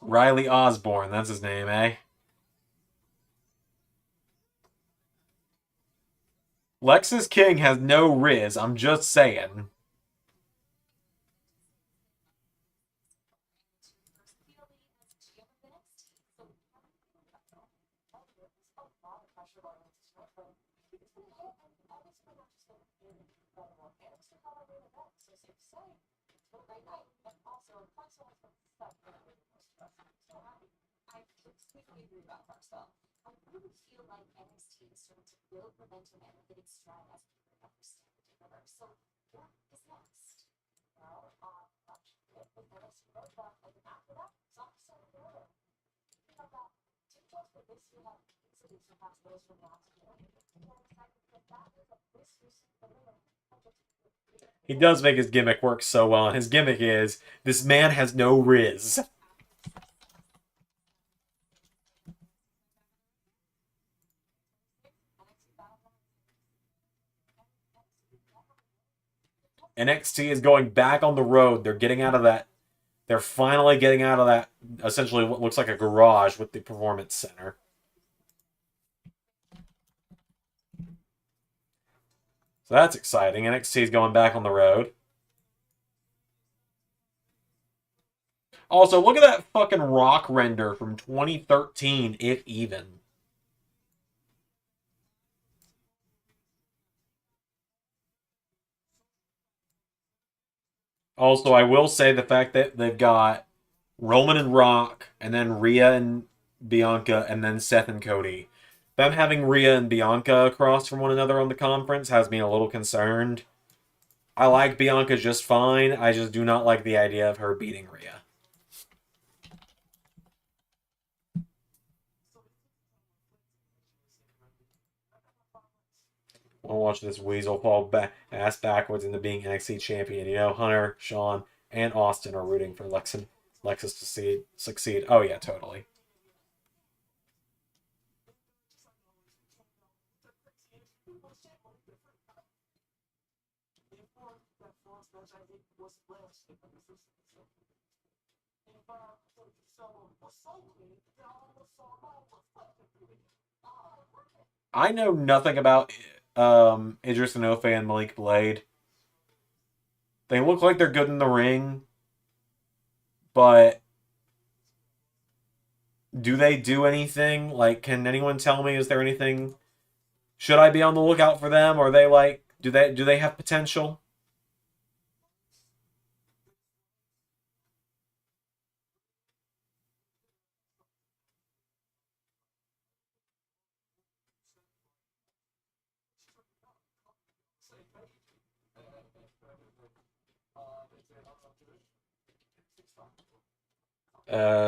[SPEAKER 1] Riley Osborne, that's his name, eh? Lexus King has no Riz, I'm just saying. He does make his gimmick work so well, and his gimmick is, this man has no riz. NXT is going back on the road. They're getting out of that. They're finally getting out of that, essentially what looks like a garage with the Performance Center. So that's exciting. NXT is going back on the road. Also, look at that fucking Rock render from 2013, if even. Also, I will say the fact that they've got Roman and Rock, and then Rhea and Bianca, and then Seth and Cody. Them having Rhea and Bianca across from one another on the conference has me a little concerned. I like Bianca just fine. I just do not like the idea of her beating Rhea. I'll watch this weasel fall ass backwards into being NXT champion. You know, Hunter, Sean, and Austin are rooting for Lexus to succeed. Oh yeah, totally. I know nothing about Idris Enofe and Malik Blade. They look like they're good in the ring, but do they do anything? Like, can anyone tell me? Is there anything? Should I be on the lookout for them? Or are they like? Do they have potential?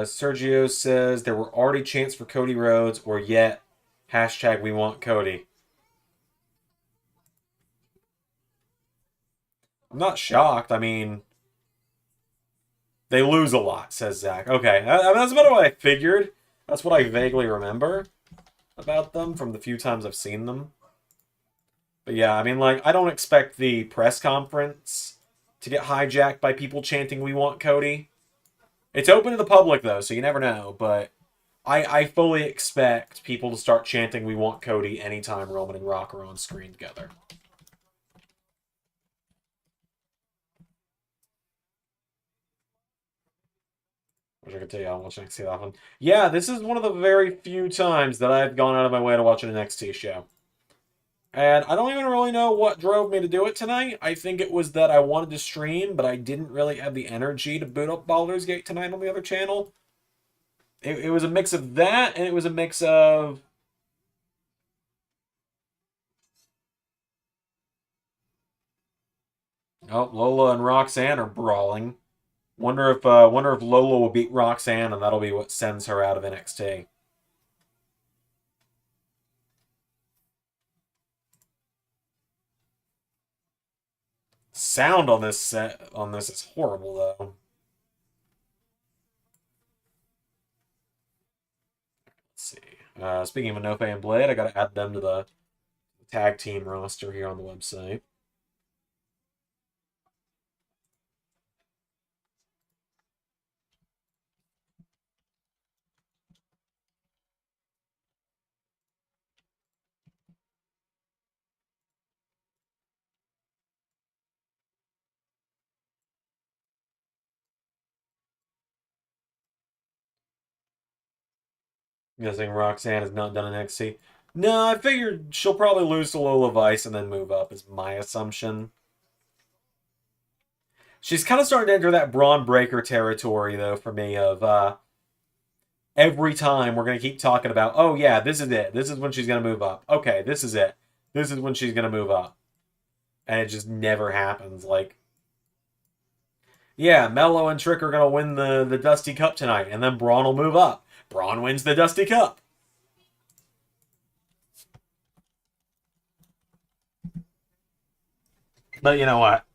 [SPEAKER 1] Sergio says there were already chants for Cody Rhodes, or yet hashtag we want Cody. I'm not shocked. I mean, they lose a lot, says Zach. Okay, that's about what I figured. That's what I vaguely remember about them from the few times I've seen them. But yeah, I mean, like, I don't expect the press conference to get hijacked by people chanting we want Cody. It's open to the public, though, so you never know. But I fully expect people to start chanting we want Cody anytime Roman and Rock are on screen together. Which I can tell you, I'm watching NXT that one. Yeah, this is one of the very few times that I've gone out of my way to watch an NXT show. And I don't even really know what drove me to do it tonight. I think it was that I wanted to stream, but I didn't really have the energy to boot up Baldur's Gate tonight on the other channel. It was a mix of that, and it was a mix of... Oh, Lola and Roxanne are brawling. Wonder if Lola will beat Roxanne, and that'll be what sends her out of NXT. Sound on this is horrible though. Let's see. Speaking of Inoue and Blade, I gotta add them to the tag team roster here on the website. I'm guessing Roxanne has not done an NXT. No, I figured she'll probably lose to Lola Vice and then move up, is my assumption. She's kind of starting to enter that Braun Breaker territory, though, for me, of every time we're going to keep talking about, oh, yeah, this is it. This is when she's going to move up. Okay, this is it. This is when she's going to move up. And it just never happens. Like, yeah, Mello and Trick are going to win the Dusty Cup tonight, and then Braun will move up. Braun wins the Dusty Cup. But you know what?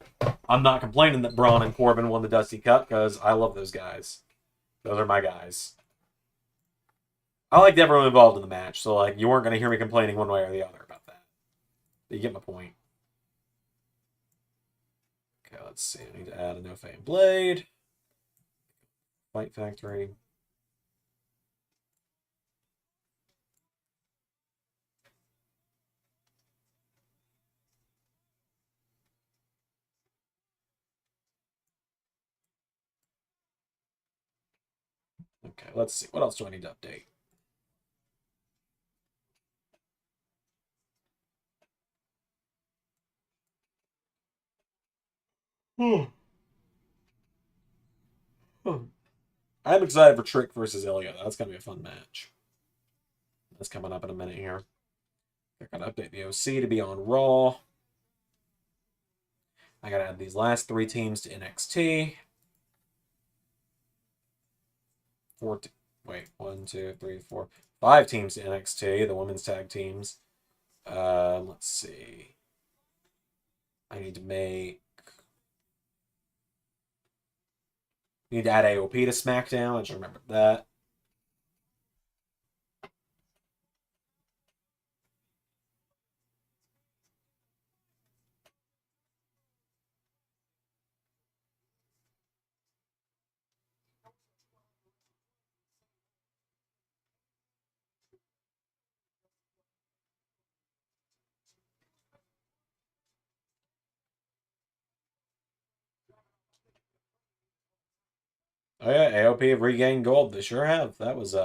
[SPEAKER 1] I'm not complaining that Braun and Corbin won the Dusty Cup because I love those guys. Those are my guys. I liked everyone involved in the match, so like you weren't going to hear me complaining one way or the other about that. But you get my point. Okay, let's see. I need to add a No Fame Blade. Fight Factory. Okay, let's see. What else do I need to update? I'm excited for Trick versus Ilya. That's going to be a fun match. That's coming up in a minute here. I got to update the OC to be on Raw. I got to add these last 3 teams to NXT. 1, 2, 3, 4, 5 teams to NXT, the women's tag teams. Let's see. I need to add AOP to SmackDown. I just remembered that. Oh yeah, AOP have regained gold. They sure have. That was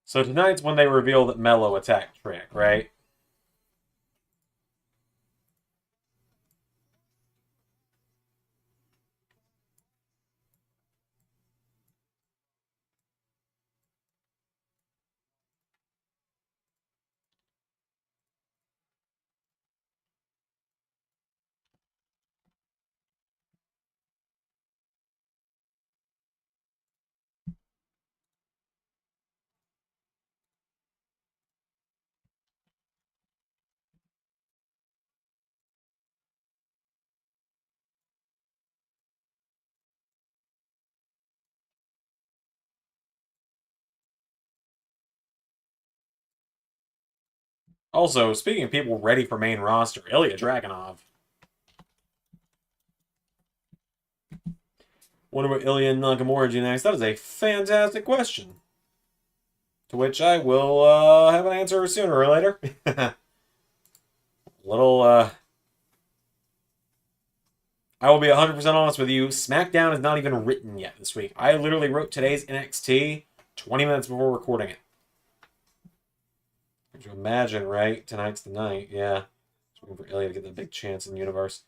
[SPEAKER 1] So tonight's when they reveal that Mello attacked Trick, right? Also, speaking of people ready for main roster, Ilya Dragunov. Wonder what Ilya and Nakamura do next? That is a fantastic question. To which I will have an answer sooner or later. Little, I will be 100% honest with you. SmackDown is not even written yet this week. I literally wrote today's NXT 20 minutes before recording it. Could you imagine, right? Tonight's the night. Yeah. Just waiting for Ilya to get the big chance in the universe.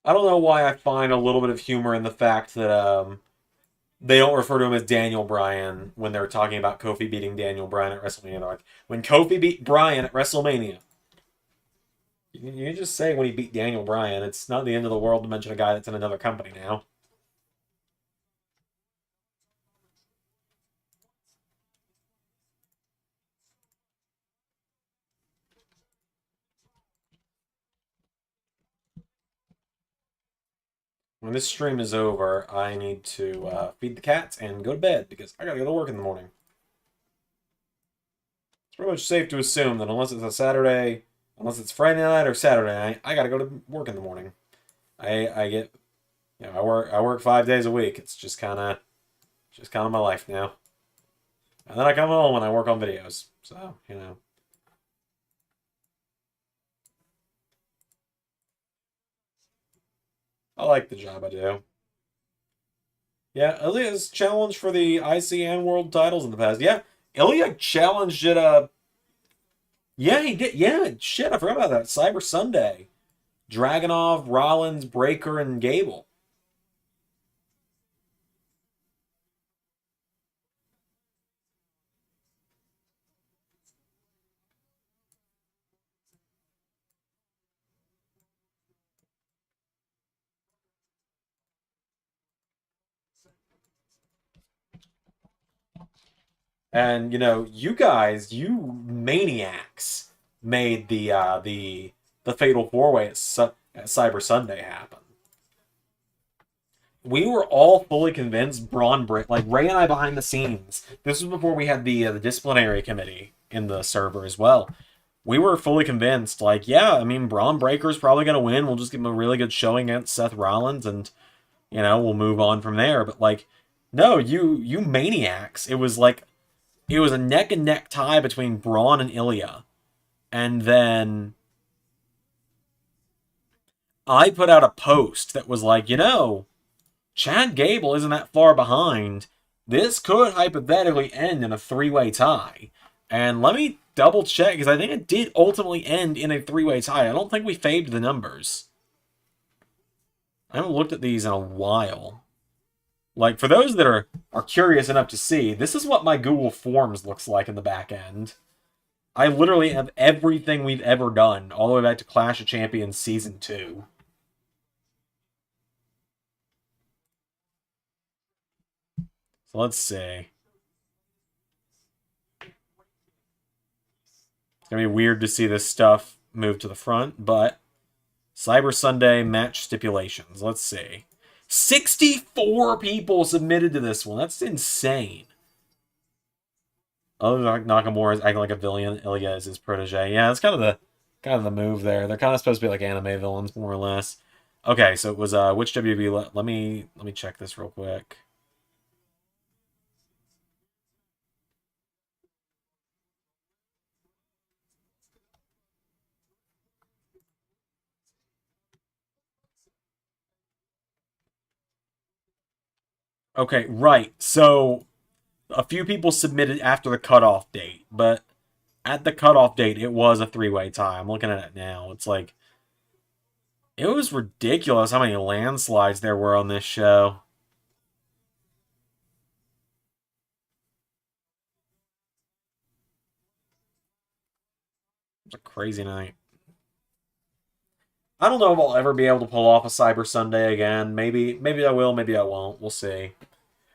[SPEAKER 1] I don't know why I find a little bit of humor in the fact that they don't refer to him as Daniel Bryan when they're talking about Kofi beating Daniel Bryan at WrestleMania. They're like, when Kofi beat Bryan at WrestleMania. You just say when he beat Daniel Bryan. It's not the end of the world to mention a guy that's in another company now. when this stream is over, I need to feed the cats and go to bed because I gotta go to work in the morning. It's pretty much safe to assume that unless it's Friday night or Saturday night, I gotta go to work in the morning. I get, I work 5 days a week. It's just kind of my life now. And then I come home and I work on videos. So, I like the job I do. Yeah, Ilya's challenged for the IC and World titles in the past. Yeah, Ilya challenged at yeah, he did. Yeah, shit, I forgot about that. Cyber Sunday. Dragunov, Rollins, Breaker, and Gable. And you guys, you maniacs, made the Fatal 4-Way at Cyber Sunday happen. We were all fully convinced like Ray and I behind the scenes. This was before we had the disciplinary committee in the server as well. We were fully convinced, like, yeah, I mean, Braun Breaker's probably gonna win. We'll just give him a really good showing against Seth Rollins, and we'll move on from there. But like, no, you maniacs! It was a neck and neck tie between Braun and Ilya, and then I put out a post that was like, Chad Gable isn't that far behind. This could hypothetically end in a 3-way tie. And let me double check, because I think it did ultimately end in a 3-way tie. I don't think we faved the numbers. I haven't looked at these in a while. Like, for those that are curious enough to see, this is what my Google Forms looks like in the back end. I literally have everything we've ever done, all the way back to Clash of Champions Season 2. So let's see. It's going to be weird to see this stuff move to the front, but Cyber Sunday match stipulations. Let's see. 64 people submitted to this one. That's insane. Other than Nakamura is acting like a villain, Ilya is his protege. Yeah, that's kind of the move there. They're kind of supposed to be like anime villains, more or less. Okay, so it was which WWE? Let me check this real quick. Okay, right. So a few people submitted after the cutoff date, but at the cutoff date, it was a 3-way tie. I'm looking at it now. It's like, it was ridiculous how many landslides there were on this show. It was a crazy night. I don't know if I'll ever be able to pull off a Cyber Sunday again. Maybe I will, maybe I won't. We'll see.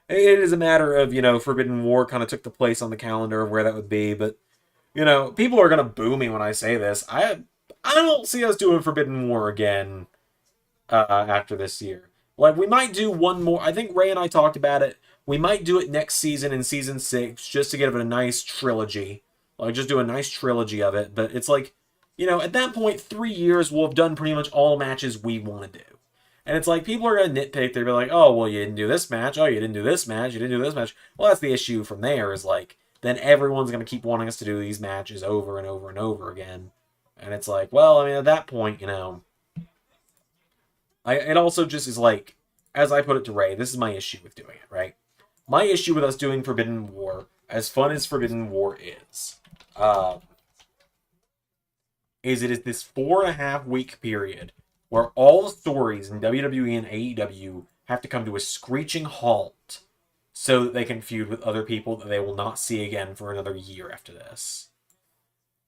[SPEAKER 1] It is a matter of, Forbidden War kind of took the place on the calendar of where that would be, but, people are going to boo me when I say this. I don't see us doing Forbidden War again after this year. Like, we might do one more. I think Ray and I talked about it. We might do it next season in Season 6 just to give it a nice trilogy. Like, just do a nice trilogy of it. But it's like, at that point, 3 years, we'll have done pretty much all matches we want to do. And it's like, people are going to nitpick. They'll be like, oh, well, you didn't do this match. Oh, you didn't do this match. You didn't do this match. Well, that's the issue from there is like, then everyone's going to keep wanting us to do these matches over and over and over again. And it's like, well, I mean, at that point, it also just is like, as I put it to Ray, this is my issue with doing it, right? My issue with us doing Forbidden War, as fun as Forbidden War is it is this 4.5-week period where all the stories in WWE and AEW have to come to a screeching halt so that they can feud with other people that they will not see again for another year after this.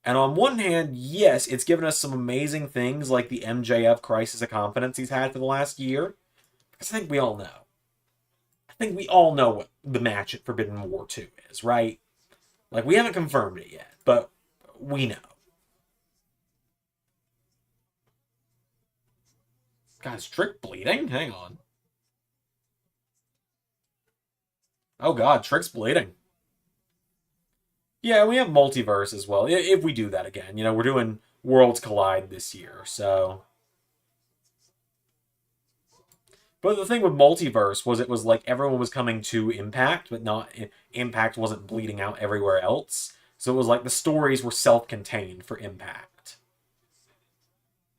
[SPEAKER 1] And on one hand, yes, it's given us some amazing things like the MJF Crisis of Confidence he's had for the last year. Because I think we all know. I think we all know what the match at Forbidden War 2 is, right? Like, we haven't confirmed it yet, but we know. God, is Trick bleeding? Hang on. Oh god, Trick's bleeding. Yeah, we have multiverse as well. If we do that again, you know, we're doing Worlds Collide this year, so. But the thing with multiverse was it was like everyone was coming to Impact, but not Impact wasn't bleeding out everywhere else. So it was like the stories were self-contained for Impact.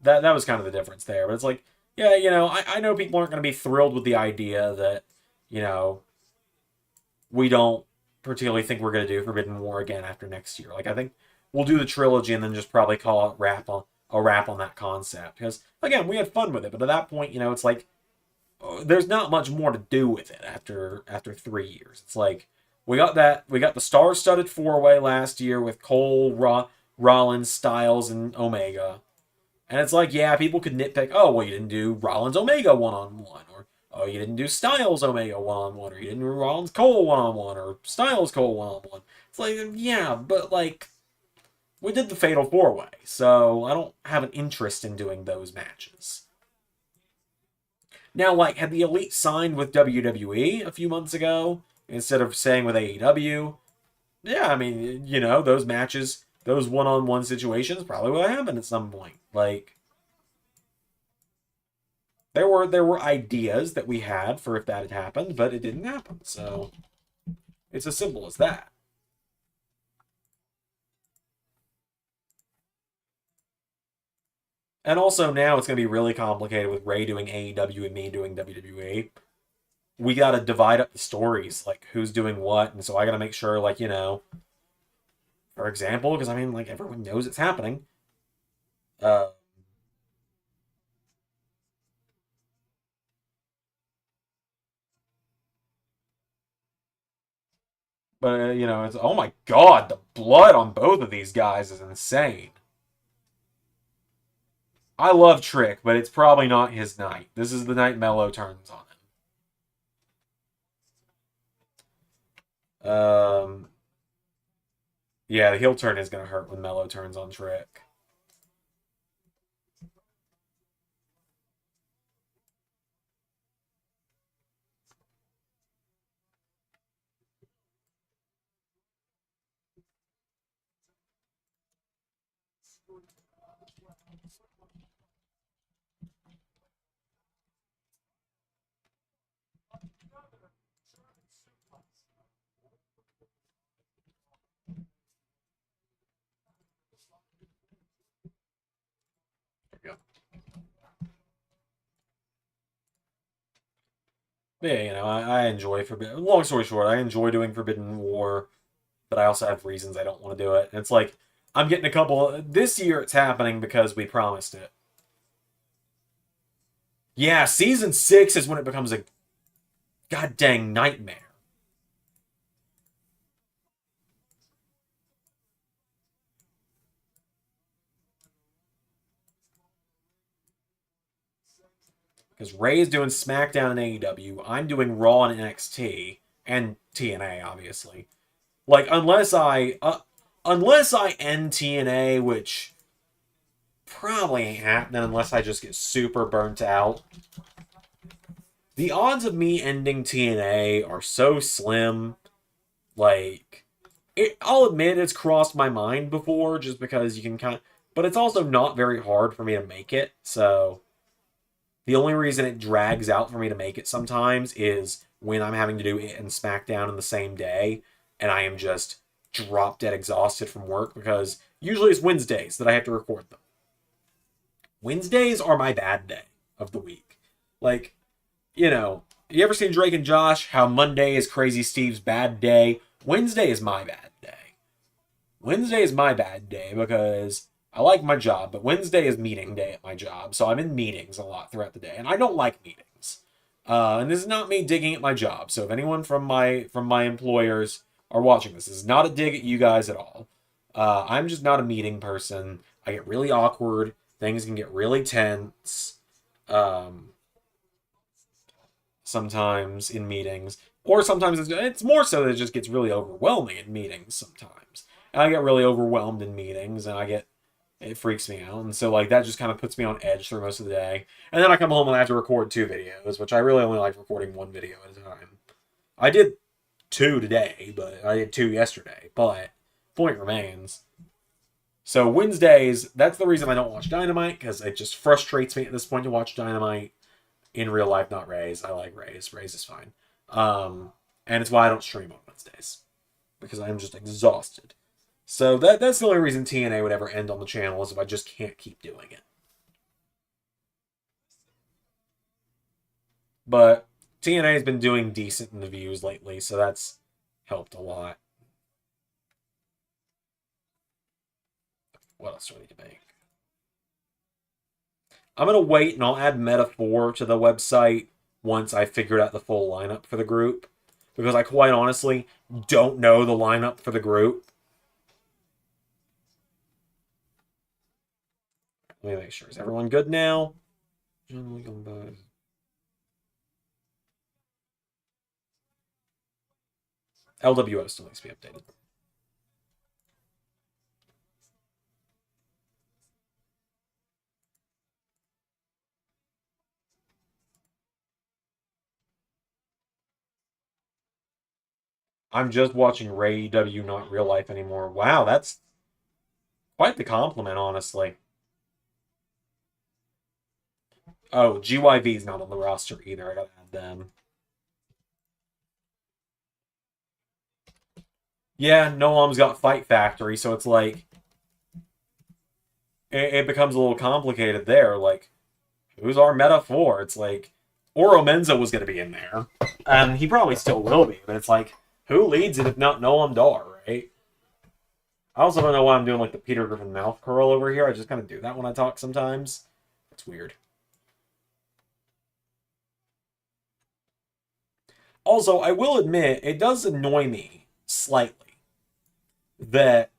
[SPEAKER 1] That was kind of the difference there. But it's like, yeah, you know, I know people aren't going to be thrilled with the idea that, you know, we don't particularly think we're going to do Forbidden War again after next year. Like, I think we'll do the trilogy and then just probably call it a wrap on that concept. Because, again, we had fun with it. But at that point, you know, it's like, there's not much more to do with it after 3 years. It's like, we got the star-studded four-way last year with Cole, Rollins, Styles, and Omega. And it's like, yeah, people could nitpick, oh, well, you didn't do Rollins Omega one-on-one, or oh, you didn't do Styles Omega one-on-one, or you didn't do Rollins Cole one-on-one, or Styles Cole one-on-one. It's like, yeah, but like, we did the Fatal 4-Way, so I don't have an interest in doing those matches. Now, like, had the Elite signed with WWE a few months ago, instead of staying with AEW, yeah, I mean, you know, those matches, those one-on-one situations probably would have happened at some point. Like, there were ideas that we had for if that had happened, but it didn't happen. So it's as simple as that. And also now it's going to be really complicated with Ray doing AEW and me doing WWE. We got to divide up the stories, like who's doing what, and so I got to make sure, like, you know, for example, because I mean, like, everyone knows it's happening. But you know, it's, oh my god, the blood on both of these guys is insane. I love Trick, but it's probably not his night. This is the night Mello turns on him. Yeah, the heel turn is going to hurt when Mello turns on Trick. There we go. But yeah, you know, I enjoy Forbidden. Long story short, I enjoy doing Forbidden War, but I also have reasons I don't want to do it. And it's like, I'm getting a couple. This year it's happening because we promised it. Yeah, season 6 is when it becomes a god dang nightmare. Because Ray is doing SmackDown and AEW, I'm doing Raw and NXT, and TNA, obviously. Like, unless I end TNA, which probably ain't happening unless I just get super burnt out. The odds of me ending TNA are so slim. Like, I'll admit it's crossed my mind before, just because you can kind of, but it's also not very hard for me to make it, so the only reason it drags out for me to make it sometimes is when I'm having to do it and SmackDown in the same day, and I am just drop dead exhausted from work, because usually it's Wednesdays that I have to record them. Wednesdays are my bad day of the week. Like, you know, you ever seen Drake and Josh? How Monday is Crazy Steve's bad day? Wednesday is my bad day. Wednesday is my bad day because I like my job, but Wednesday is meeting day at my job, so I'm in meetings a lot throughout the day, and I don't like meetings. And this is not me digging at my job, so if anyone from my employers are watching this is not a dig at you guys at all. I'm just not a meeting person. I get really awkward. Things can get really tense. Sometimes in meetings, or sometimes it's more so that it just gets really overwhelming in meetings sometimes. And I get really overwhelmed in meetings, and it freaks me out, and so like that just kind of puts me on edge for most of the day. And then I come home and I have to record 2 videos, which I really only like recording 1 video at a time. I did 2 today, but I did 2 yesterday. But point remains. So Wednesdays, that's the reason I don't watch Dynamite, because it just frustrates me at this point to watch Dynamite in real life, not Ray's. I like Ray's. Ray's is fine. And it's why I don't stream on Wednesdays, because I'm just exhausted. So that's the only reason TNA would ever end on the channel, is if I just can't keep doing it. But TNA has been doing decent in the views lately, so that's helped a lot. What else do I need to make? I'm going to wait and I'll add Meta 4 to the website once I figured out the full lineup for the group. Because I quite honestly don't know the lineup for the group. Let me make sure. Is everyone good now? LWO still needs to be updated. I'm just watching Ray EW, not real life anymore. Wow, that's quite the compliment, honestly. Oh, GYV's not on the roster either. I gotta add them. Yeah, Noam's got Fight Factory, so it's like it becomes a little complicated there. Like, who's our Meta 4? It's like Oro Menza was gonna be in there, and he probably still will be. But it's like, who leads it if not Noam Dar, right? I also don't know why I'm doing like the Peter Griffin mouth curl over here. I just kind of do that when I talk sometimes. It's weird. Also, I will admit, it does annoy me slightly that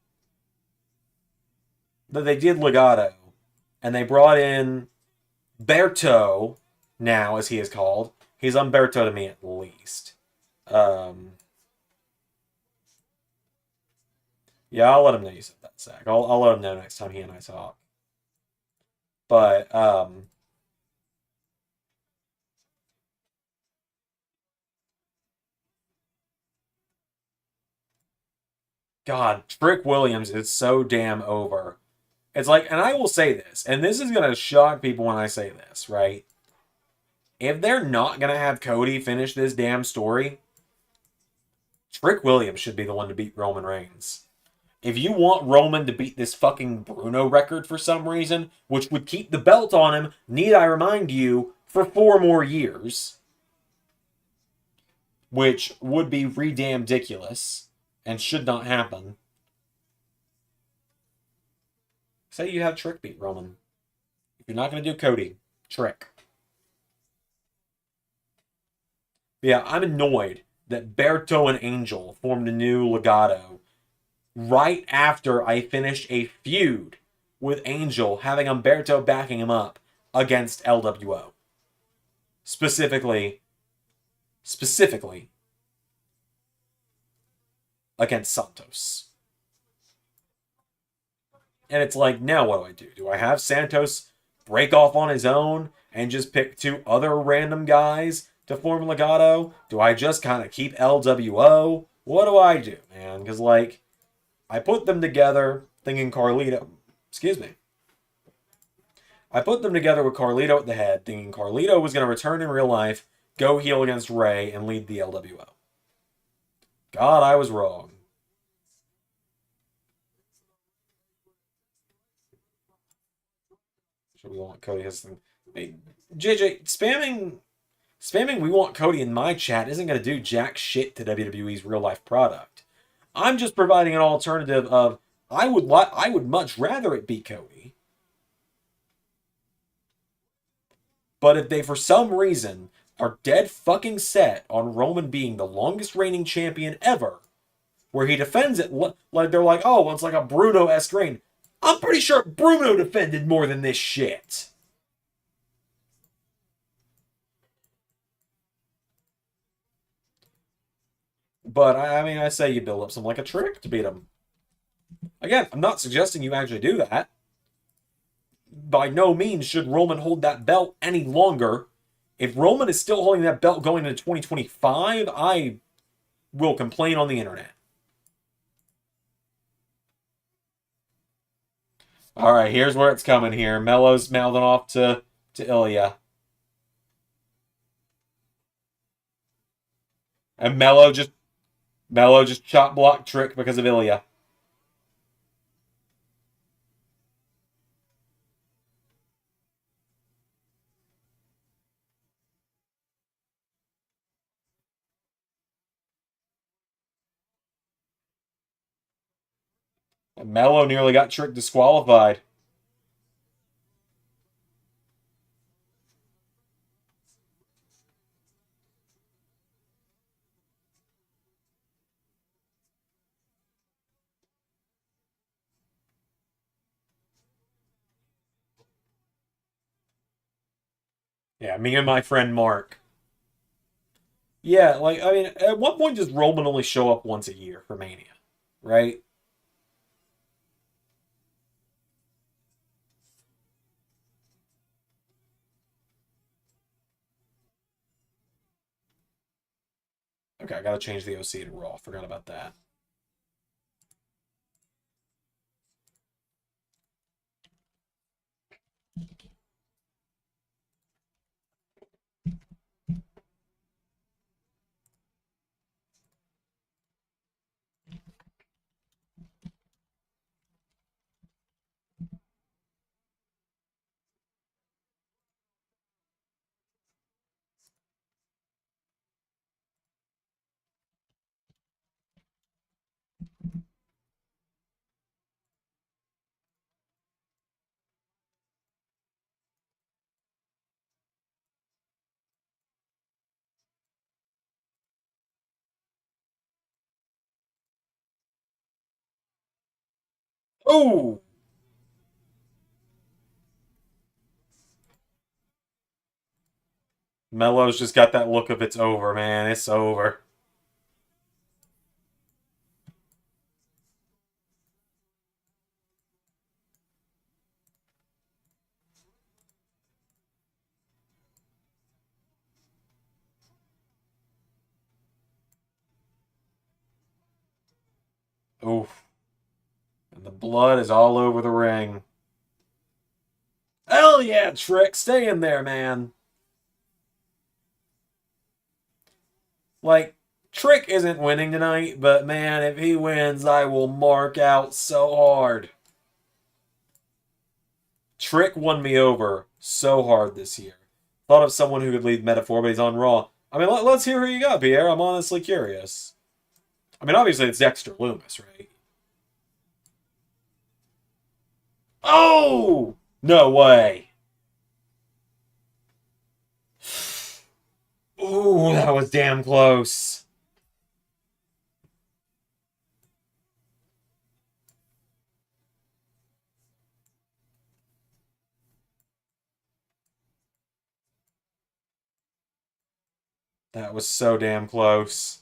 [SPEAKER 1] they did Legato and they brought in Berto now, as he is called. He's Umberto to me at least. Yeah, I'll let him know you said that, Zach. I'll let him know next time he and I talk. But, God, Trick Williams is so damn over. It's like, and I will say this, and this is going to shock people when I say this, right? If they're not going to have Cody finish this damn story, Trick Williams should be the one to beat Roman Reigns. If you want Roman to beat this fucking Bruno record for some reason, which would keep the belt on him, need I remind you, for 4 more years, which would be re-damn ridiculous and should not happen. Say you have Trick beat Roman. If you're not going to do Cody, Trick. But yeah, I'm annoyed that Berto and Angel formed a new Legato right after I finished a feud with Angel, having Umberto backing him up against LWO. Specifically against Santos. And it's like, now what do I do? Do I have Santos break off on his own and just pick 2 other random guys to form Legato? Do I just kind of keep LWO? What do I do, man? Because, like, I put them together thinking Carlito... Excuse me. I put them together with Carlito at the head, thinking Carlito was going to return in real life, go heel against Ray, and lead the LWO. God, I was wrong. Should we want Cody has thing? Hey, JJ, spamming we want Cody in my chat isn't going to do jack shit to WWE's real life product. I'm just providing an alternative of I would much rather it be Cody. But if they for some reason are dead fucking set on Roman being the longest reigning champion ever, where he defends it like they're like, oh, well, it's like a Bruno-esque reign. I'm pretty sure Bruno defended more than this shit. But, I mean, I say you build up something like a Trick to beat him. Again, I'm not suggesting you actually do that. By no means should Roman hold that belt any longer. If Roman is still holding that belt going into 2025, I will complain on the internet. All right, here's where it's coming here. Mello's mouthing off to Ilya. And Mello just chop block Trick because of Ilya. And Mello nearly got Trick disqualified. Yeah, me and my friend Mark. Yeah, like, I mean, at what point does Roman only show up once a year for Mania? Right? Okay, I gotta change the OC to Raw. Forgot about that. Oh! Mello's just got that look of it's over, man. It's over. Oof. And the blood is all over the ring. Hell yeah, Trick. Stay in there, man. Like, Trick isn't winning tonight, but man, if he wins, I will mark out so hard. Trick won me over so hard this year. Thought of someone who could lead Metaphor, but he's on Raw. I mean, let's hear who you got, Pierre. I'm honestly curious. I mean, obviously it's Dexter Loomis, right? Oh! No way. Ooh, that was damn close. That was so damn close.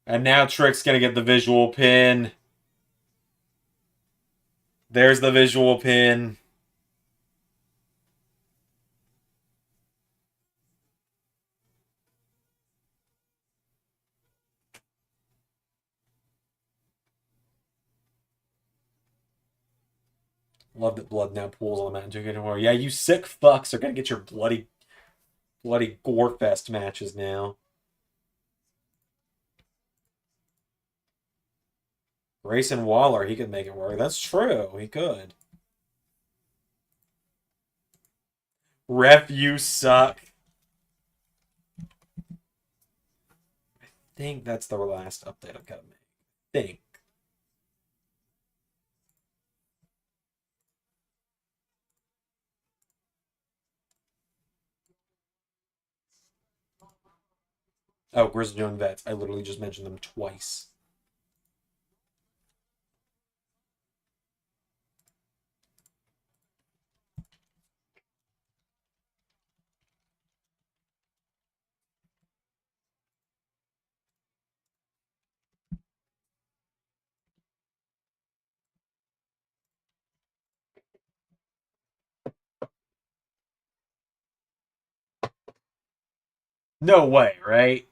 [SPEAKER 1] And now Trick's gonna get the visual pin. There's the visual pin. Love that blood now pools on the mat anymore. Yeah, you sick fucks are gonna get your bloody gore fest matches now. Grayson Waller, he could make it work. That's true. He could. Ref, you suck. I think that's the last update I've got to make. Think. Oh, Grizzled Young Vets. I literally just mentioned them twice. No way, right?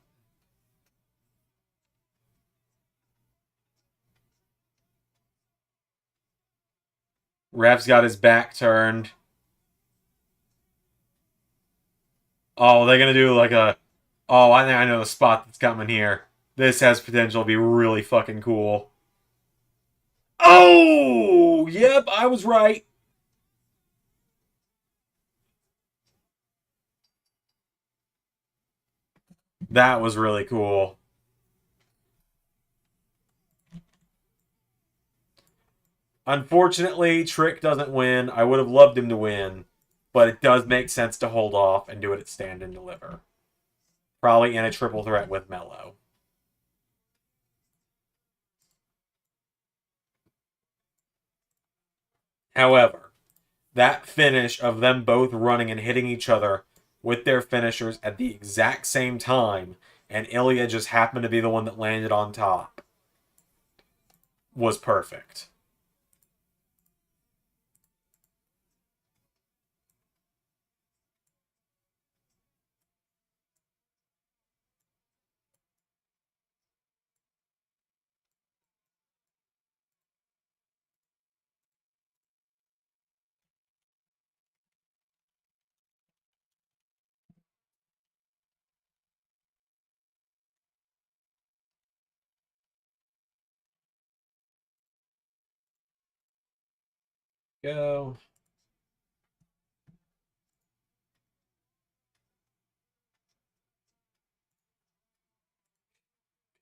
[SPEAKER 1] Ref's got his back turned. Oh, they're gonna do like a. Oh, I think I know the spot that's coming here. This has potential to be really fucking cool. Oh, yep, I was right. That was really cool. Unfortunately, Trick doesn't win. I would have loved him to win, but it does make sense to hold off and do it at Stand and Deliver. Probably in a triple threat with Mello. However, that finish of them both running and hitting each other with their finishers at the exact same time, and Ilya just happened to be the one that landed on top, was perfect. Go.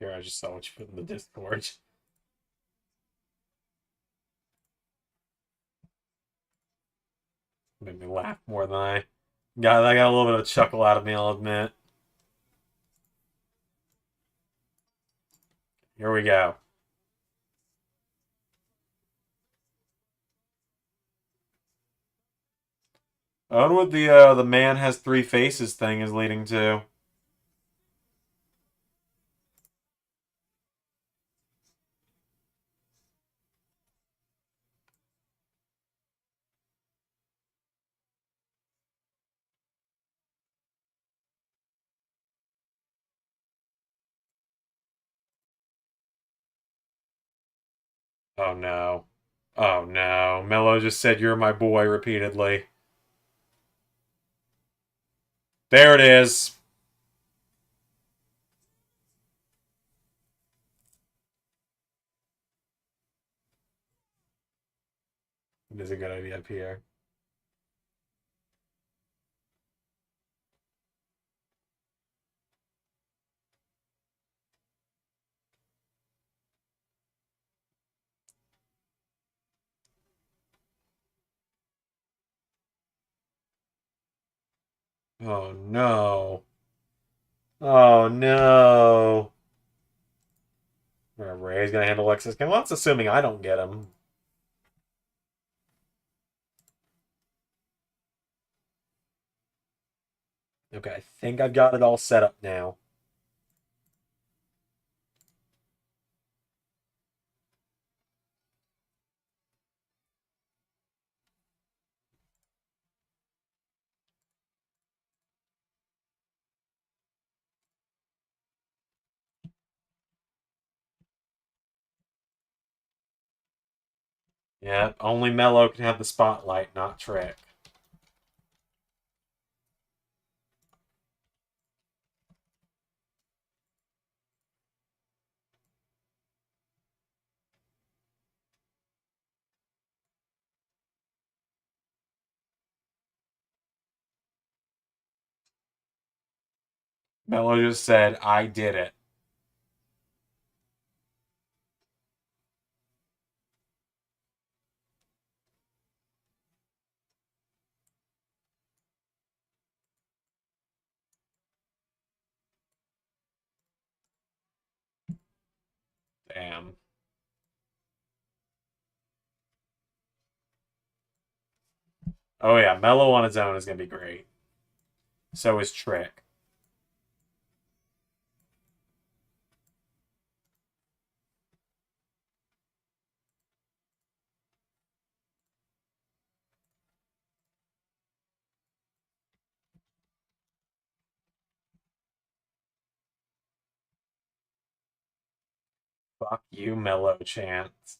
[SPEAKER 1] Here, I just saw what you put in the Discord. Made me laugh more than I got. I got a little bit of a chuckle out of me, I'll admit. Here we go. I wonder what the man has three faces thing is leading to. Oh no. Oh no. Mello just said you're my boy repeatedly. There it is. It is a good idea up here. Oh no. Oh no. Ray's gonna handle Lexus. Well, that's assuming I don't get him. Okay, I think I've got it all set up now. Yeah, only Mello can have the spotlight, not Trick. Mello just said, I did it. Damn. Oh yeah, Mello on his own is gonna be great. So is Trick. Fuck you, Mellow Chance.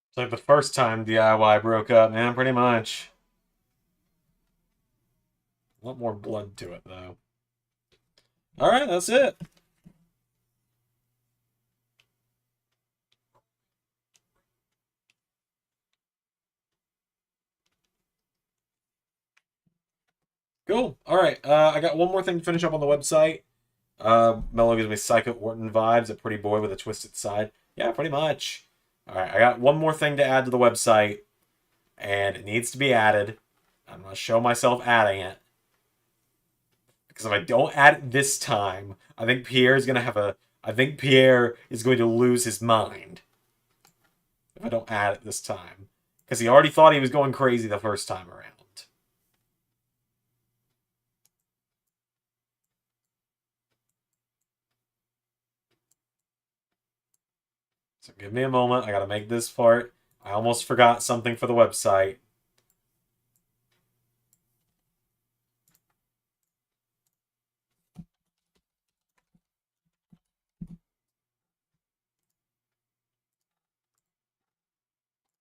[SPEAKER 1] It's like the first time DIY broke up, man, pretty much. A lot more blood to it, though. Alright, that's it. Cool. Alright, I got one more thing to finish up on the website. Mello gives me Psycho Orton vibes, a pretty boy with a twisted side. Yeah, pretty much. Alright, I got one more thing to add to the website, and it needs to be added. I'm going to show myself adding it. Because if I don't add it this time, I think Pierre is going to have a... I think Pierre is going to lose his mind. If I don't add it this time. Because he already thought he was going crazy the first time around. So give me a moment. I got to make this part. I almost forgot something for the website.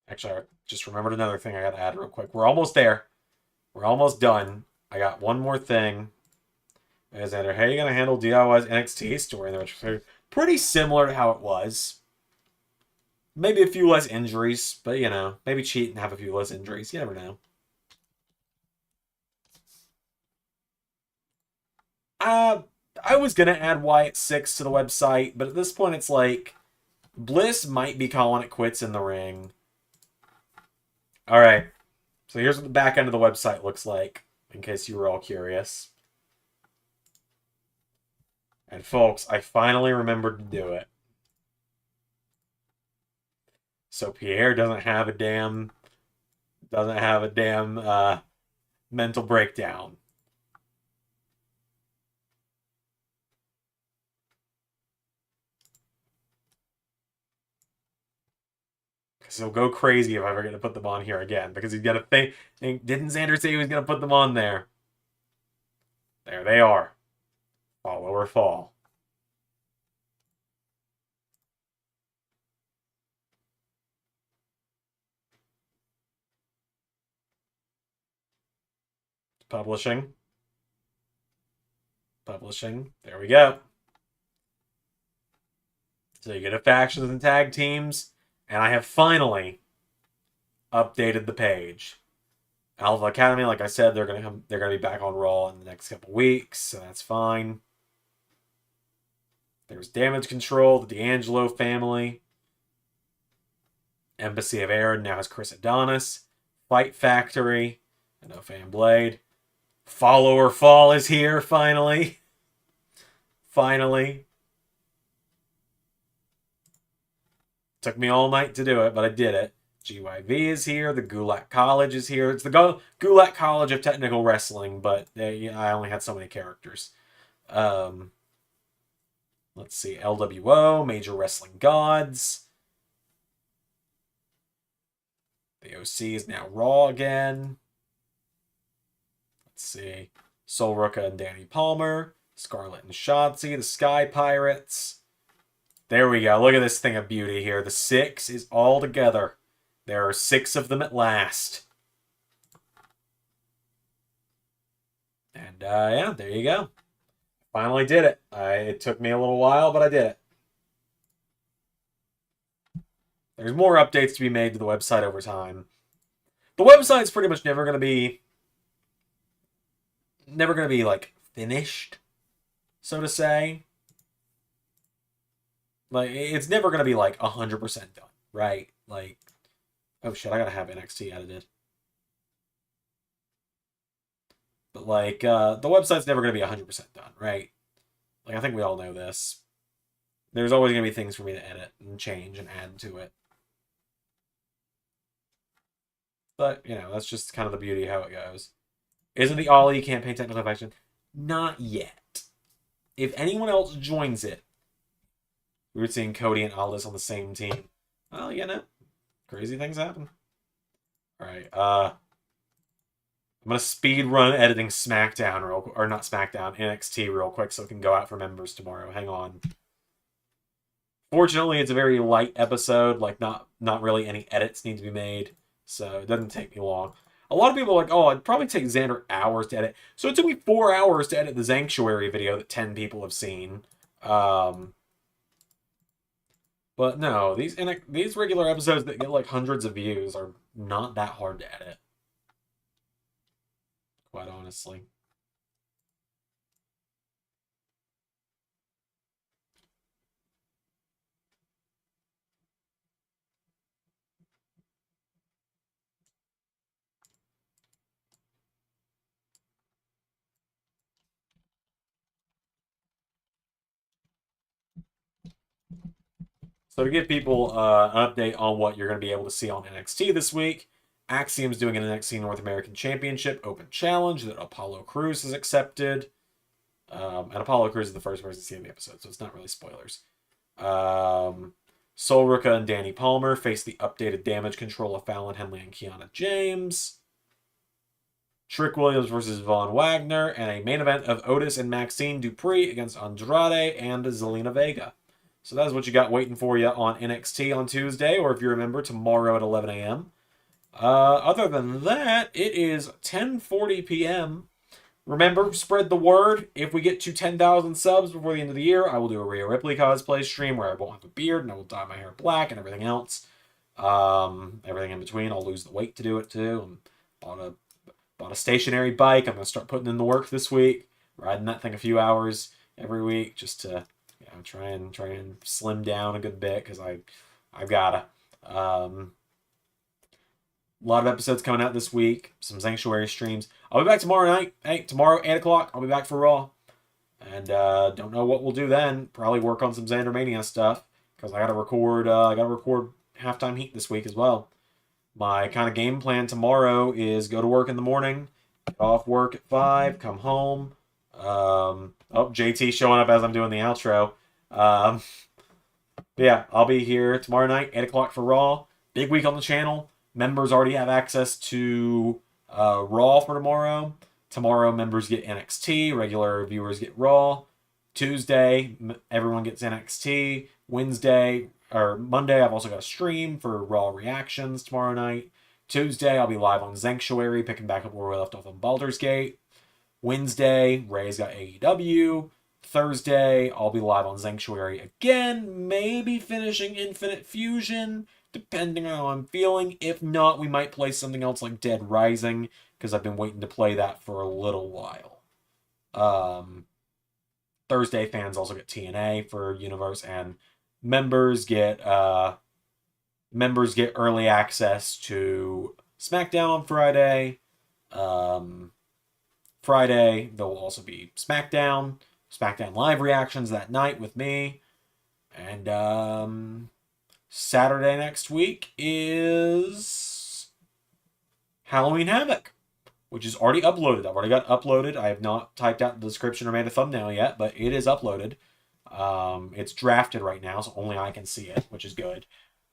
[SPEAKER 1] Actually, I just remembered another thing I got to add real quick. We're almost there. We're almost done. I got one more thing. Hey, Zander, how are you going to handle DIY's NXT story? Which is pretty similar to how it was. Maybe a few less injuries, but, you know, maybe cheat and have a few less injuries. You never know. I was going to add Wyatt 6 to the website, but at this point it's like, Bliss might be calling it quits in the ring. Alright, so here's what the back end of the website looks like, in case you were all curious. And folks, I finally remembered to do it. So Pierre doesn't have a damn mental breakdown. Because he'll go crazy if I ever get to put them on here again. Because he's gonna think, didn't Zander say he was gonna put them on there? There they are. Follow or fall. Publishing. Publishing. There we go. So you get a factions and tag teams, and I have finally updated the page. Alpha Academy, like I said, they're gonna be back on Raw in the next couple weeks, so that's fine. There's Damage Control, the D'Angelo family. Embassy of Air now has Chris Adonis. Fight Factory, and No Fan Blade. Follow or Fall is here, finally. Finally. Took me all night to do it, but I did it. GYV is here. The Gulak College is here. It's the Gulak College of Technical Wrestling, but I only had so many characters. Let's see. LWO, Major Wrestling Gods. The OC is now Raw again. Let's see. Sol Ruka and Danny Palmer. Scarlett and Shotzi. The Sky Pirates. There we go. Look at this thing of beauty here. The 6 is all together. There are 6 of them at last. And, yeah, there you go. Finally did it. It took me a little while, but I did it. There's more updates to be made to the website over time. The website's pretty much never going to be, like, finished, so to say. Like, it's never going to be like 100% done, right? Like, oh shit, I gotta have NXT edited. But like, the website's never going to be 100% done, right? Like, I think we all know this. There's always going to be things for me to edit and change and add to it. But, you know, that's just kind of the beauty of how it goes. Isn't the Ollie campaign technical affection? Not yet. If anyone else joins it, we were seeing Cody and Aldis on the same team. Well, you know, crazy things happen. Alright, I'm gonna speed run editing SmackDown or not SmackDown, NXT real quick so it can go out for members tomorrow. Hang on. Fortunately, it's a very light episode, like not really any edits need to be made, so it doesn't take me long. A lot of people are like, oh, it'd probably take Zander hours to edit. So it took me 4 hours to edit the Sanctuary video that 10 people have seen. But no, these regular episodes that get like hundreds of views are not that hard to edit. Quite honestly. So to give people an update on what you're going to be able to see on NXT this week, Axiom's doing an NXT North American Championship Open Challenge that Apollo Crews has accepted. And Apollo Crews is the first person to see in the episode, so it's not really spoilers. Sol Ruka and Danny Palmer face the updated Damage Control of Fallon Henley and Kiana James. Trick Williams versus Von Wagner, and a main event of Otis and Maxine Dupree against Andrade and Zelina Vega. So that is what you got waiting for you on NXT on Tuesday, or if you remember, tomorrow at 11 a.m. Other than that, it is 10:40 p.m. Remember, spread the word. If we get to 10,000 subs before the end of the year, I will do a Rhea Ripley cosplay stream where I won't have a beard and I will dye my hair black and everything else. Everything in between. I'll lose the weight to do it too. And bought a stationary bike. I'm going to start putting in the work this week. Riding that thing a few hours every week just to try and slim down a good bit because I've gotta. A lot of episodes coming out this week. Some Sanctuary streams. I'll be back tomorrow night. Hey, tomorrow 8 o'clock. I'll be back for Raw. And don't know what we'll do then. Probably work on some Zander Mania stuff because I gotta record. Halftime Heat this week as well. My kind of game plan tomorrow is go to work in the morning, get off work at 5, come home. JT showing up as I'm doing the outro. Yeah, I'll be here tomorrow night, 8 o'clock for Raw. Big week on the channel. Members already have access to Raw for tomorrow. Tomorrow, members get NXT. Regular viewers get Raw. Tuesday, everyone gets NXT. Monday, I've also got a stream for Raw reactions tomorrow night. Tuesday, I'll be live on Sanctuary, picking back up where we left off on Baldur's Gate. Wednesday, Ray's got AEW. Thursday, I'll be live on Sanctuary again, maybe finishing Infinite Fusion, depending on how I'm feeling. If not, we might play something else like Dead Rising, because I've been waiting to play that for a little while. Thursday, fans also get TNA for Universe, and members get early access to SmackDown on Friday. Friday, there will also be SmackDown Live reactions that night with me. And Saturday next week is Halloween Havoc, which is already uploaded. I've already got it uploaded. I have not typed out the description or made a thumbnail yet, but it is uploaded. It's drafted right now, so only I can see it, which is good.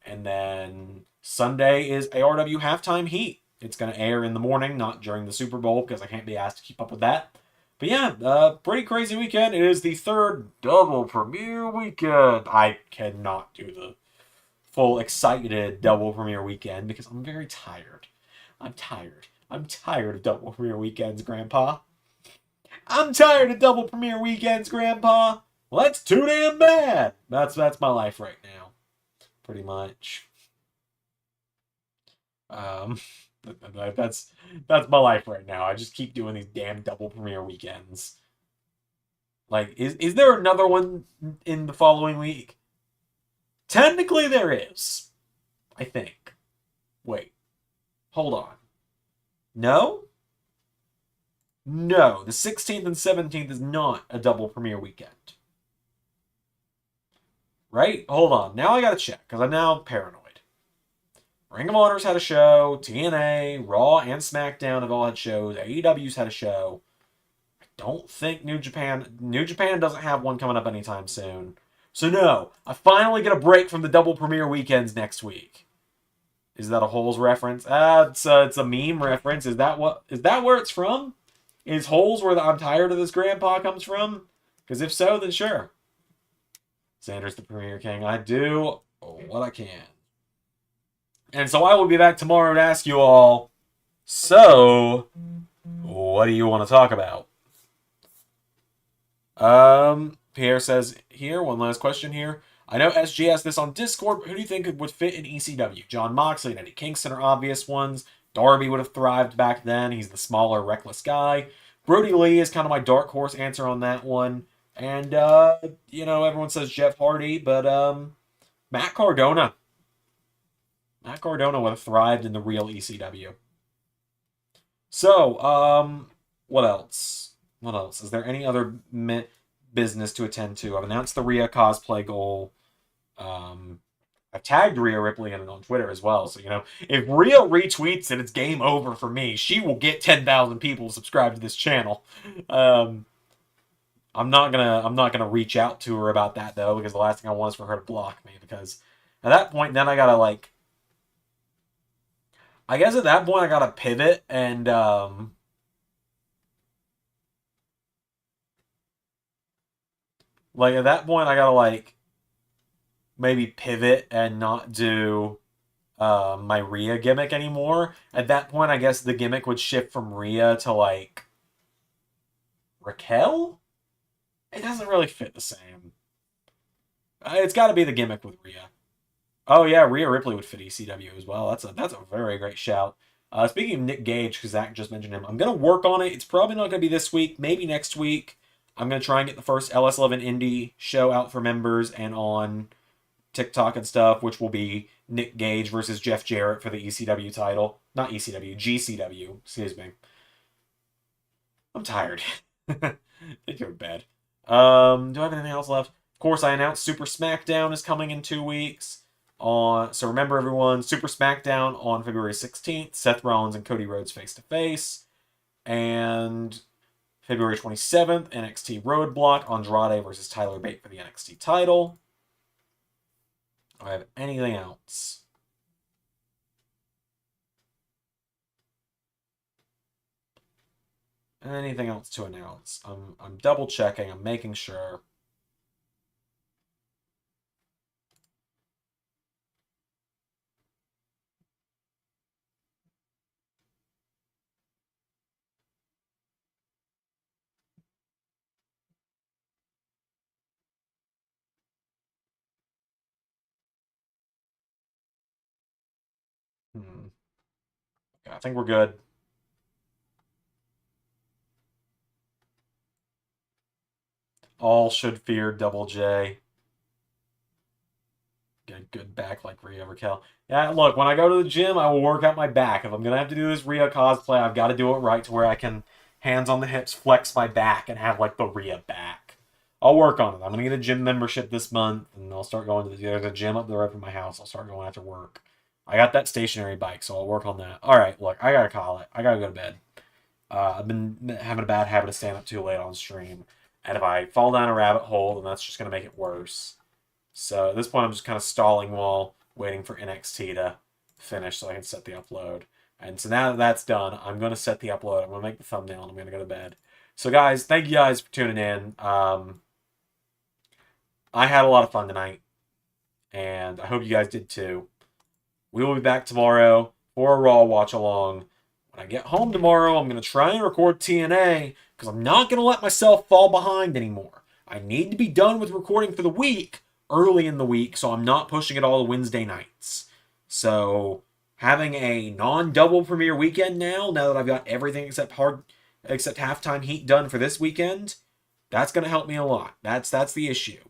[SPEAKER 1] And then Sunday is ARW Halftime Heat. It's going to air in the morning, not during the Super Bowl, because I can't be asked to keep up with that. But yeah, pretty crazy weekend. It is the third double premiere weekend. I cannot do the full excited double premiere weekend because I'm very tired. I'm tired of double premiere weekends, Grandpa. I'm tired of double premiere weekends, Grandpa. Well, that's too damn bad. That's my life right now, pretty much. That's my life right now. I just keep doing these damn double premiere weekends. Like, is there another one in the following week? Technically there is. I think. Wait. Hold on. No? No. The 16th and 17th is not a double premiere weekend. Right? Hold on. Now I gotta check, because I'm now paranoid. Ring of Honor's had a show. TNA, Raw, and SmackDown have all had shows. AEW's had a show. I don't think New Japan doesn't have one coming up anytime soon. So no, I finally get a break from the double premiere weekends next week. Is that a Holes reference? It's a meme reference. Is that where it's from? Is Holes where the I'm tired of this grandpa comes from? Because if so, then sure. Zander's the Premier King. I do what I can. And so I will be back tomorrow to ask you all, so, what do you want to talk about? Pierre says here, one last question here. I know SG asked this on Discord, but who do you think would fit in ECW? John Moxley and Eddie Kingston are obvious ones. Darby would have thrived back then. He's the smaller, reckless guy. Brody Lee is kind of my dark horse answer on that one. And, everyone says Jeff Hardy, but, Matt Cardona. Matt Cardona would have thrived in the real ECW. So, what else? What else? Is there any other business to attend to? I've announced the Rhea cosplay goal. I've tagged Rhea Ripley in it on Twitter as well. So, if Rhea retweets it, it's game over for me. She will get 10,000 people subscribed to this channel. I'm not gonna reach out to her about that though, because the last thing I want is for her to block me. Because at that point, then I gotta I guess at that point I gotta pivot and at that point I gotta maybe pivot and not do my Rhea gimmick anymore. At that point, I guess the gimmick would shift from Rhea to Raquel. It doesn't really fit the same. It's got to be the gimmick with Rhea. Oh yeah, Rhea Ripley would fit ECW as well. That's a very great shout. Speaking of Nick Gage, because Zach just mentioned him, I'm gonna work on it. It's probably not gonna be this week, maybe next week. I'm gonna try and get the first LS11 Indie show out for members and on TikTok and stuff, which will be Nick Gage versus Jeff Jarrett for the ECW title. Not ECW, GCW. Excuse me. I'm tired. I think you're bad. Do I have anything else left? Of course, I announced Super SmackDown is coming in 2 weeks. So remember, everyone, Super SmackDown on February 16th. Seth Rollins and Cody Rhodes face-to-face. And February 27th, NXT Roadblock, Andrade versus Tyler Bate for the NXT title. Do I have anything else? Anything else to announce? I'm double checking. I'm making sure. Yeah, I think we're good. All should fear Double J. Get a good back like Rhea Raquel. Yeah, look, when I go to the gym, I will work out my back. If I'm going to have to do this Rhea cosplay, I've got to do it right to where I can, hands on the hips, flex my back and have, the Rhea back. I'll work on it. I'm going to get a gym membership this month, and I'll start going to there's a gym up the road from my house. I'll start going after work. I got that stationary bike, so I'll work on that. All right, look, I got to call it. I got to go to bed. I've been having a bad habit of staying up too late on stream. And if I fall down a rabbit hole, then that's just going to make it worse. So at this point, I'm just kind of stalling while waiting for NXT to finish so I can set the upload. And so now that that's done, I'm going to set the upload. I'm going to make the thumbnail, and I'm going to go to bed. So guys, thank you guys for tuning in. I had a lot of fun tonight, and I hope you guys did too. We will be back tomorrow for a Raw watch-along. When I get home tomorrow, I'm going to try and record TNA, because I'm not going to let myself fall behind anymore. I need to be done with recording for the week early in the week, so I'm not pushing it all to Wednesday nights. So having a non-double premiere weekend now that I've got everything except Halftime Heat done for this weekend, that's going to help me a lot. That's the issue.